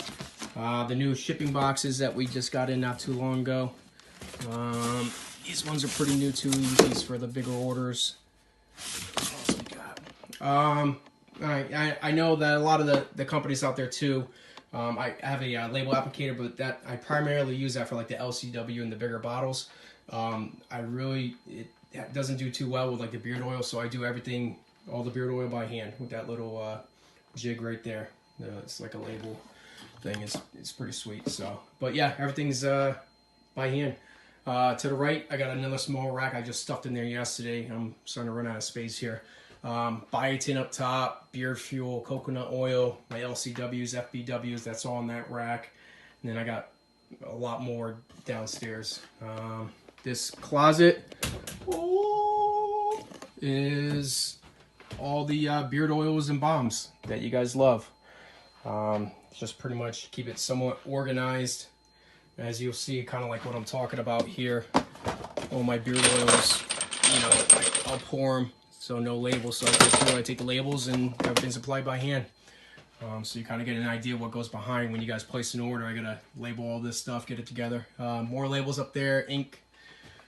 The new shipping boxes that we just got in not too long ago. These ones are pretty new too. Use these for the bigger orders. What else we got? I know that a lot of the companies out there too. I have a label applicator, but that I primarily use that for like the LCW and the bigger bottles. It doesn't do too well with like the beard oil, so I do everything, all the beard oil by hand with that little jig right there. It's like a label thing. It's pretty sweet. So, but yeah, everything's by hand. To the right, I got another small rack I just stuffed in there yesterday. I'm starting to run out of space here. Biotin up top, beard fuel, coconut oil, my LCWs, FBWs, that's all in that rack. And then I got a lot more downstairs. This closet is all the beard oils and balms that you guys love. Just pretty much keep it somewhat organized. As you'll see, kind of like what I'm talking about here. All my beard oils, I'll pour them, so no labels. So I take the labels and everything's applied by hand. So you kind of get an idea of what goes behind when you guys place an order. I gotta label all this stuff, get it together. More labels up there, ink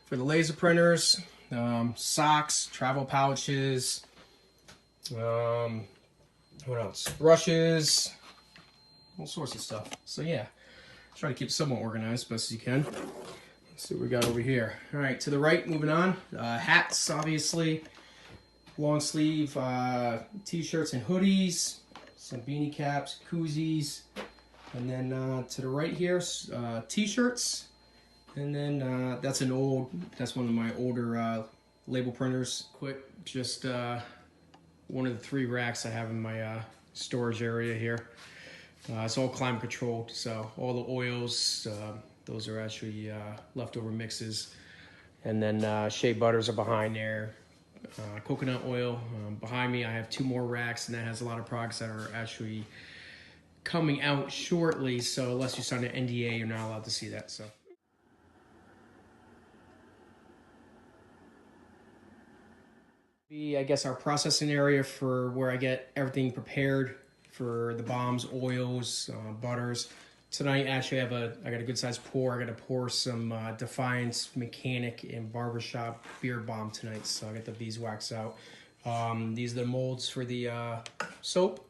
for the laser printers, socks, travel pouches, what else? Brushes, all sorts of stuff. So yeah, try to keep it somewhat organized best as you can. Let's see what we got over here. All right, to the right, moving on. Hats, obviously. Long sleeve t-shirts and hoodies. Some beanie caps, koozies. And then to the right here, t-shirts. And then that's one of my older label printers. Quick, just one of the 3 racks I have in my storage area here. It's all climate controlled, so all the oils, those are actually leftover mixes. And then shea butters are behind there. Coconut oil. Behind me I have 2 more racks, and that has a lot of products that are actually coming out shortly, so unless you sign an NDA, you're not allowed to see that. So I guess our processing area for where I get everything prepared for the bombs, oils, butters. Tonight, actually, I got a good sized pour. I got to pour some Defiance Mechanic and Barbershop beer bomb tonight. So I got the beeswax out. These are the molds for the soap.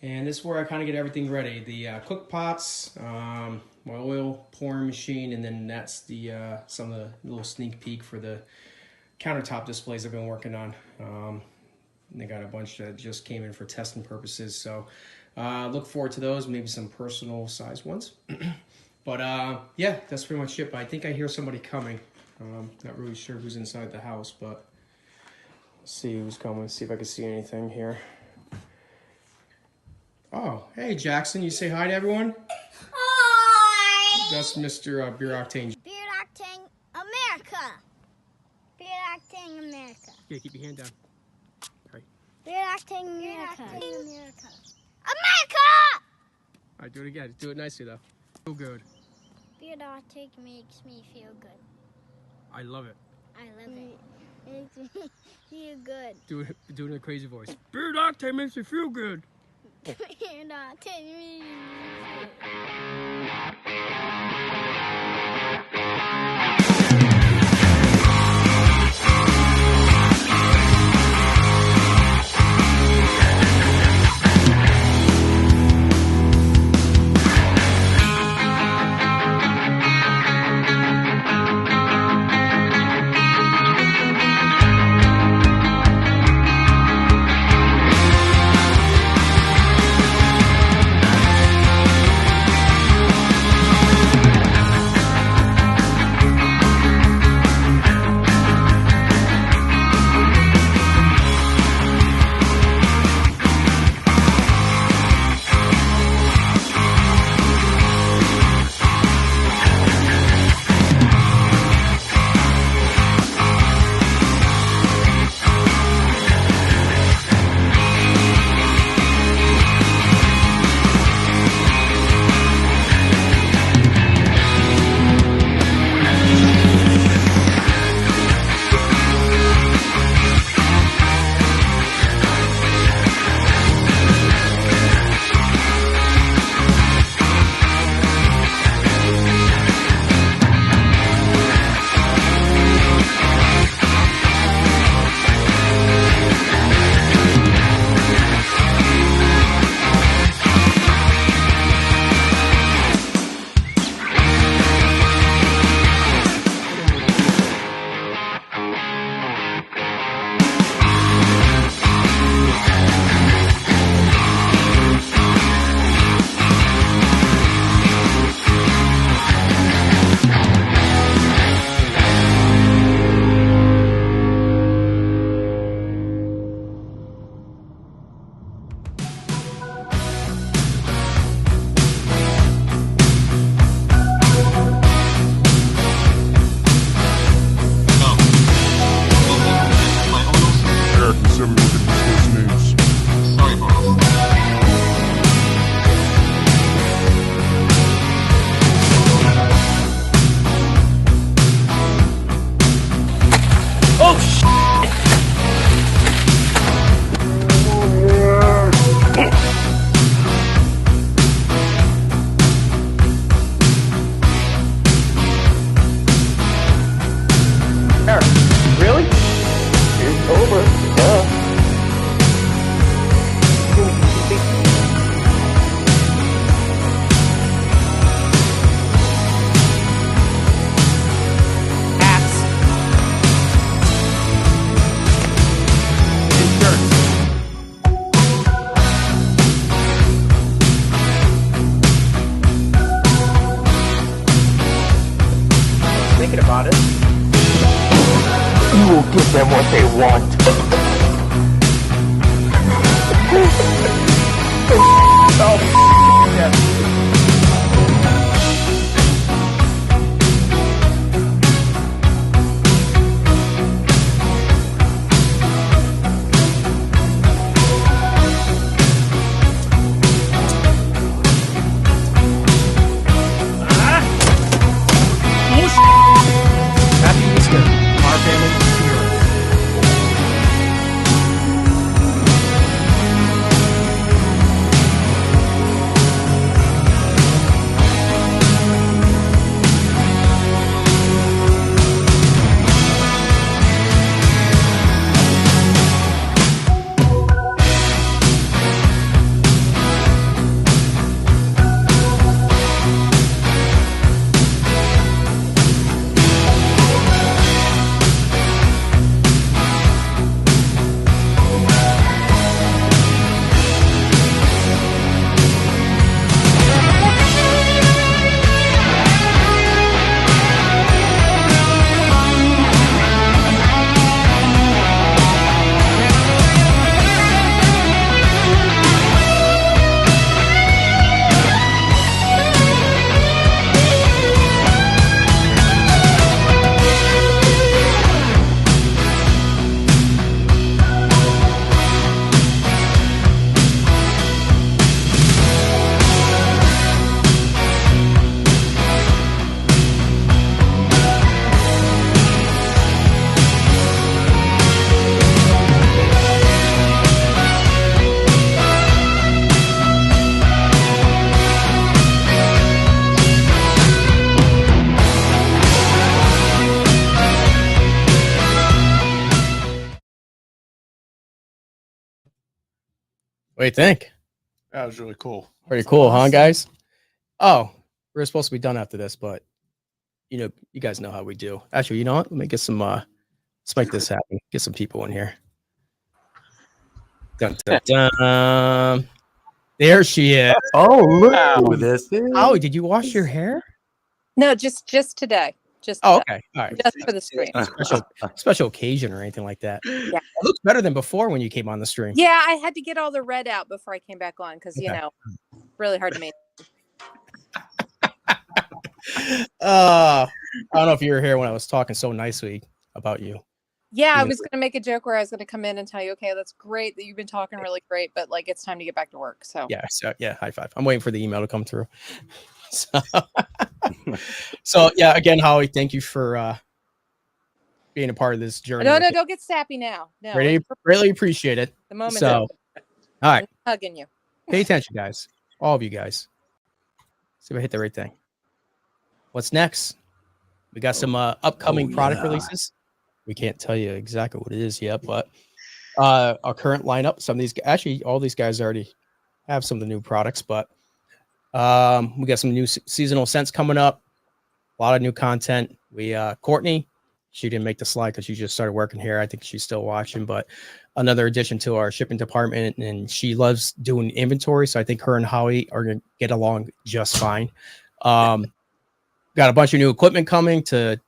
And this is where I kind of get everything ready. The cook pots, my oil pouring machine, and then that's the some of the little sneak peek for the countertop displays I've been working on. They got a bunch that just came in for testing purposes, so look forward to those, maybe some personal size ones. But yeah, that's pretty much it. But I think I hear somebody coming. Not really sure who's inside the house, but let's see who's coming. See if I can see anything here. Oh, hey Jackson, you say hi to everyone? Hi! That's Mr. Beard Octane. Beard Octane America! Beard Octane America. Yeah, keep your hand down. All right. Beard Octane America. America! All right, do it again. Do it nicely though. Feel good. Beard Octane makes me feel good. I love it. I love it. It makes me feel good. Do it in a crazy voice. Beard Octane makes me feel good. Beard Octane makes me feel them what they want. Happy Easter, our family. What do you think? That was really cool. Pretty cool, huh, guys? Oh, we're supposed to be done after this, but you guys know how we do. Actually, you know what? Let me get some let's make this happen. Get some people in here. Dun, dun, dun. There she is. Oh, look who this is. Oh, did you wash your hair? No, just today. Just okay. All right. Just for the stream. Special occasion or anything like that. Yeah. It looks better than before when you came on the stream. Yeah, I had to get all the red out before I came back on because really hard to make. I don't know if you were here when I was talking so nicely about you. Yeah, I was going to make a joke where I was going to come in and tell you, okay, that's great that you've been talking really great, but like it's time to get back to work. So yeah, high five. I'm waiting for the email to come through. So yeah, again, Holly, thank you for being a part of this journey. No, don't get sappy now. No, really appreciate it. The moment. So, all right, I'm hugging you. Pay attention, guys. All of you guys. See if I hit the right thing. What's next? We got some upcoming product releases. We can't tell you exactly what it is yet, but our current lineup, some of these, actually, all these guys already have some of the new products, but we got some new seasonal scents coming up. A lot of new content. We Courtney, she didn't make the slide because she just started working here. I think she's still watching, but another addition to our shipping department, and she loves doing inventory. So I think her and Howie are going to get along just fine. Got a bunch of new equipment coming to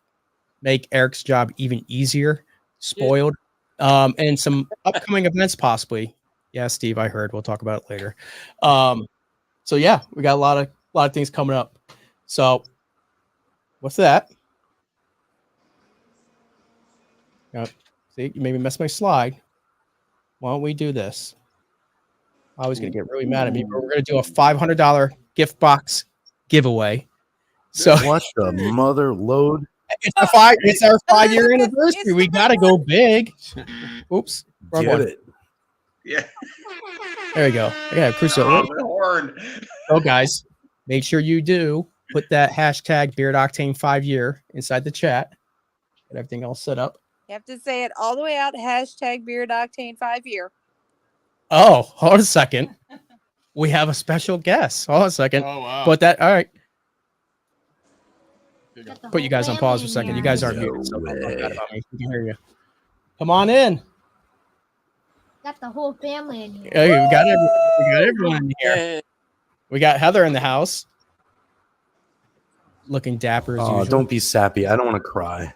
make Eric's job even easier. Spoiled. And some upcoming events possibly. Yeah, Steve, I heard. We'll talk about it later. So yeah, we got a lot of things coming up. So what's that? See, you maybe messed my slide. Why don't we do this? I was gonna get really mad at me, but we're gonna do a $500 gift box giveaway. So watch the mother load. It's our 5-year anniversary. We gotta go big. Oops. Wrong one. Yeah. There we go. Yeah, Crusoe. Oh, guys, make sure you do put that hashtag Beard Octane 5-year inside the chat. Get everything all set up. You have to say it all the way out. Hashtag Beard Octane 5-year. Oh, hold on a second. We have a special guest. Hold on a second. Oh, wow. Put that. All right. Put you guys on pause for a second. You guys aren't muted. So don't feel bad about me. We can hear you. Come on in. Got the whole family in here. Hey, we got everyone in here. We got Heather in the house. Looking dapper as usual. Don't be sappy. I don't want to cry.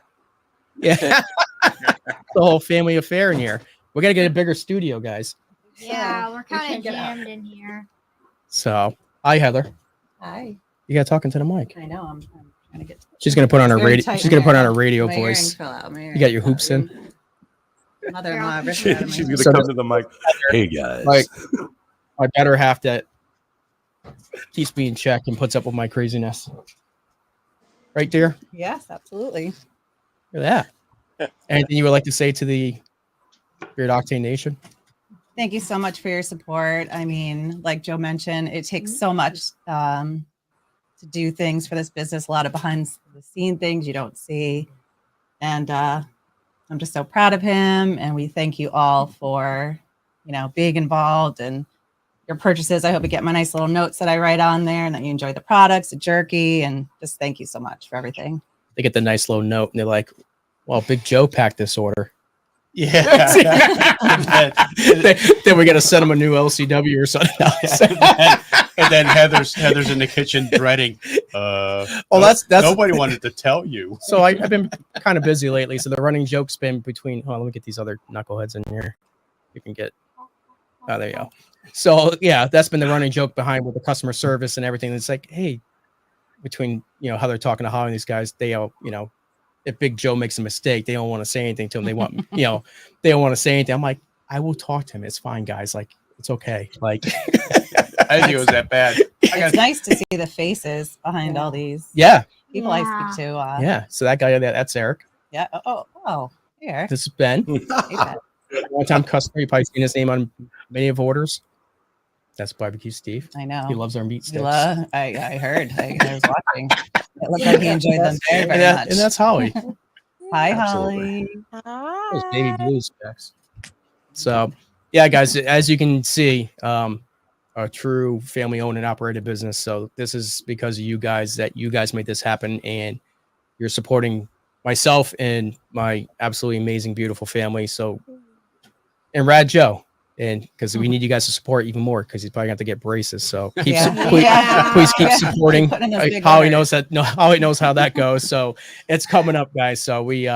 Yeah. The whole family affair in here. We got to get a bigger studio, guys. Yeah, we're kind of jammed in here. So, hi, Heather. Hi. You got talking to the mic. I know. I'm trying to get. She's gonna put on her radio. She's gonna put on her radio voice. You got your hoops in. Mother-in-law. She's gonna come to the mic. Hey guys. Like, my better half that keeps me in check and puts up with my craziness. Right, dear? Yes, absolutely. Look at that. Anything you would like to say to the Beard Octane Nation? Thank you so much for your support. I mean, like Joe mentioned, it takes so much to do things for this business, a lot of behind the scene things you don't see. And I'm just so proud of him. And we thank you all for, being involved and your purchases. I hope you get my nice little notes that I write on there and that you enjoy the products, the jerky, and just thank you so much for everything. They get the nice little note and they're like, well, Big Joe packed this order. Yeah. Then we got to send them a new LCW or something else. and then Heather's in the kitchen dreading. That's nobody wanted to tell you. So I've been kind of busy lately. So the running joke's been between. Let me get these other knuckleheads in here. You can get. Oh, there you go. So yeah, that's been the running joke behind with the customer service and everything. It's like, hey, between how they're talking to Holly and these guys, they all if Big Joe makes a mistake, they don't want to say anything to him. They want they don't want to say anything. I'm like, I will talk to him. It's fine, guys. Like, it's okay. Like, I didn't think it was that bad. It's nice to see the faces behind all these people I speak to. Yeah. So that guy, that's Eric. Yeah. Oh, here. This is Ben. One-time customer. You've probably seen his name on many of orders. That's Barbecue Steve. I know. He loves our meat sticks. I heard. I was watching. It looked like he enjoyed them very, very much. And that's Holly. Hi, Holly. There's baby blue specs. So, yeah, guys, as you can see, a true family-owned and operated business. So this is because of you guys that you guys made this happen, and you're supporting myself and my absolutely amazing, beautiful family. So, and Rad Joe, and because we need you guys to support even more, because he's probably going to have to get braces. So please keep supporting. Holly knows that. No, Holly knows how that goes. So it's coming up, guys. So we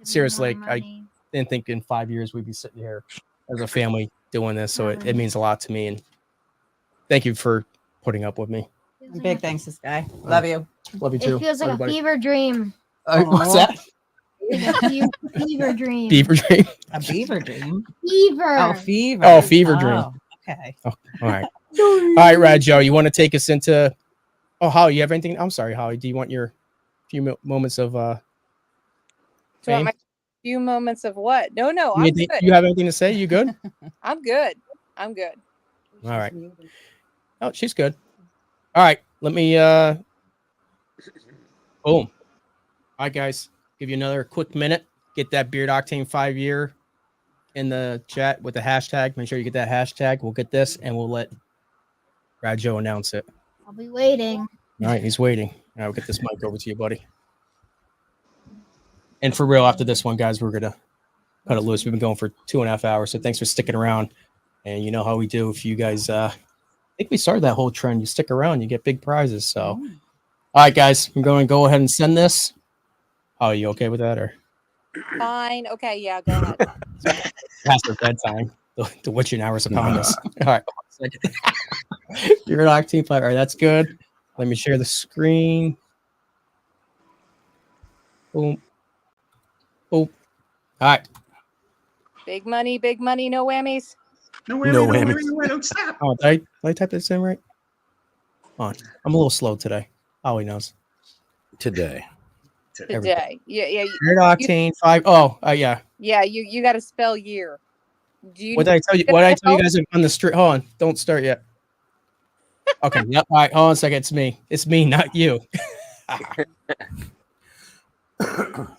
seriously, I didn't think in 5 years we'd be sitting here as a family doing this. So it means a lot to me, and thank you for putting up with me. Big thanks, this guy. Love you. Love you too. It feels like everybody. a fever dream. What's that? Like a fever dream. Beaver dream. A beaver dream. Fever. Oh, fever. Oh, fever dream. Okay. Oh, all right. All right, Rad Joe, you want to take us into? Oh, Holly, you have anything? I'm sorry, Holly. Do you want your few moments of? Do you want my few moments of what? No, I'm good. You have anything to say? You good? I'm good. I'm good. All right. Oh, she's good. All right. Let me. Boom. All right, guys. Give you another quick minute. Get that Beard Octane 5-year in the chat with the hashtag. Make sure you get that hashtag. We'll get this and we'll let Rad Joe announce it. I'll be waiting. All right, he's waiting. All right, we'll get this mic over to you, buddy. And for real, after this one, guys, we're gonna cut it loose. We've been going for 2.5 hours, so thanks for sticking around. And you know how we do. If you guys, I think we started that whole trend. You stick around, you get big prizes. So, all right, guys, I'm going to go ahead and send this. Oh, are you okay with that, or? Fine. Okay. Yeah. Go ahead. Past our bedtime. The witching hours upon us. All right. You're an Octane 5. All right, that's good. Let me share the screen. Boom. Boom. All right. Big money, no whammies. No whammies. Don't stop. Oh, did I type this in right? Come on. I'm a little slow today. Holly knows. Today. Yeah. Beard Octane 5. Oh, yeah. Yeah, you got to spell year. What did I tell you? What did I tell you guys on the street? Hold on. Don't start yet. Okay. Yep. All right. Hold on a second. It's me. It's me, not you.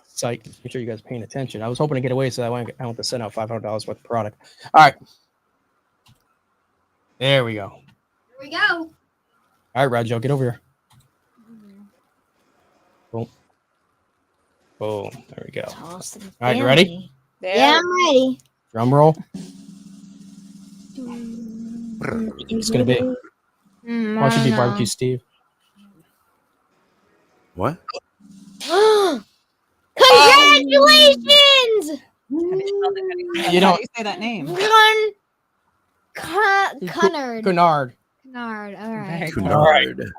Psych. Make sure you guys are paying attention. I was hoping to get away so that I don't have to send out $500 worth of product. All right. There we go. Here we go. All right, Rad Joe, get over here. Boom. Boom. There we go. All right, you ready? Yeah, I'm ready. Drum roll. It's gonna be. Why should be barbecue, Steve? What? Congratulations! You don't say that name. Cunard. Cunard. All right. Cunard.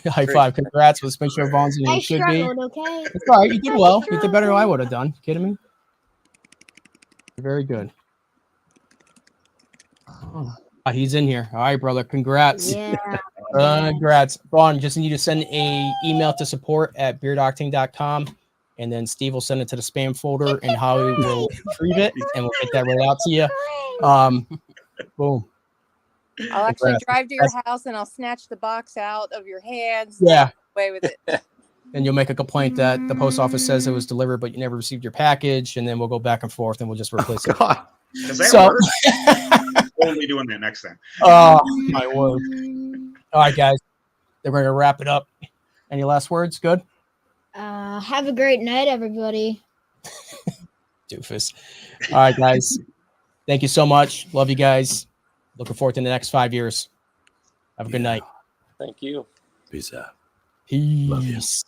High five. Congrats. Let's make sure Vaughn's in. I It should be. struggled, okay? It's all right. You did well. You did better than I would have done. Kidding me? Very good. He's in here. All right, brother. Congrats. Yeah. Congrats. Vaughn, just need to send a email to support@beardoctane.com, and then Steve will send it to the spam folder, and Holly will retrieve it, and we'll get that right out to you. Boom. I'll actually drive to your house and I'll snatch the box out of your hands. Yeah. Away with it. And you'll make a complaint that the post office says it was delivered, but you never received your package, and then we'll go back and forth, and we'll just replace it. God. Does that work? Totally doing that next time. Oh, my word. All right, guys. Then we're going to wrap it up. Any last words? Good? Have a great night, everybody. Doofus. All right, guys. Thank you so much. Love you guys. Looking forward to the next 5 years. Have a good night. Thank you. Peace out. Peace.